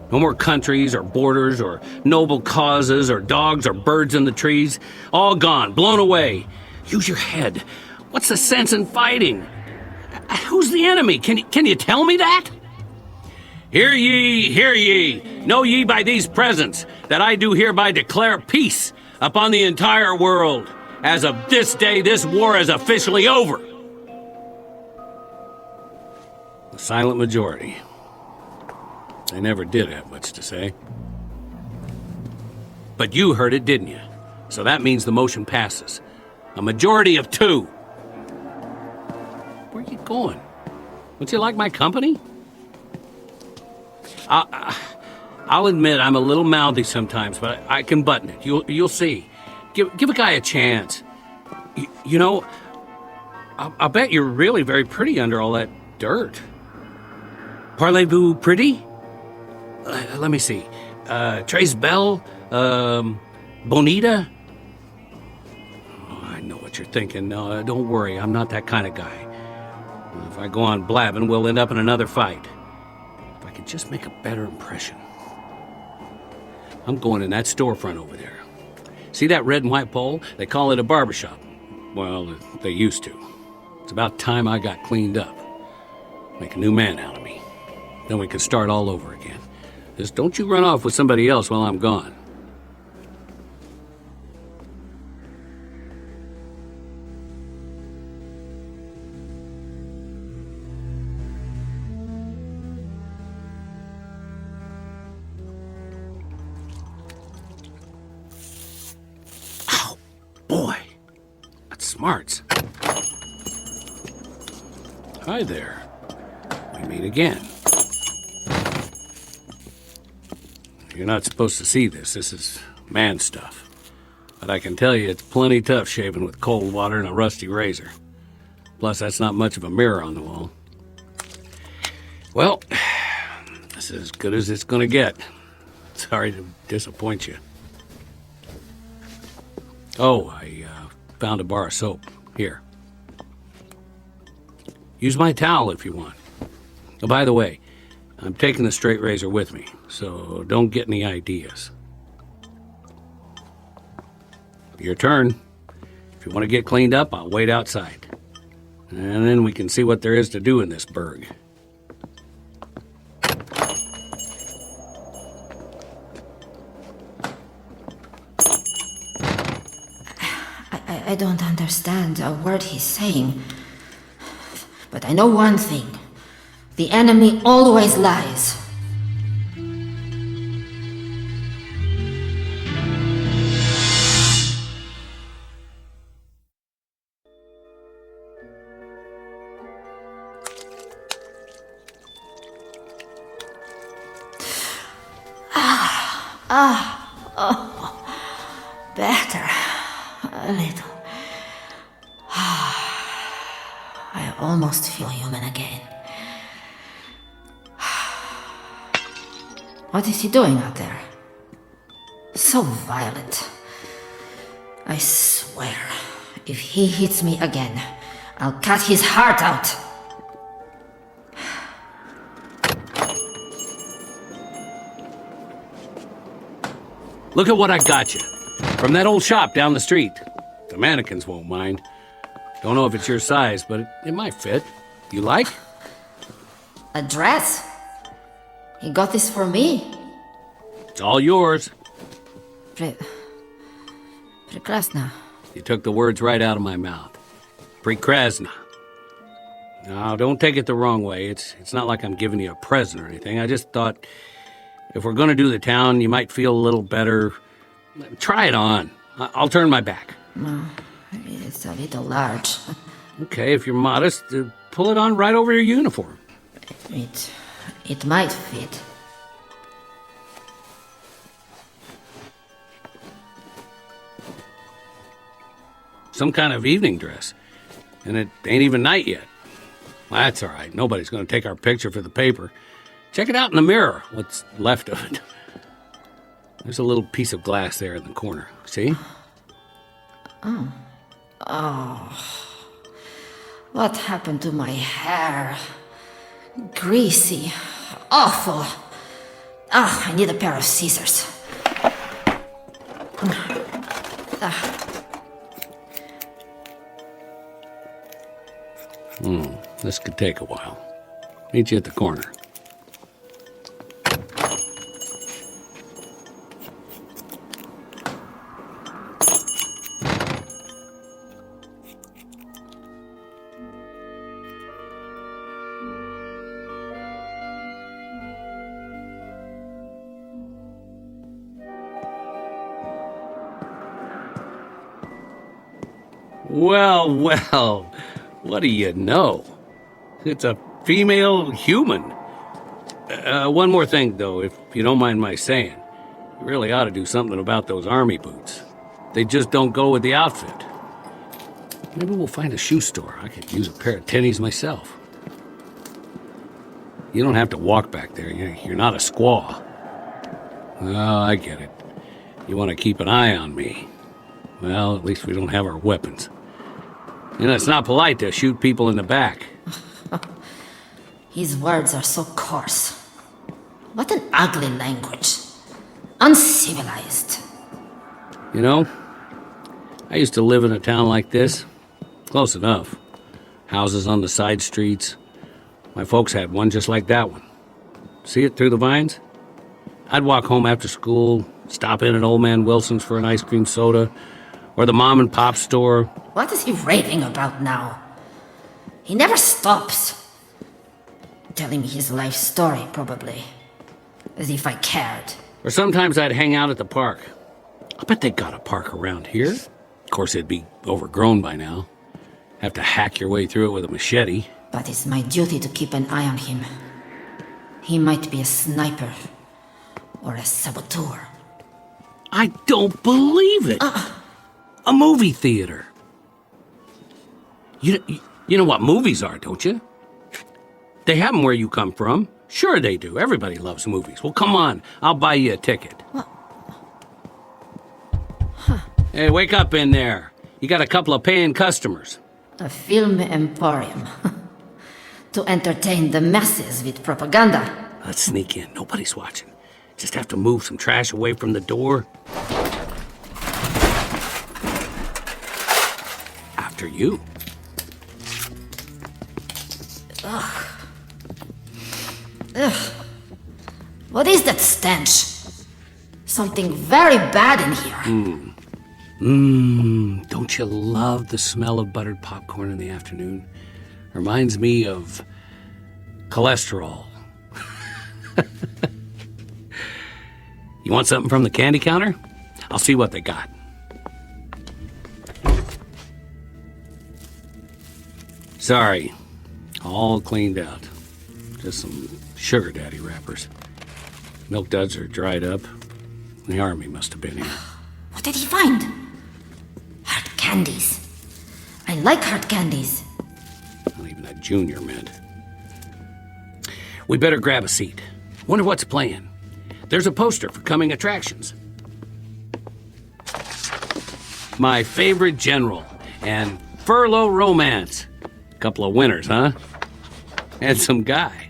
No more countries or borders or noble causes or dogs or birds in the trees. All gone, blown away. Use your head. What's the sense in fighting? Who's the enemy? Can you tell me that? Hear ye, hear ye. Know ye by these presents that I do hereby declare peace upon the entire world. As of this day, this war is officially over. The silent majority. They never did have much to say. But you heard it, didn't you? So that means the motion passes. A majority of 2. Where are you going? Would you like my company? I'll admit I'm a little mouthy sometimes, but I can button it. You'll see. Give a guy a chance. You know, I'll bet you're really very pretty under all that dirt. Parlez-vous pretty? Let me see. Trace Bell? Bonita? Oh, I know what you're thinking. No, don't worry. I'm not that kind of guy. If I go on blabbing, we'll end up in another fight. If I could just make a better impression. I'm going in that storefront over there. See that red and white pole? They call it a barbershop. Well, they used to. It's about time I got cleaned up. Make a new man out of me. Then we can start all over again. Just don't you run off with somebody else while I'm gone. Boy, that's smarts. Hi there. We meet again. You're not supposed to see this. This is man stuff. But I can tell you it's plenty tough shaving with cold water and a rusty razor. Plus, that's not much of a mirror on the wall. Well, this is as good as it's gonna get. Sorry to disappoint you. Oh, I found a bar of soap. Here. Use my towel if you want. Oh, by the way, I'm taking the straight razor with me, so don't get any ideas. Your turn. If you want to get cleaned up, I'll wait outside. And then we can see what there is to do in this burg. I don't understand a word he's saying. But I know one thing. The enemy always lies. Better. A little. I almost feel human again. What is he doing out there? So violent. I swear, if he hits me again, I'll cut his heart out. Look at what I got you. From that old shop down the street. The mannequins won't mind. Don't know if it's your size, but it might fit. You like? A dress? He got this for me? It's all yours. Прекрасно. You took the words right out of my mouth. Prekrasna. Now, don't take it the wrong way. It's not like I'm giving you a present or anything. I just thought if we're going to do the town, you might feel a little better. Try it on. I'll turn my back. It's a little large. Okay, if you're modest, pull it on right over your uniform. It might fit. Some kind of evening dress. And it ain't even night yet. Well, that's all right. Nobody's going to take our picture for the paper. Check it out in the mirror, what's left of it. There's a little piece of glass there in the corner. See? Oh. What happened to my hair? Greasy. Awful. I need a pair of scissors. This could take a while. Meet you at the corner. Well, well, what do you know? It's a female human. One more thing, though, if you don't mind my saying. You really ought to do something about those army boots. They just don't go with the outfit. Maybe we'll find a shoe store. I could use a pair of tennies myself. You don't have to walk back there. You're not a squaw. Oh, I get it. You want to keep an eye on me. Well, at least we don't have our weapons. You know, it's not polite to shoot people in the back. His words are so coarse. What an ugly language. Uncivilized. You know, I used to live in a town like this. Close enough. Houses on the side streets. My folks had one just like that one. See it through the vines? I'd walk home after school, stop in at Old Man Wilson's for an ice cream soda, or the mom and pop store. What is he raving about now? He never stops. Telling me his life story, probably. As if I cared. Or sometimes I'd hang out at the park. I bet they got a park around here. Of course, it'd be overgrown by now. Have to hack your way through it with a machete. But it's my duty to keep an eye on him. He might be a sniper. Or a saboteur. I don't believe it! A movie theater. You know what movies are, don't you? They have them where you come from. Sure they do. Everybody loves movies. Well, come on. I'll buy you a ticket. Hey, wake up in there. You got a couple of paying customers. A film emporium. To entertain the masses with propaganda. Let's sneak in. Nobody's watching. Just have to move some trash away from the door. After you. Ugh. Ugh. What is that stench? Something very bad in here. Don't you love the smell of buttered popcorn in the afternoon? Reminds me of cholesterol. You want something from the candy counter? I'll see what they got. Sorry, all cleaned out. Just some sugar daddy wrappers. Milk duds are dried up. The army must have been here. What did he find? Hard candies. I like hard candies. Not even a junior mint. We better grab a seat. Wonder what's playing. There's a poster for coming attractions. My Favorite General and Furlough Romance. Couple of winners, huh? And some guy.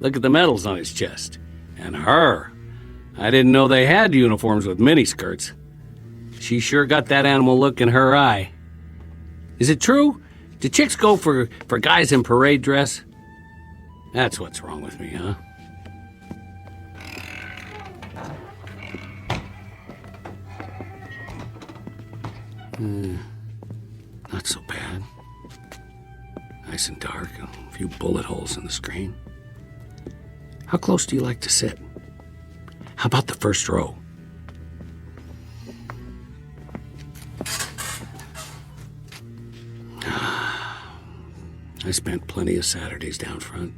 Look at the medals on his chest. And her. I didn't know they had uniforms with miniskirts. She sure got that animal look in her eye. Is it true? Do chicks go for guys in parade dress? That's what's wrong with me, huh? Not so bad. Nice and dark, a few bullet holes in the screen. How close do you like to sit? How about the first row? I spent plenty of Saturdays down front.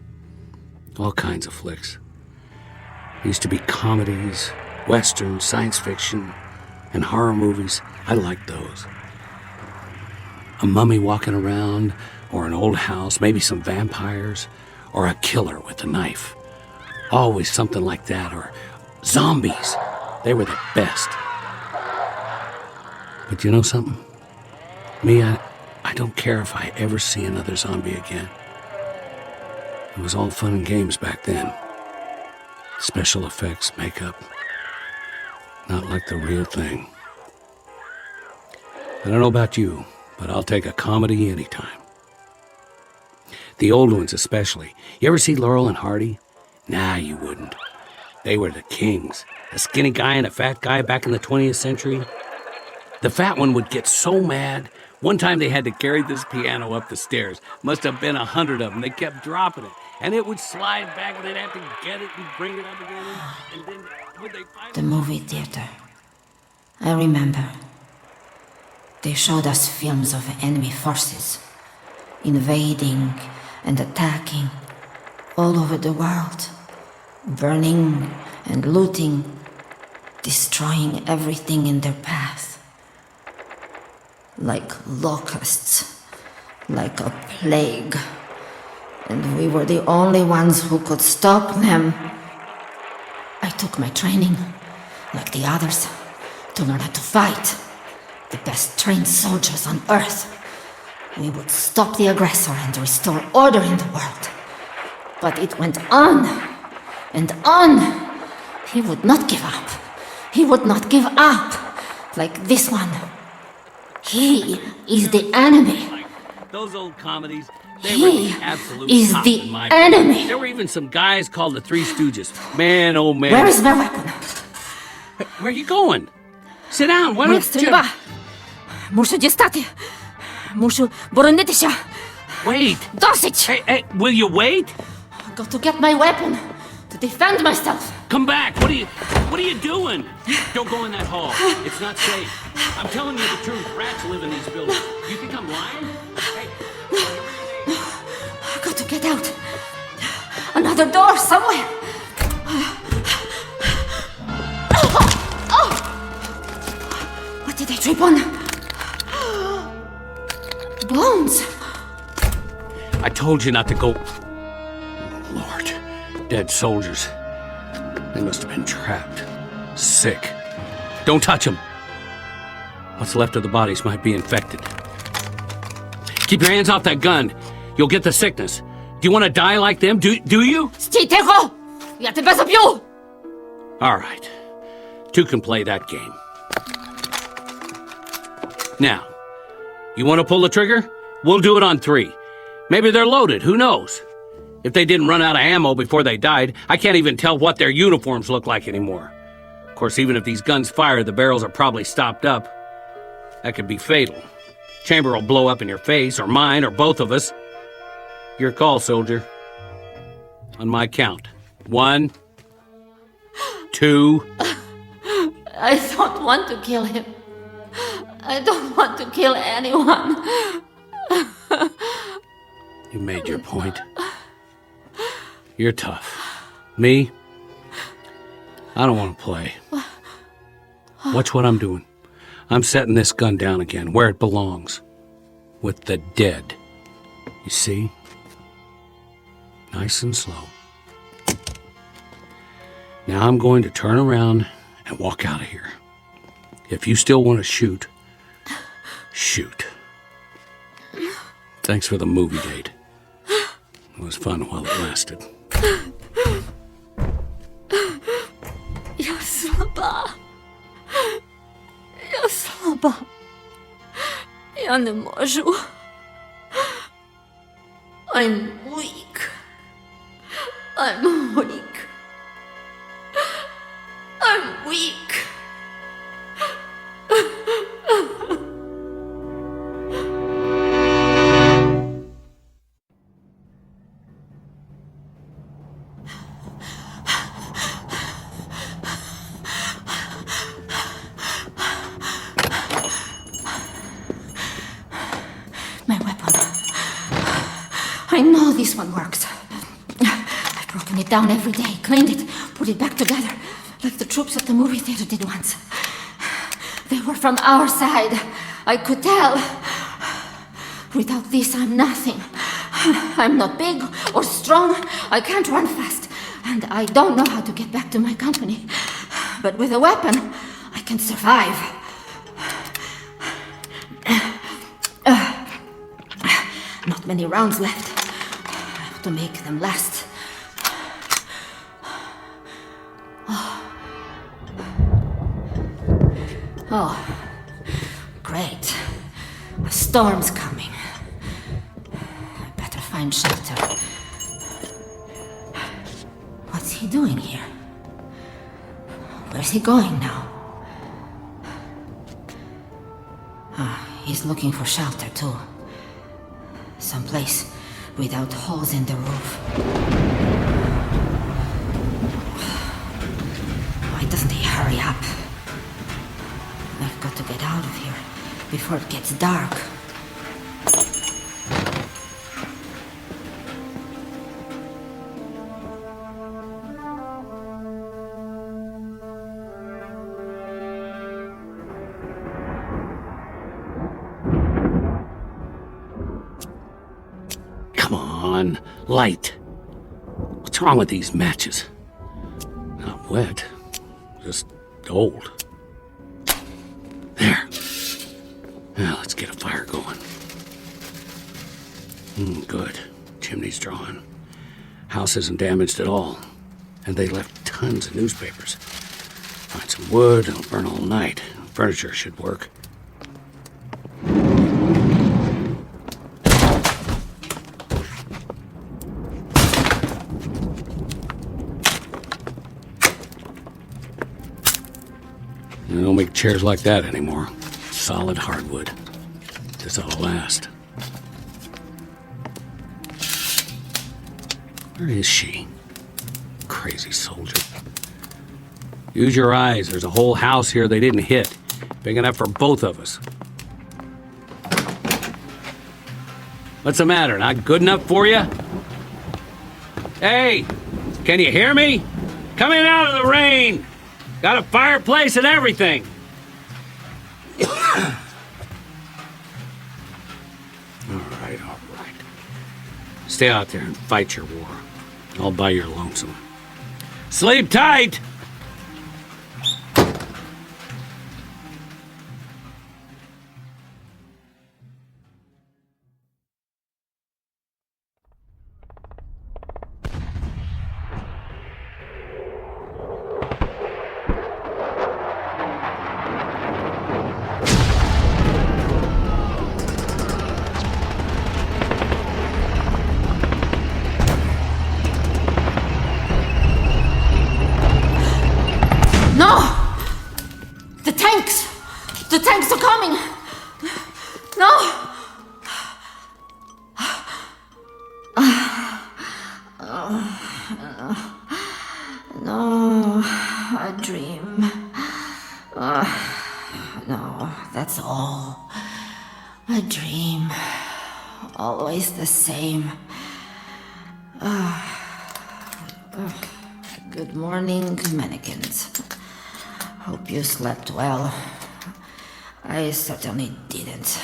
All kinds of flicks. Used to be comedies, westerns, science fiction, and horror movies. I liked those. A mummy walking around, or an old house, maybe some vampires, or a killer with a knife. Always something like that, or zombies. They were the best. But you know something? Me, I don't care if I ever see another zombie again. It was all fun and games back then. Special effects, makeup. Not like the real thing. I don't know about you, but I'll take a comedy anytime. The old ones especially. You ever see Laurel and Hardy? Nah, you wouldn't. They were the kings. A skinny guy and a fat guy back in the 20th century. The fat one would get so mad. One time they had to carry this piano up the stairs. Must have been 100 of them. They kept dropping it. And it would slide back and they'd have to get it and bring it up again. And then would they finally... The movie theater. I remember. They showed us films of enemy forces, invading and attacking all over the world, burning and looting, destroying everything in their path. Like locusts, like a plague. And we were the only ones who could stop them. I took my training, like the others, to learn how to fight. The best trained soldiers on Earth. We would stop the aggressor and restore order in the world. But it went on and on. He would not give up. He would not give up. Like this one. He is the enemy. Those old comedies, they were the absolute top in my enemy. opinion. There were even some guys called the Three Stooges. Man, oh man. Where is my weapon? Where are you going? Sit down. Why Моя don't стрільба. Мушу дістати. Мушу боронитися. Wait. Досить. Hey, will you wait? I got to get my weapon to defend myself. Come back. What are you doing? Don't go in that hall. It's not safe. I'm telling you the truth. Rats live in these buildings. You think I'm lying? Hey. I got to get out. Another door somewhere. Oh! What did I trip on? Bones. I told you not to go. Lord, dead soldiers. They must have been trapped. Sick. Don't touch them. What's left of the bodies might be infected. Keep your hands off that gun. You'll get the sickness. Do you want to die like them? Do you? Стій, тихо! Я тебе заб'ю! All right. Two can play that game. Now, you want to pull the trigger? We'll do it on 3. Maybe they're loaded. Who knows? If they didn't run out of ammo before they died, I can't even tell what their uniforms look like anymore. Of course, even if these guns fire, the barrels are probably stopped up. That could be fatal. Chamber will blow up in your face, or mine, or both of us. Your call, soldier. On my count. 1, 2... I don't want to kill him. I don't want to kill anyone. You made your point. You're tough. Me? I don't want to play. Watch what I'm doing. I'm setting this gun down again, where it belongs. With the dead. You see? Nice and slow. Now I'm going to turn around and walk out of here. If you still want to shoot, shoot. Thanks for the movie date. It was fun while it lasted. Я слаба. Я слаба. Я не можу. I'm weak. I'm weak. I'm weak. My weapon. I know this one works. I've broken it down every day, cleaned it, put it back together, like the troops at the movie theater did once. They were from our side. I could tell. Without this, I'm nothing. I'm not big or strong. I can't run fast. And I don't know how to get back to my company. But with a weapon, I can survive. Not many rounds left. I have to make them last. Oh, great. A storm's coming. I better find shelter. What's he doing here? Where's he going now? He's looking for shelter too. Someplace without holes in the roof. Why doesn't he hurry up? I've got to get out of here before it gets dark. Come on, light. What's wrong with these matches? Not wet, just old. There. Now let's get a fire going. Good. Chimney's drawn. House isn't damaged at all. And they left tons of newspapers. Find some wood, it'll burn all night. Furniture should work. They don't make chairs like that anymore. Solid hardwood. This ought to last. Where is she? Crazy soldier. Use your eyes. There's a whole house here they didn't hit. Big enough for both of us. What's the matter? Not good enough for you? Hey! Can you hear me? Coming out of the rain! Got a fireplace and everything! All right. Stay out there and fight your war. All by your lonesome. Sleep tight! The tanks are coming! No! No, a dream. No, that's all. A dream. Always the same. Good morning, mannequins. Hope you slept well. I certainly didn't.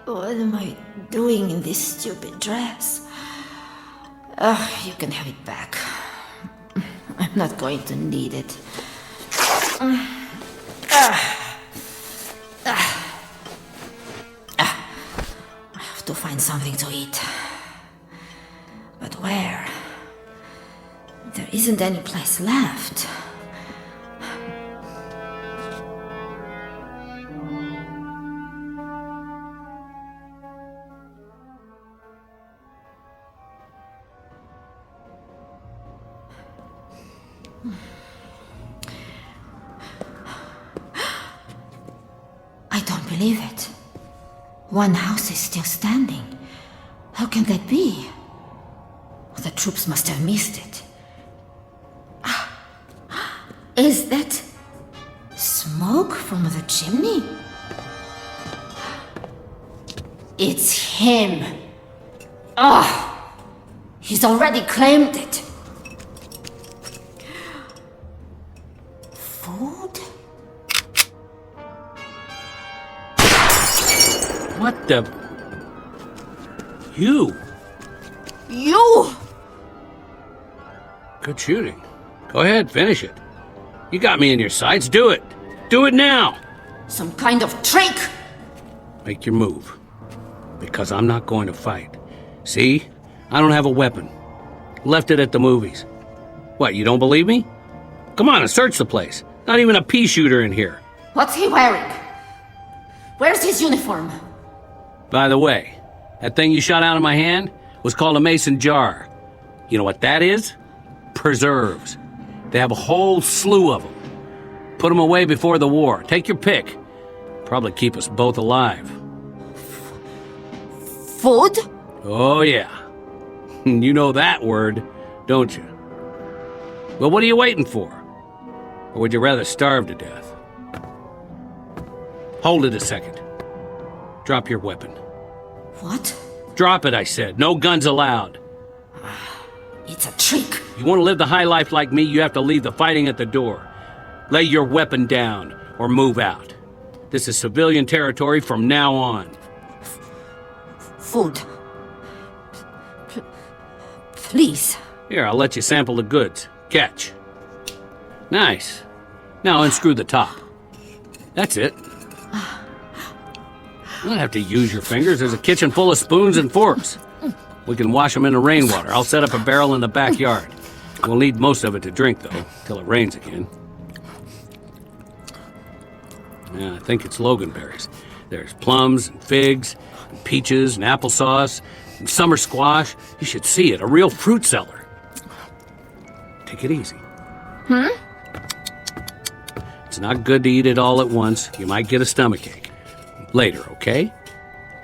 What am I doing in this stupid dress? You can have it back. I'm not going to need it. I have to find something to eat. But where? There isn't any place left. I don't believe it. One house is still standing. How can that be? The troops must have missed it. Is that smoke from the chimney? It's him. He's already claimed it. Food? What the? You? Good shooting. Go ahead, finish it. You got me in your sights. Do it. Do it now. Some kind of trick. Make your move. Because I'm not going to fight. See? I don't have a weapon. Left it at the movies. What, you don't believe me? Come on and search the place. Not even a pea shooter in here. What's he wearing? Where's his uniform? By the way, that thing you shot out of my hand was called a mason jar. You know what that is? Preserves. They have a whole slew of them. Put them away before the war. Take your pick. Probably keep us both alive. Food? Oh, yeah. You know that word, don't you? Well, what are you waiting for? Or would you rather starve to death? Hold it a second. Drop your weapon. What? Drop it, I said. No guns allowed. It's a trick. You want to live the high life like me, you have to leave the fighting at the door. Lay your weapon down or move out. This is civilian territory from now on. Food. Please. Here, I'll let you sample the goods. Catch. Nice. Now unscrew the top. That's it. You don't have to use your fingers. There's a kitchen full of spoons and forks. We can wash them in the rainwater. I'll set up a barrel in the backyard. We'll need most of it to drink, though, till it rains again. Yeah, I think it's loganberries. There's plums and figs, and peaches and applesauce, and summer squash. You should see it, a real fruit cellar. Take it easy. It's not good to eat it all at once. You might get a stomachache. Later, okay?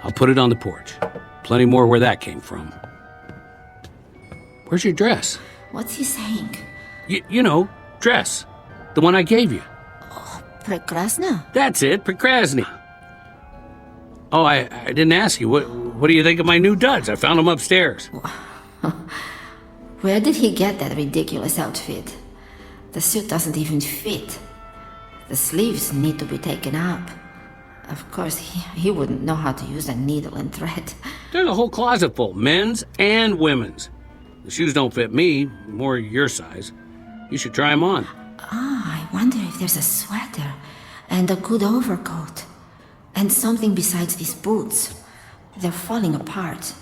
I'll put it on the porch. Plenty more where that came from. Where's your dress? What's he saying? You know, dress. The one I gave you. Prekrasna? That's it, Prekrasny. Oh, I didn't ask you. What do you think of my new duds? I found them upstairs. Where did he get that ridiculous outfit? The suit doesn't even fit. The sleeves need to be taken up. Of course, he wouldn't know how to use a needle and thread. There's a whole closet full, men's and women's. The shoes don't fit me, more your size. You should try them on. I wonder if there's a sweater and a good overcoat. And something besides these boots. They're falling apart.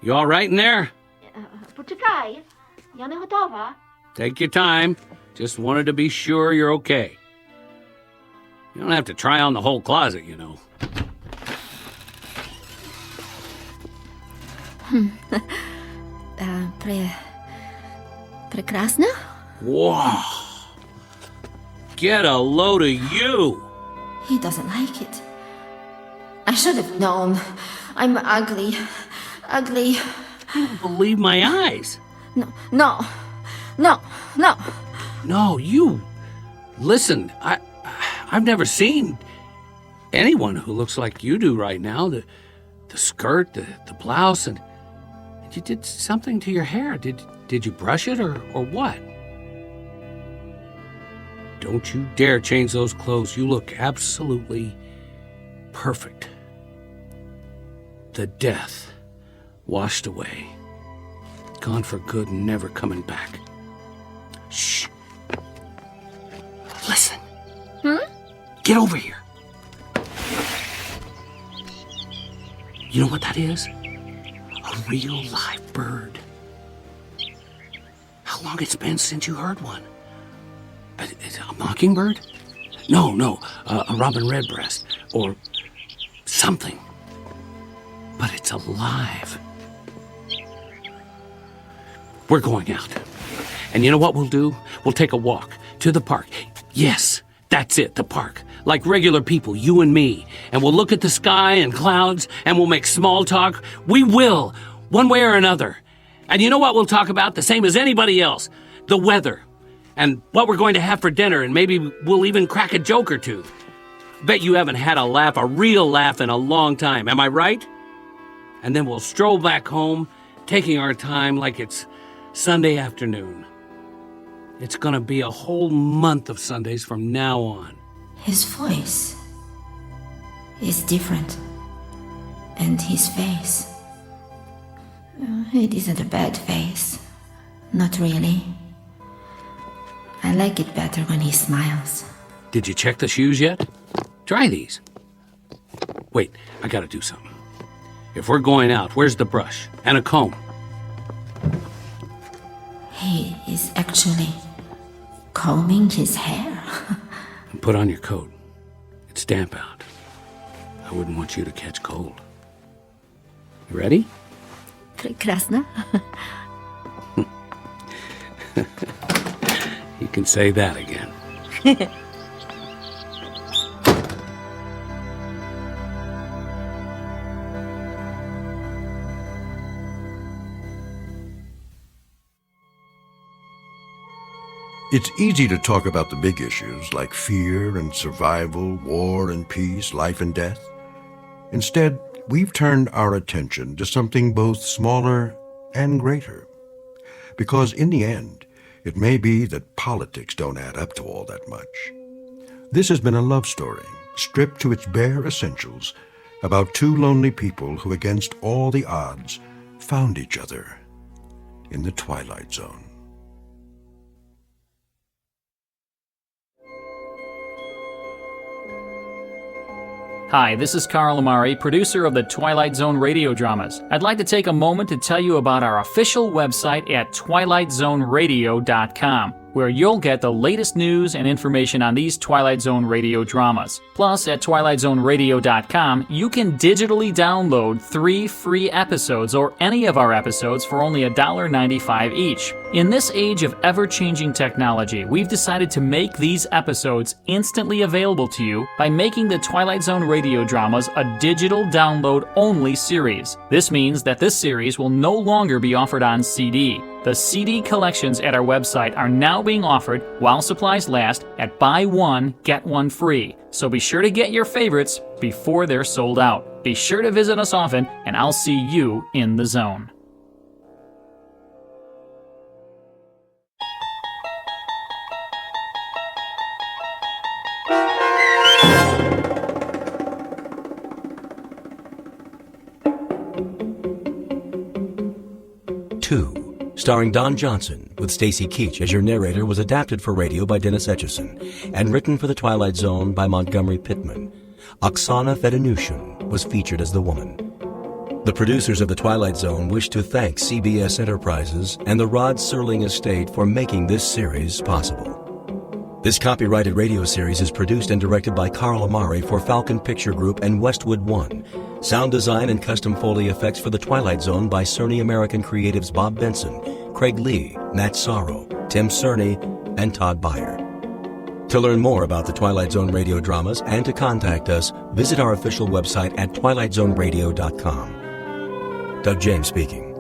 You all right in there? Poczekaj, ja nie gotowa. Take your time. Just wanted to be sure you're okay. You don't have to try on the whole closet, you know. Prekrasna? Whoa! Get a load of you! He doesn't like it. I should have known. I'm ugly. Ugly. I don't believe my eyes. No. No, you. Listen, I've never seen anyone who looks like you do right now. The skirt, the blouse, and you did something to your hair. Did you brush it or what? Don't you dare change those clothes. You look absolutely perfect. The death washed away. Gone for good and never coming back. Shh. Listen. Get over here. You know what that is? A real live bird. How long it's been since you heard one? A mockingbird? No, a robin redbreast or something. But it's alive. We're going out. And you know what we'll do? We'll take a walk to the park. Yes, that's it, the park. Like regular people, you and me. And we'll look at the sky and clouds, and we'll make small talk. We will, one way or another. And you know what we'll talk about? The same as anybody else. The weather. And what we're going to have for dinner, and maybe we'll even crack a joke or two. Bet you haven't had a real laugh in a long time, am I right? And then we'll stroll back home, taking our time like it's Sunday afternoon. It's gonna be a whole month of Sundays from now on. His voice is different. And his face. It isn't a bad face. Not really. I like it better when he smiles. Did you check the shoes yet? Try these. Wait, I gotta do something. If we're going out, where's the brush? And a comb? He is actually combing his hair. And put on your coat. It's damp out. I wouldn't want you to catch cold. You ready? Prekrasna. You can say that again. It's easy to talk about the big issues like fear and survival, war and peace, life and death. Instead, we've turned our attention to something both smaller and greater. Because in the end, it may be that politics don't add up to all that much. This has been a love story, stripped to its bare essentials, about two lonely people who, against all the odds, found each other in the Twilight Zone. Hi, this is Carl Amari, producer of the Twilight Zone radio dramas. I'd like to take a moment to tell you about our official website at twilightzoneradio.com, where you'll get the latest news and information on these Twilight Zone radio dramas. Plus, at twilightzoneradio.com, you can digitally download 3 free episodes or any of our episodes for only $1.95 each. In this age of ever-changing technology, we've decided to make these episodes instantly available to you by making the Twilight Zone radio dramas a digital download-only series. This means that this series will no longer be offered on CD. The CD collections at our website are now being offered while supplies last at buy one, get one free. So be sure to get your favorites before they're sold out. Be sure to visit us often, and I'll see you in the zone. Starring Don Johnson, with Stacy Keach as your narrator, was adapted for radio by Dennis Etchison and written for The Twilight Zone by Montgomery Pittman. Oksana Fedonushyn was featured as the woman. The producers of The Twilight Zone wish to thank CBS Enterprises and the Rod Serling Estate for making this series possible. This copyrighted radio series is produced and directed by Carl Amari for Falcon Picture Group and Westwood One. Sound design and custom Foley effects for The Twilight Zone by Cerny American creatives Bob Benson, Craig Lee, Nat Sorrow, Tim Cerny, and Todd Beyer. To learn more about the Twilight Zone radio dramas and to contact us, visit our official website at twilightzoneradio.com. Doug James speaking.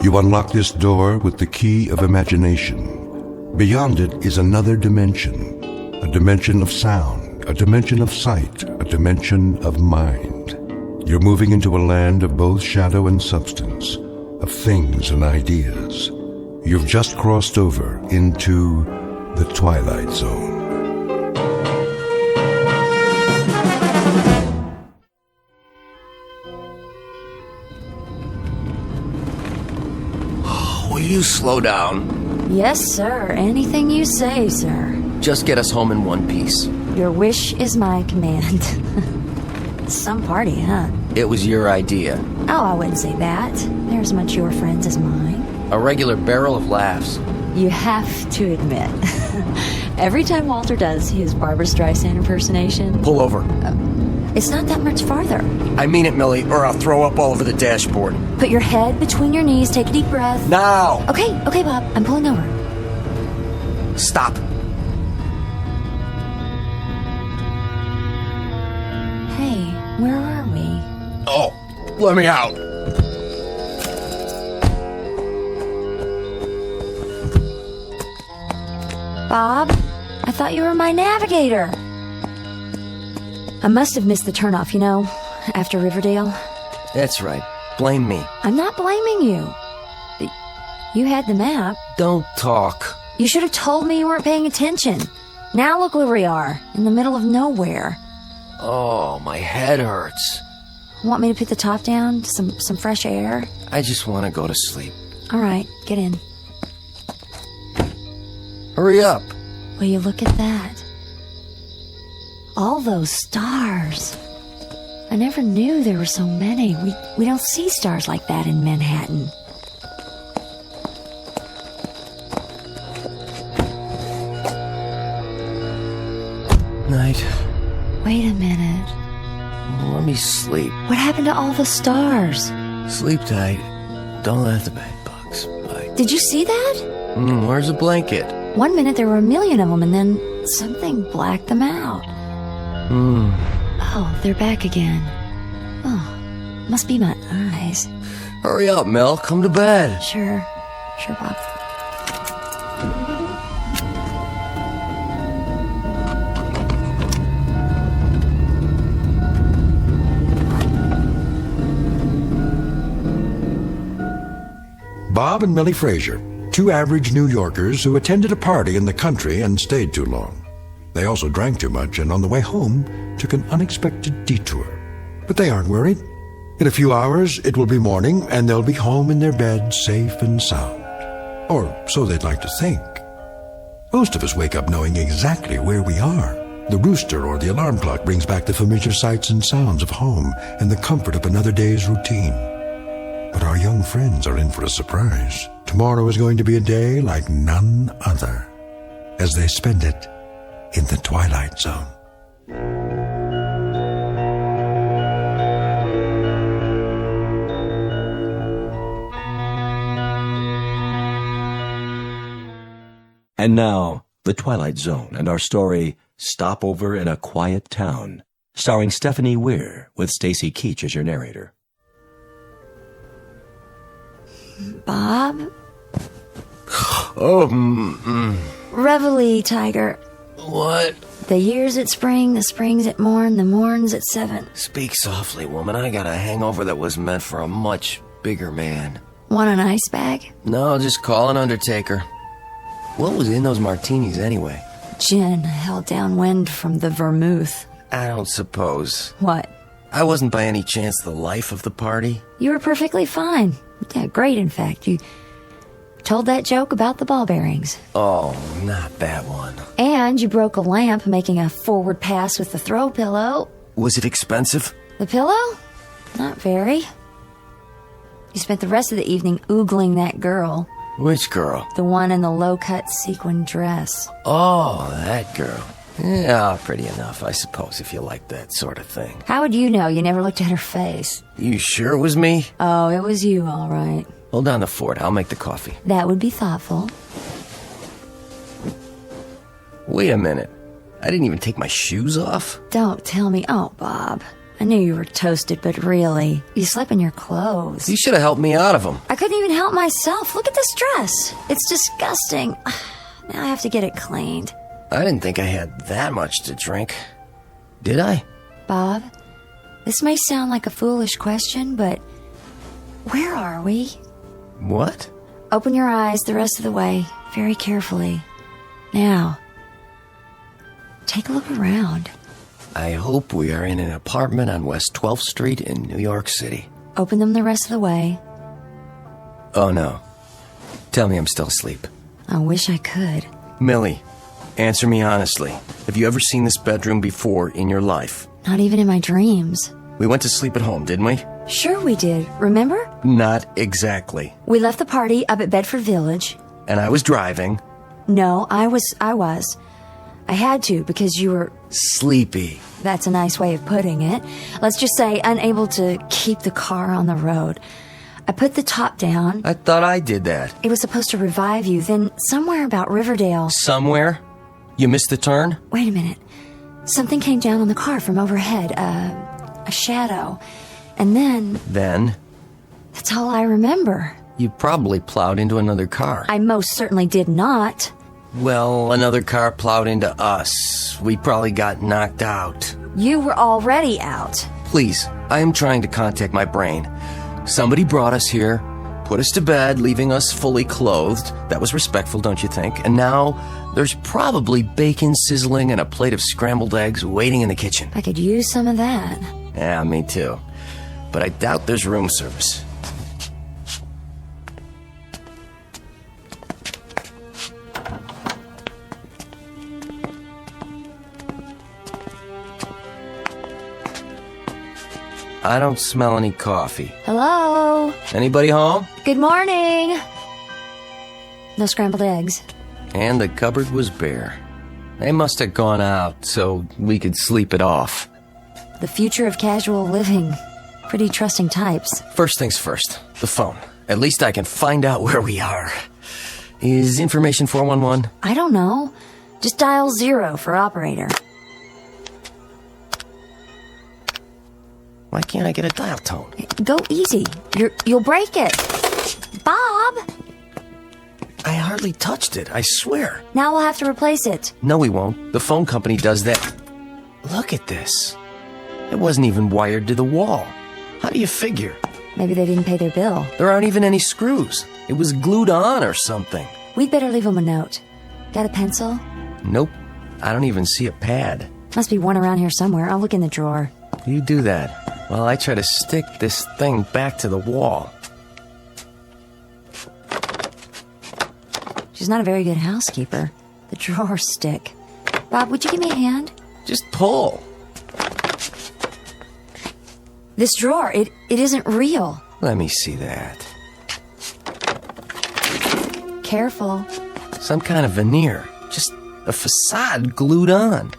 You unlock this door with the key of imagination. Beyond it is another dimension, a dimension of sound, a dimension of sight, a dimension of mind. You're moving into a land of both shadow and substance, of things and ideas. You've just crossed over into the Twilight Zone. You slow down. Yes, sir. Anything you say, sir. Just get us home in one piece. Your wish is my command. Some party, huh? It was your idea. Oh, I wouldn't say that. They're as much your friends as mine. A regular barrel of laughs. You have to admit, every time Walter does his Barbra Streisand impersonation... Pull over. It's not that much farther. I mean it, Millie, or I'll throw up all over the dashboard. Put your head between your knees, take a deep breath. Now! Okay, Bob, I'm pulling over. Stop. Hey, where are we? Oh, let me out. Bob, I thought you were my navigator. I must have missed the turnoff, you know, after Riverdale. That's right. Blame me. I'm not blaming you. You had the map. Don't talk. You should have told me you weren't paying attention. Now look where we are, in the middle of nowhere. Oh, my head hurts. Want me to put the top down? Some fresh air? I just want to go to sleep. All right, get in. Hurry up. Will you look at that? All those stars. I never knew there were so many. We don't see stars like that in Manhattan. Night. Wait a minute. Let me sleep. What happened to all the stars? Sleep tight. Don't let the bed bugs bite. Did you see that? Where's the blanket? 1 minute there were a million of them, and then something blacked them out. Oh, they're back again. Oh, must be my eyes. Hurry up, Mel. Come to bed. Sure, Bob. Bob and Millie Fraser, two average New Yorkers who attended a party in the country and stayed too long. They also drank too much and on the way home took an unexpected detour. But they aren't worried. In a few hours it will be morning and they'll be home in their bed safe and sound. Or so they'd like to think. Most of us wake up knowing exactly where we are. The rooster or the alarm clock brings back the familiar sights and sounds of home and the comfort of another day's routine. But our young friends are in for a surprise. Tomorrow is going to be a day like none other, as they spend it in the Twilight Zone. And now, The Twilight Zone and our story, Stopover in a Quiet Town, starring Stephanie Weir with Stacy Keach as your narrator. Bob? Reveille, Tiger. What? The year's at spring, the spring's at morn, the morn's at 7. Speak softly, woman. I got a hangover that was meant for a much bigger man. Want an ice bag? No, just call an undertaker. What was in those martinis anyway? Gin held downwind from the vermouth. I don't suppose. What? I wasn't by any chance the life of the party. You were perfectly fine. Yeah, great, in fact. You told that joke about the ball bearings. Oh, not that one. And you broke a lamp making a forward pass with the throw pillow. Was it expensive? The pillow? Not very. You spent the rest of the evening oogling that girl. Which girl? The one in the low-cut sequin dress. Oh, that girl. Yeah, pretty enough, I suppose, if you like that sort of thing. How would you know? You never looked at her face. You sure it was me? Oh, it was you, all right. Hold down the fort. I'll make the coffee. That would be thoughtful. Wait a minute. I didn't even take my shoes off? Don't tell me. Oh, Bob. I knew you were toasted, but really, you slept in your clothes. You should have helped me out of them. I couldn't even help myself. Look at this dress. It's disgusting. Now I have to get it cleaned. I didn't think I had that much to drink. Did I? Bob, this may sound like a foolish question, but where are we? What? Open your eyes the rest of the way, very carefully. Now, take a look around. I hope we are in an apartment on West 12th Street in New York City. Open them the rest of the way. Oh, no. Tell me I'm still asleep. I wish I could. Millie, answer me honestly. Have you ever seen this bedroom before in your life? Not even in my dreams. We went to sleep at home, didn't we? Sure we did. Remember? Not exactly. We left the party up at Bedford Village. And I was driving. No, I was. I had to because you were... sleepy. That's a nice way of putting it. Let's just say unable to keep the car on the road. I put the top down. I thought I did that. It was supposed to revive you. Then somewhere about Riverdale... Somewhere? You missed the turn? Wait a minute. Something came down on the car from overhead. A shadow. And then... Then? That's all I remember. You probably plowed into another car. I most certainly did not. Well, another car plowed into us. We probably got knocked out. You were already out. Please, I am trying to contact my brain. Somebody brought us here, put us to bed, leaving us fully clothed. That was respectful, don't you think? And now, there's probably bacon sizzling and a plate of scrambled eggs waiting in the kitchen. I could use some of that. Yeah, me too. But I doubt there's room service. I don't smell any coffee. Hello? Anybody home? Good morning. No scrambled eggs. And the cupboard was bare. They must have gone out so we could sleep it off. The future of casual living. Pretty trusting types. First things first, the phone. At least I can find out where we are. Is information 411? I don't know. Just dial 0 for operator. Why can't I get a dial tone? Go easy. You'll break it. Bob! I hardly touched it, I swear. Now we'll have to replace it. No, we won't. The phone company does that. Look at this. It wasn't even wired to the wall. How do you figure? Maybe they didn't pay their bill. There aren't even any screws. It was glued on or something. We'd better leave them a note. Got a pencil? Nope. I don't even see a pad. Must be one around here somewhere. I'll look in the drawer. You do that while I try to stick this thing back to the wall. She's not a very good housekeeper. The drawers stick. Bob, would you give me a hand? Just pull. This drawer, it isn't real. Let me see that. Careful. Some kind of veneer. Just a facade glued on.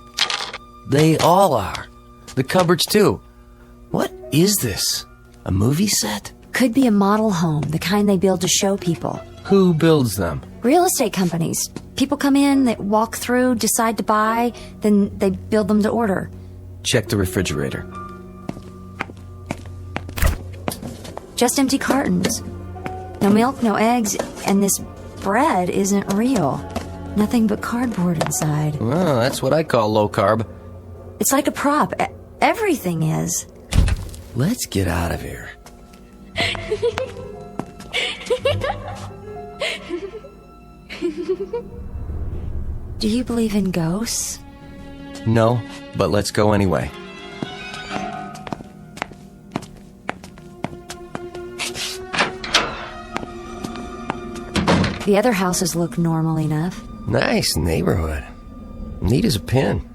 They all are. The cupboards, too. What is this? A movie set? Could be a model home, the kind they build to show people. Who builds them? Real estate companies. People come in, they walk through, decide to buy, then they build them to order. Check the refrigerator. Just empty cartons. No milk, no eggs, and this bread isn't real. Nothing but cardboard inside. Well, that's what I call low carb. It's like a prop. Everything is. Let's get out of here. Do you believe in ghosts? No, but let's go anyway. The other houses look normal enough. Nice neighborhood. Neat as a pin.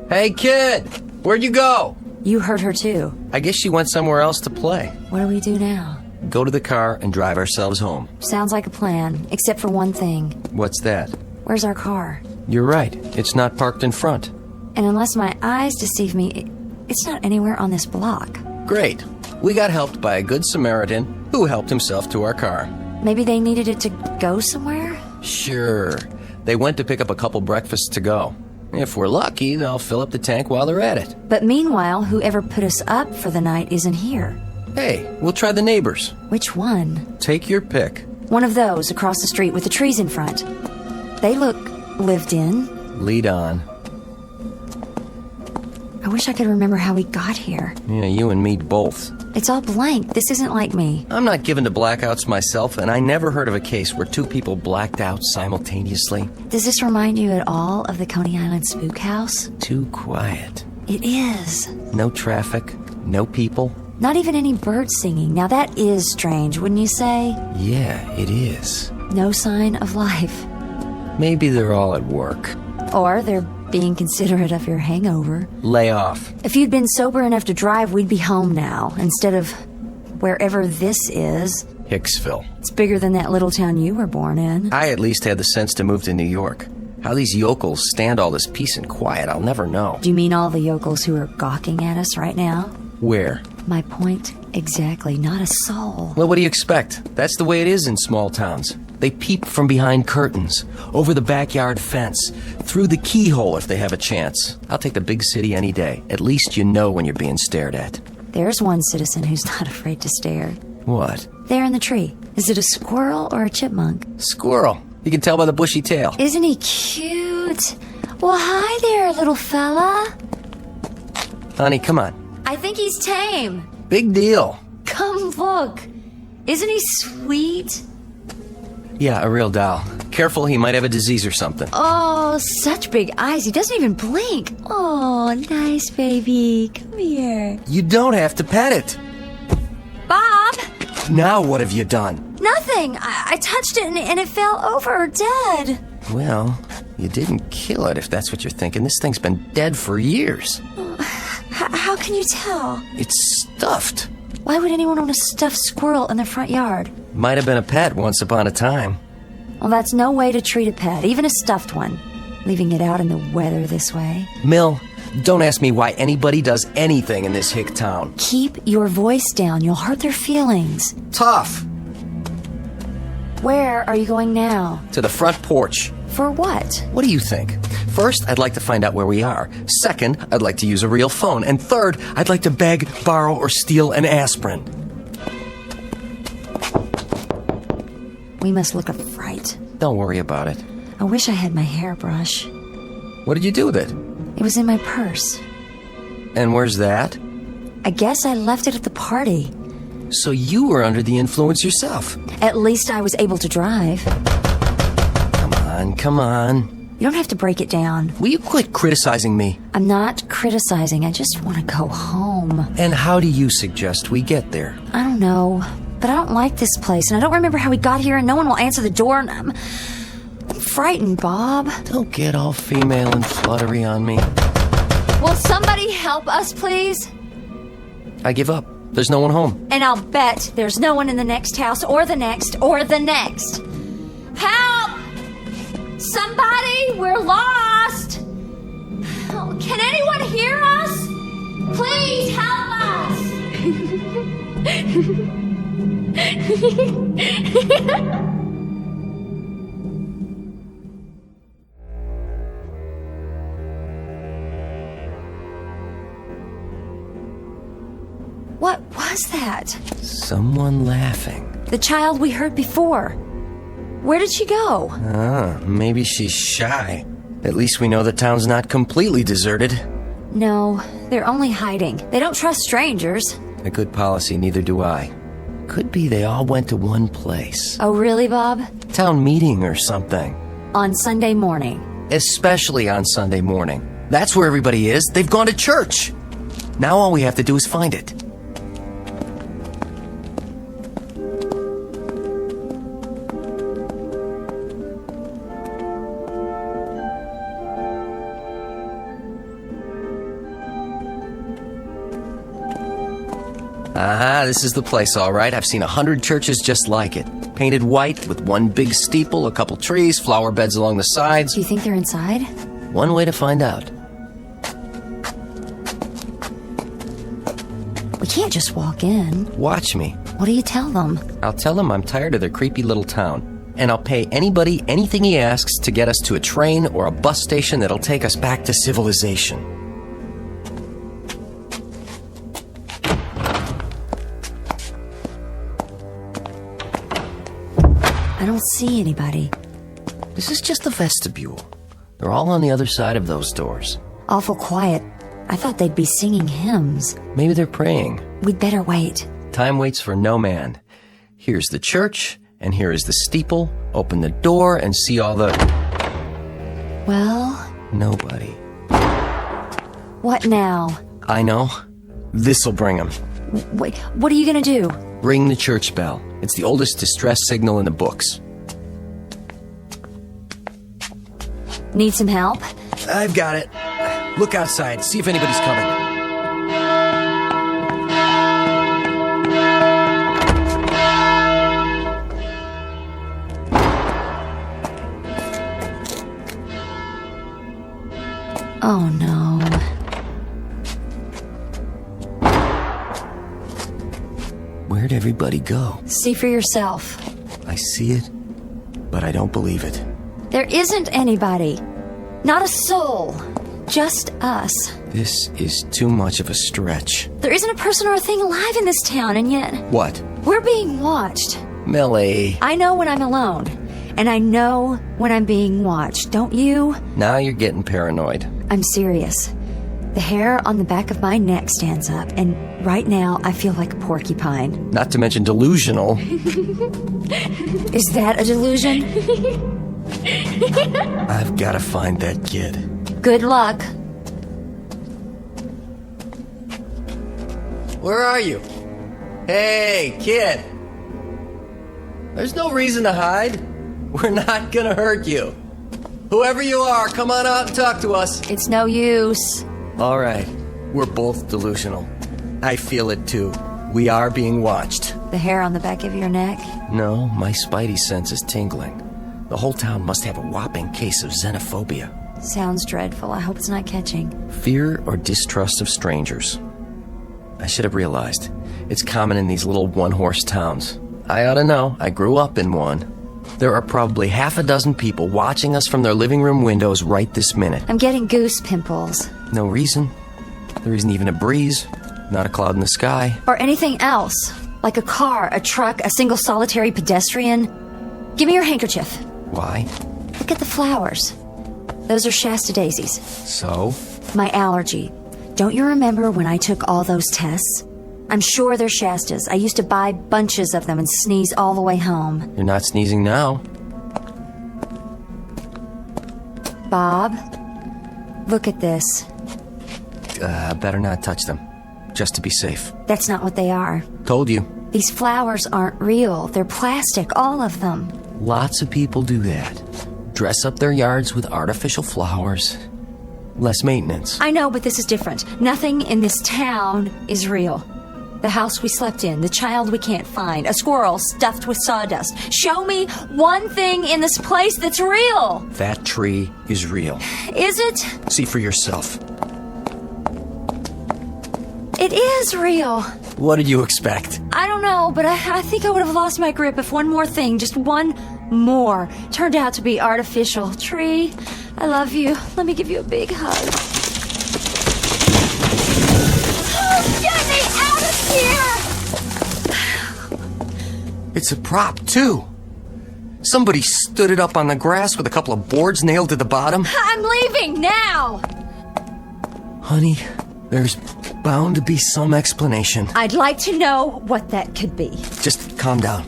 Hey, kid! Where'd you go? You heard her too. I guess she went somewhere else to play. What do we do now? Go to the car and drive ourselves home. Sounds like a plan, except for one thing. What's that? Where's our car? You're right. It's not parked in front. And unless my eyes deceive me, it's not anywhere on this block. Great. We got helped by a good Samaritan who helped himself to our car. Maybe they needed it to go somewhere? Sure. They went to pick up a couple breakfasts to go. If we're lucky, they'll fill up the tank while they're at it. But meanwhile, whoever put us up for the night isn't here. Hey, we'll try the neighbors. Which one? Take your pick. One of those across the street with the trees in front. They look lived in. Lead on. I wish I could remember how we got here. Yeah, you and me both. It's all blank. This isn't like me. I'm not given to blackouts myself, and I never heard of a case where two people blacked out simultaneously. Does this remind you at all of the Coney Island Spook House? Too quiet. It is. No traffic, no people. Not even any birds singing. Now that is strange, wouldn't you say? Yeah, it is. No sign of life. Maybe they're all at work. Or they're being considerate of your hangover. Lay off. If you'd been sober enough to drive, we'd be home now, instead of wherever this is. Hicksville. It's bigger than that little town you were born in. I at least had the sense to move to New York. How these yokels stand all this peace and quiet, I'll never know. Do you mean all the yokels who are gawking at us right now? Where? My point exactly. Not a soul. Well, what do you expect? That's the way it is in small towns. They peep from behind curtains, over the backyard fence, through the keyhole if they have a chance. I'll take the big city any day. At least you know when you're being stared at. There's one citizen who's not afraid to stare. What? There in the tree. Is it a squirrel or a chipmunk? Squirrel. You can tell by the bushy tail. Isn't he cute? Well, hi there, little fella. Honey, come on. I think he's tame. Big deal. Come look. Isn't he sweet? Yeah, a real doll. Careful, he might have a disease or something. Oh, such big eyes. He doesn't even blink. Oh, nice baby. Come here. You don't have to pet it. Bob! Now what have you done? Nothing. I touched it and it fell over, dead. Well, you didn't kill it if that's what you're thinking. This thing's been dead for years. How can you tell? It's stuffed. Why would anyone want a stuffed squirrel in their front yard? Might have been a pet once upon a time. Well, that's no way to treat a pet, even a stuffed one. leaving it out in the weather this way. Mill, don't ask me why anybody does anything in this hick town. Keep your voice down. You'll hurt their feelings. Tough. Where are you going now? To the front porch. For what? What do you think? First, I'd like to find out where we are. Second, I'd like to use a real phone. And third, I'd like to beg, borrow, or steal an aspirin. We must look a fright. Don't worry about it. I wish I had my hairbrush. What did you do with it? It was in my purse. And where's that? I guess I left it at the party. So you were under the influence yourself. At least I was able to drive. Come on. You don't have to break it down. Will you quit criticizing me? I'm not criticizing. I just want to go home. And how do you suggest we get there? I don't know. But I don't like this place, and I don't remember how we got here, and no one will answer the door, and I'm frightened, Bob. Don't get all female and fluttery on me. Will somebody help us, please? I give up. There's no one home. And I'll bet there's no one in the next house, or the next, or the next. Help! Somebody! We're lost! Oh, can anyone hear us? Please help us! What was that? Someone laughing. The child we heard before. Where did she go? Maybe she's shy. At least we know the town's not completely deserted. No, they're only hiding. They don't trust strangers. A good policy, neither do I. Could be they all went to one place. Oh, really, Bob? Town meeting or something. On Sunday morning. Especially on Sunday morning. That's where everybody is. They've gone to church. Now all we have to do is find it. This is the place, all right. I've seen 100 churches just like it. Painted white with one big steeple, a couple trees, flower beds along the sides. Do you think they're inside? One way to find out. We can't just walk in. Watch me. What do you tell them? I'll tell them I'm tired of their creepy little town. And I'll pay anybody anything he asks to get us to a train or a bus station that'll take us back to civilization. I don't see anybody. This is just the vestibule. They're all on the other side of those doors. Awful quiet. I thought they'd be singing hymns. Maybe they're praying. We'd better wait. Time waits for no man. Here's the church, and here is the steeple. Open the door and see all the... Well? Nobody. What now? I know. This'll bring them. Wait, what are you gonna do? Ring the church bell. It's the oldest distress signal in the books. Need some help? I've got it. Look outside. See if anybody's coming. Oh, no. Where'd everybody go? See for yourself. I see it, but I don't believe it. There isn't anybody. Not a soul. Just us. This is too much of a stretch. There isn't a person or a thing alive in this town, and yet... What? We're being watched. Millie. I know when I'm alone. And I know when I'm being watched, don't you? Now you're getting paranoid. I'm serious. The hair on the back of my neck stands up, and right now I feel like a porcupine. Not to mention delusional. Is that a delusion? I've got to find that kid. Good luck. Where are you? Hey, kid. There's no reason to hide. We're not gonna hurt you. Whoever you are, come on out and talk to us. It's no use. All right. We're both delusional. I feel it too. We are being watched. The hair on the back of your neck? No, my spidey sense is tingling. The whole town must have a whopping case of xenophobia. Sounds dreadful. I hope it's not catching. Fear or distrust of strangers. I should have realized. It's common in these little one-horse towns. I ought to know. I grew up in one. There are probably half a dozen people watching us from their living room windows right this minute. I'm getting goose pimples. No reason. There isn't even a breeze. Not a cloud in the sky. Or anything else. Like a car, a truck, a single solitary pedestrian. Give me your handkerchief. Why? Look at the flowers. Those are Shasta daisies. So? My allergy. Don't you remember when I took all those tests? I'm sure they're Shastas. I used to buy bunches of them and sneeze all the way home. You're not sneezing now. Bob, look at this. Better not touch them. Just to be safe. That's not what they are. Told you. These flowers aren't real. They're plastic, all of them. Lots of people do that. Dress up their yards with artificial flowers. Less maintenance. I know, but this is different. Nothing in this town is real. The house we slept in, the child we can't find, a squirrel stuffed with sawdust. Show me one thing in this place that's real. That tree is real. Is it? See for yourself. It is real. What did you expect? I don't know, but I think I would have lost my grip if one more thing, just one more, turned out to be artificial. Tree, I love you. Let me give you a big hug. Get me out of here! It's a prop, too. Somebody stood it up on the grass with a couple of boards nailed to the bottom. I'm leaving now! Honey, there's bound to be some explanation. I'd like to know what that could be. Just calm down.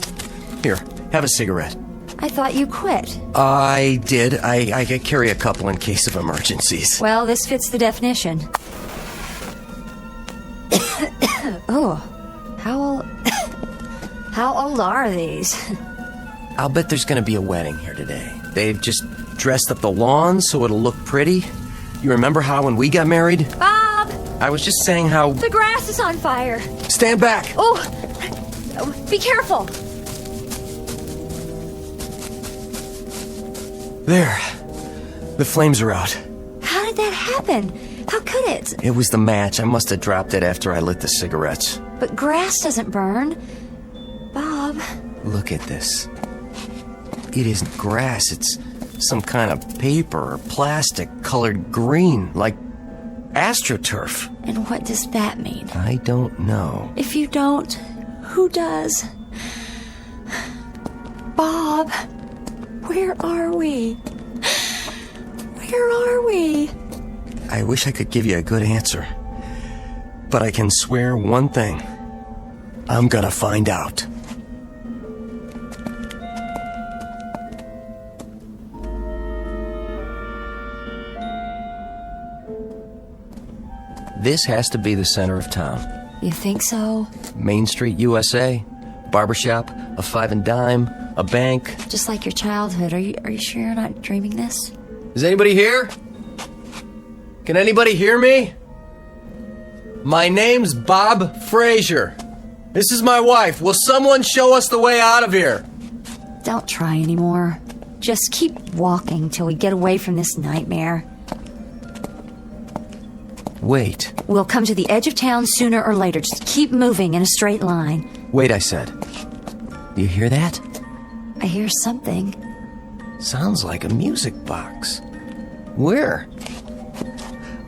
Here, have a cigarette. I thought you quit. I did. I carry a couple in case of emergencies. Well, this fits the definition. Oh, how old are these? I'll bet there's gonna be a wedding here today. They've just dressed up the lawn so it'll look pretty. You remember how when we got married? Bob! I was just saying how... The grass is on fire. Stand back! Oh, be careful. There. The flames are out. How did that happen? How could it? It was the match. I must have dropped it after I lit the cigarettes. But grass doesn't burn. Bob. Look at this. It isn't grass. It's some kind of paper or plastic colored green, like astroturf. And what does that mean? I don't know. If you don't, who does? Bob, where are we? Where are we? I wish I could give you a good answer. But I can swear one thing. I'm gonna find out. This has to be the center of town. You think so? Main Street, USA, barbershop, a 5 and dime, a bank. Just like your childhood. Are you sure you're not dreaming this? Is anybody here? Can anybody hear me? My name's Bob Frazier. This is my wife. Will someone show us the way out of here? Don't try anymore. Just keep walking till we get away from this nightmare. Wait. We'll come to the edge of town sooner or later. Just keep moving in a straight line. Wait, I said. Do you hear that? I hear something. Sounds like a music box. Where?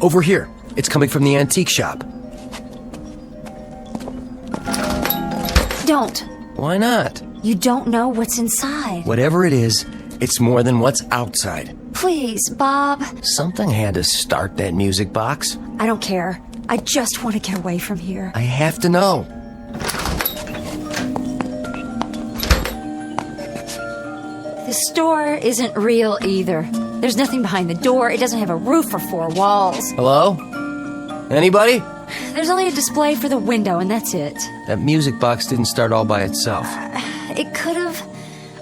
Over here. It's coming from the antique shop. Don't. Why not? You don't know what's inside. Whatever it is, it's more than what's outside. Please, Bob. Something had to start that music box. I don't care. I just want to get away from here. I have to know. The store isn't real either. There's nothing behind the door. It doesn't have a roof or 4 walls. Hello? Anybody? There's only a display for the window, and that's it. That music box didn't start all by itself. It could have.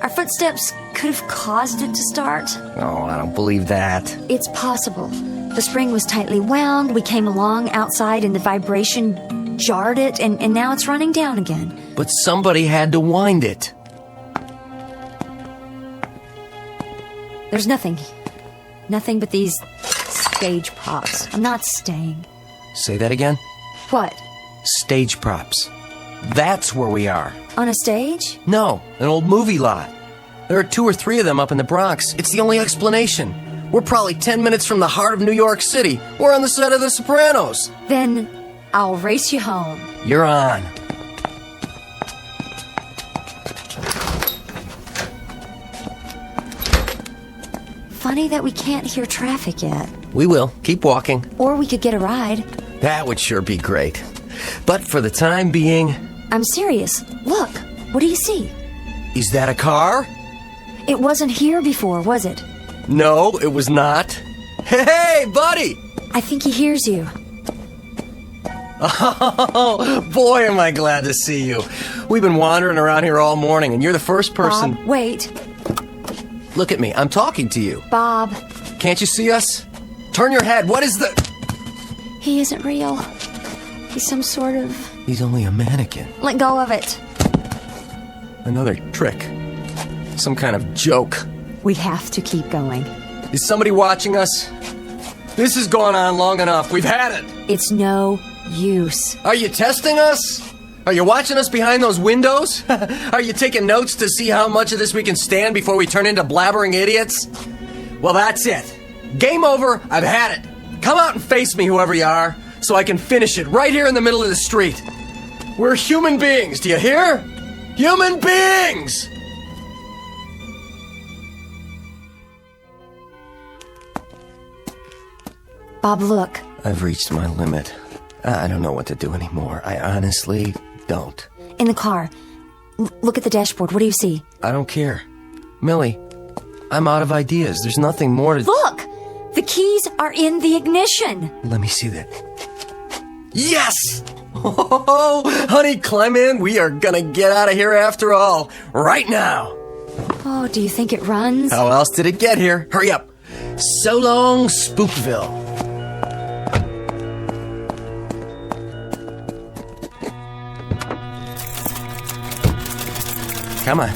Our footsteps could have caused it to start. Oh, I don't believe that. It's possible. The spring was tightly wound. We came along outside, and the vibration jarred it, and now it's running down again. But somebody had to wind it. Nothing but these stage props. I'm not staying. Say that again? What? Stage props. That's where we are. On a stage? No, an old movie lot. There are 2 or 3 of them up in the Bronx. It's the only explanation. We're probably 10 minutes from the heart of New York City. We're on the set of The Sopranos. Then I'll race you home. You're on. Funny that we can't hear traffic yet. We will. Keep walking. Or we could get a ride. That would sure be great. But for the time being... I'm serious. Look, what do you see? Is that a car? It wasn't here before, was it? No, it was not. Hey, buddy! I think he hears you. Oh, boy, am I glad to see you. We've been wandering around here all morning, and you're the first person... Bob, wait. Look at me. I'm talking to you. Bob. Can't you see us? Turn your head. What is the... He isn't real. He's some sort of... He's only a mannequin. Let go of it. Another trick. Some kind of joke. We have to keep going. Is somebody watching us? This has gone on long enough. We've had it. It's no use. Are you testing us? Are you watching us behind those windows? Are you taking notes to see how much of this we can stand before we turn into blabbering idiots? Well, that's it. Game over. I've had it. Come out and face me, whoever you are, so I can finish it right here in the middle of the street. We're human beings, do you hear? Human beings! Bob, look. I've reached my limit. I don't know what to do anymore. I honestly don't. In the car. Look at the dashboard. What do you see? I don't care. Millie, I'm out of ideas. There's nothing more to... Look! The keys are in the ignition. Let me see that. Yes! Oh, honey, climb in. We are gonna get out of here after all. Right now. Oh, do you think it runs? How else did it get here? Hurry up. So long, Spookville. Come on.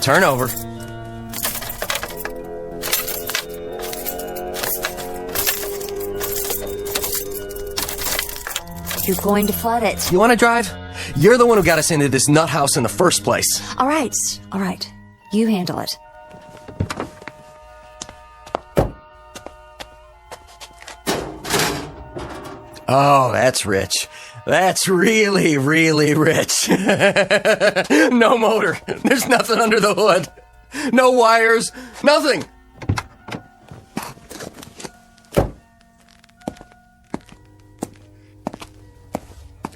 Turn over. You're going to flood it. You want to drive? You're the one who got us into this nut house in the first place. All right. You handle it. Oh, that's rich. That's really, really rich. No motor. There's nothing under the hood. No wires. Nothing.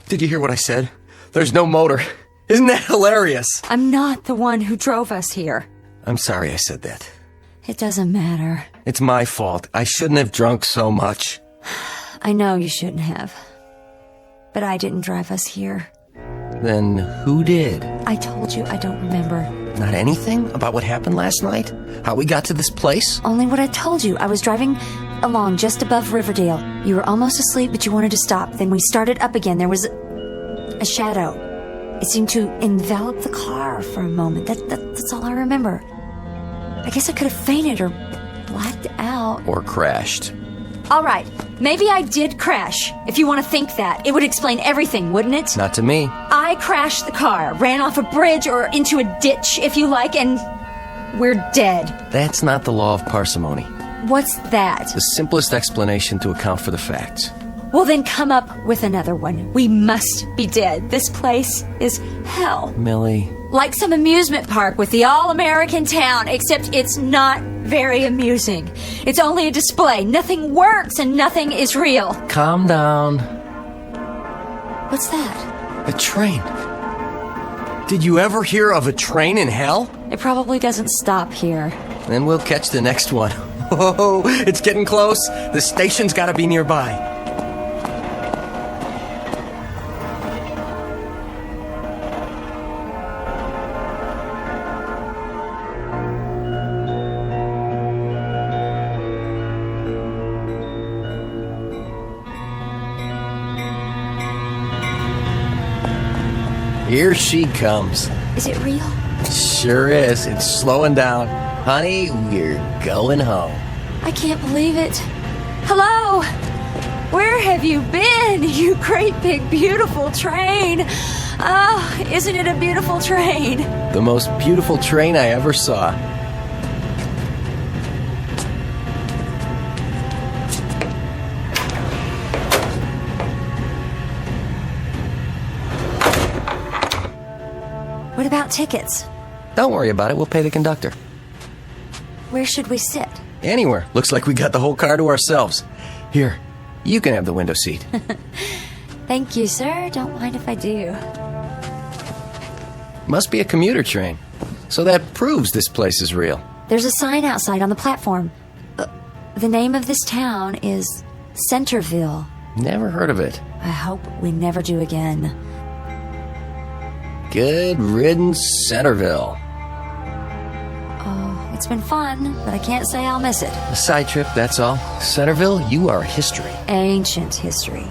Did you hear what I said? There's no motor. Isn't that hilarious? I'm not the one who drove us here. I'm sorry I said that. It doesn't matter. It's my fault. I shouldn't have drunk so much. I know you shouldn't have. But I didn't drive us here. Then who did? I told you I don't remember. Not anything about what happened last night? How we got to this place? Only what I told you. I was driving along just above Riverdale. You were almost asleep, but you wanted to stop. Then we started up again. There was a shadow. It seemed to envelop the car for a moment. That's all I remember. I guess I could have fainted or blacked out. Or crashed. All right. Maybe I did crash. If you want to think that, it would explain everything, wouldn't it? Not to me. I crashed the car, ran off a bridge or into a ditch, if you like, and we're dead. That's not the law of parsimony. What's that? The simplest explanation to account for the facts. Well, then come up with another one. We must be dead. This place is hell. Millie. Like some amusement park with the all-American town, except it's not very amusing. It's only a display. Nothing works and nothing is real. Calm down. What's that? A train. Did you ever hear of a train in hell? It probably doesn't stop here. Then we'll catch the next one. Oh, it's getting close. The station's gotta be nearby. Here she comes. Is it real? Sure is. It's slowing down. Honey, we're going home. I can't believe it. Hello? Where have you been, you great big beautiful train? Oh, isn't it a beautiful train? The most beautiful train I ever saw. What about tickets? Don't worry about it, we'll pay the conductor. Where should we sit? Anywhere. Looks like we got the whole car to ourselves. Here, you can have the window seat. Thank you, sir. Don't mind if I do. Must be a commuter train. So that proves this place is real. There's a sign outside on the platform. The name of this town is Centerville. Never heard of it. I hope we never do again. Good riddance, Centerville. Oh, it's been fun, but I can't say I'll miss it. A side trip, that's all. Centerville, you are history. Ancient history.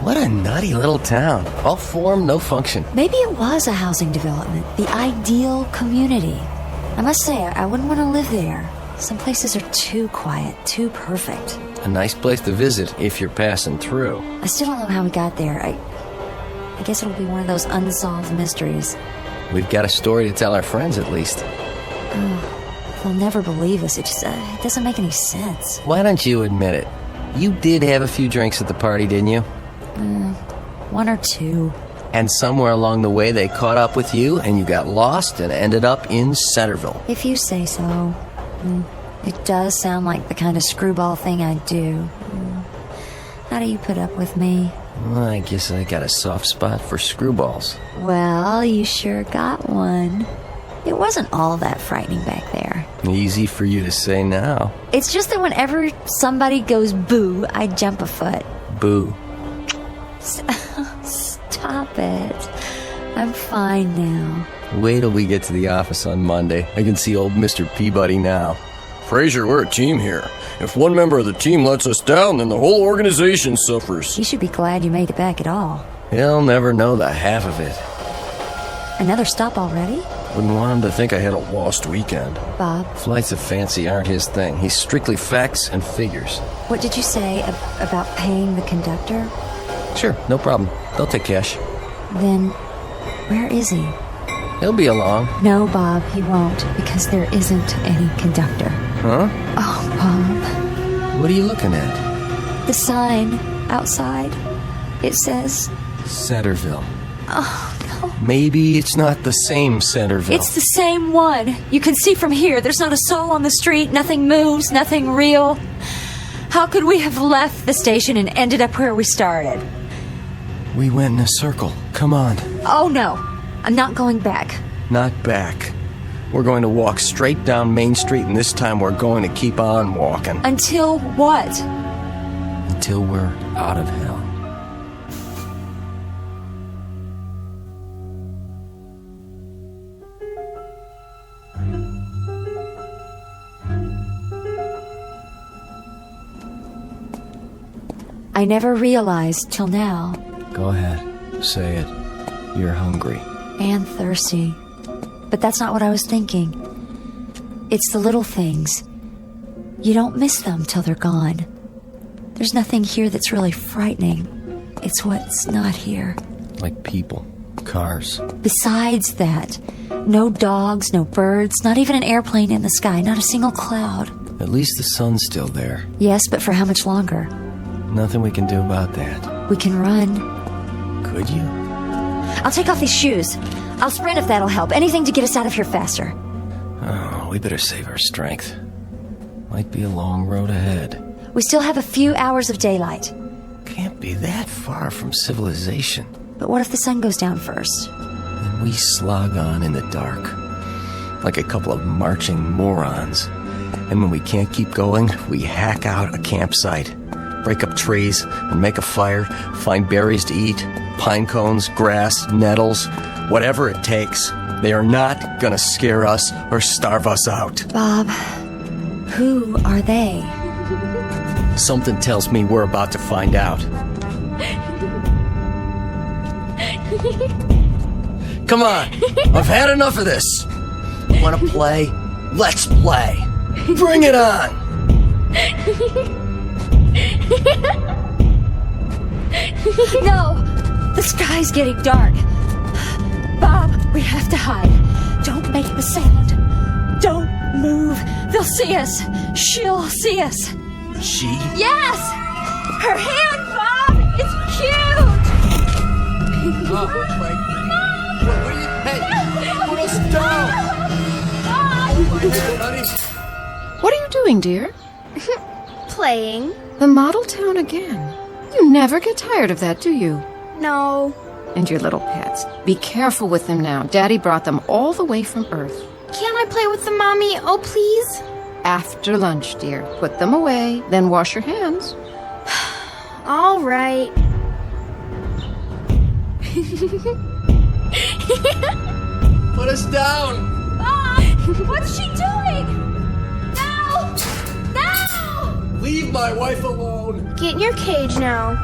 What a nutty little town. All form, no function. Maybe it was a housing development. The ideal community. I must say, I wouldn't want to live there. Some places are too quiet, too perfect. A nice place to visit if you're passing through. I still don't know how we got there. I guess it'll be one of those unsolved mysteries. We've got a story to tell our friends, at least. Oh, they'll never believe us. It just it doesn't make any sense. Why don't you admit it? You did have a few drinks at the party, didn't you? One or two. And somewhere along the way they caught up with you and you got lost and ended up in Centerville. If you say so. It does sound like the kind of screwball thing I'd do. How do you put up with me? Well, I guess I got a soft spot for screwballs. Well, you sure got one. It wasn't all that frightening back there. Easy for you to say now. It's just that whenever somebody goes boo, I jump a foot. Boo. Stop it. I'm fine now. Wait till we get to the office on Monday. I can see old Mr. Peabody now. Fraser, we're a team here. If one member of the team lets us down, then the whole organization suffers. You should be glad you made it back at all. He'll never know the half of it. Another stop already? Wouldn't want him to think I had a lost weekend. Bob? Flights of fancy aren't his thing. He's strictly facts and figures. What did you say about paying the conductor? Sure, no problem. They'll take cash. Then, where is he? He'll be along. No, Bob, he won't, because there isn't any conductor. Huh? Oh, Bob. What are you looking at? The sign outside. It says... Centerville. Oh, no. Maybe it's not the same Centerville. It's the same one. You can see from here. There's not a soul on the street. Nothing moves. Nothing real. How could we have left the station and ended up where we started? We went in a circle. Come on. Oh, no. I'm not going back. Not back. We're going to walk straight down Main Street, and this time we're going to keep on walking. Until what? Until we're out of hell. I never realized till now. Go ahead. Say it. You're hungry. And thirsty. But that's not what I was thinking. It's the little things. You don't miss them till they're gone. There's nothing here that's really frightening. It's what's not here. Like people, cars. Besides that, no dogs, no birds, not even an airplane in the sky, not a single cloud. At least the sun's still there. Yes, but for how much longer? Nothing we can do about that. We can run. Could you? I'll take off these shoes. I'll sprint if that'll help. Anything to get us out of here faster. Oh, we better save our strength. Might be a long road ahead. We still have a few hours of daylight. Can't be that far from civilization. But what if the sun goes down first? Then we slog on in the dark. Like a couple of marching morons. And when we can't keep going, we hack out a campsite. Break up trees and make a fire. Find berries to eat. Pine cones, grass, nettles. Whatever it takes. They are not gonna scare us or starve us out. Bob, who are they? Something tells me we're about to find out. Come on, I've had enough of this. Wanna play? Let's play. Bring it on. No! The sky's getting dark. Bob, we have to hide. Don't make a sound. Don't move. They'll see us. She'll see us. She? Yes! Her hand, Bob! It's cute! Oh, my... What are you... Hey! Put us down! Oh, my hand, honey! What are you doing, dear? Playing. The model town again. You never get tired of that, do you? No. And your little pets. Be careful with them now. Daddy brought them all the way from Earth. Can't I play with them, Mommy? Oh, please? After lunch, dear. Put them away, then wash your hands. All right. Put us down! Bob! What's she doing? No! No! Leave my wife alone! Get in your cage now.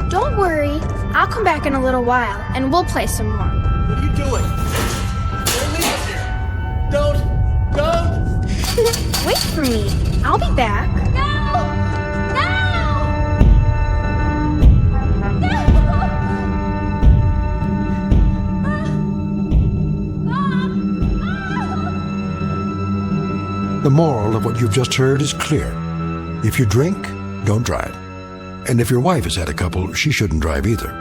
Don't worry. I'll come back in a little while, and we'll play some more. What are you doing? Don't leave us here! Don't! Wait for me. I'll be back. No! The moral of what you've just heard is clear. If you drink, don't drive. And if your wife has had a couple, she shouldn't drive either.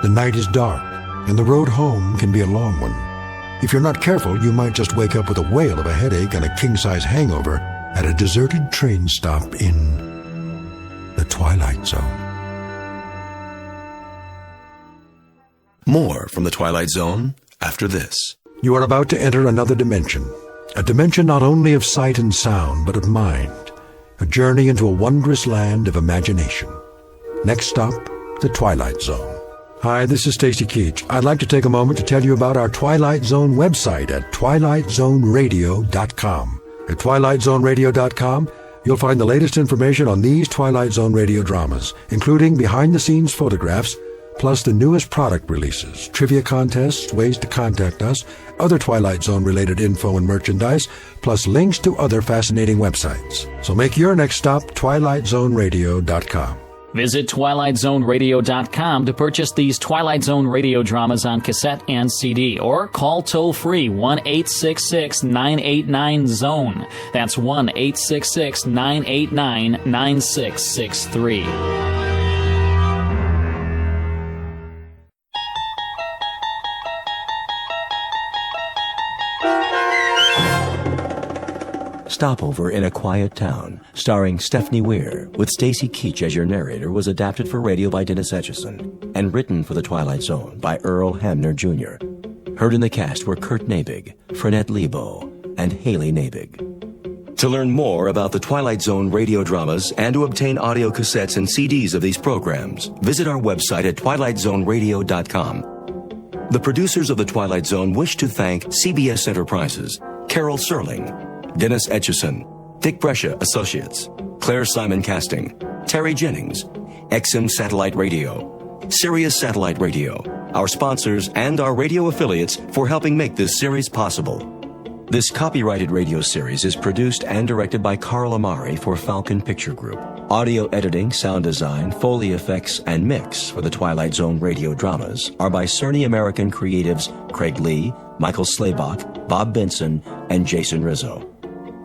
The night is dark, and the road home can be a long one. If you're not careful, you might just wake up with a whale of a headache and a king-size hangover at a deserted train stop in the Twilight Zone. More from the Twilight Zone after this. You are about to enter another dimension. A dimension not only of sight and sound, but of mind. A journey into a wondrous land of imagination. Next stop, the Twilight Zone. Hi, this is Stacy Keach. I'd like to take a moment to tell you about our Twilight Zone website at twilightzoneradio.com. At twilightzoneradio.com, you'll find the latest information on these Twilight Zone radio dramas, including behind-the-scenes photographs, plus the newest product releases, trivia contests, ways to contact us, other Twilight Zone-related info and merchandise, plus links to other fascinating websites. So make your next stop twilightzoneradio.com. Visit twilightzoneradio.com to purchase these Twilight Zone radio dramas on cassette and CD, or call toll-free 1-866-989-ZONE. That's 1-866-989-9663. Stopover in a Quiet Town, starring Stephanie Weir, with Stacy Keach as your narrator, was adapted for radio by Dennis Etchison and written for The Twilight Zone by Earl Hamner Jr. Heard in the cast were Kurt Nabig, Frenette Lebo, and Haley Nabig. To learn more about the Twilight Zone radio dramas and to obtain audio cassettes and CDs of these programs, visit our website at twilightzoneradio.com. The producers of The Twilight Zone wish to thank CBS Enterprises, Carol Serling, Dennis Etchison, Dick Brescia Associates, Claire Simon Casting, Terry Jennings, XM Satellite Radio, Sirius Satellite Radio, our sponsors and our radio affiliates for helping make this series possible. This copyrighted radio series is produced and directed by Carl Amari for Falcon Picture Group. Audio editing, sound design, Foley effects, and mix for the Twilight Zone radio dramas are by Cerny American creatives Craig Lee, Michael Slaybach, Bob Benson, and Jason Rizzo.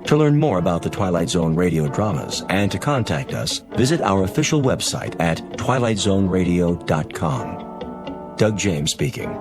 To learn more about the Twilight Zone radio dramas and to contact us, visit our official website at twilightzoneradio.com. Doug James speaking.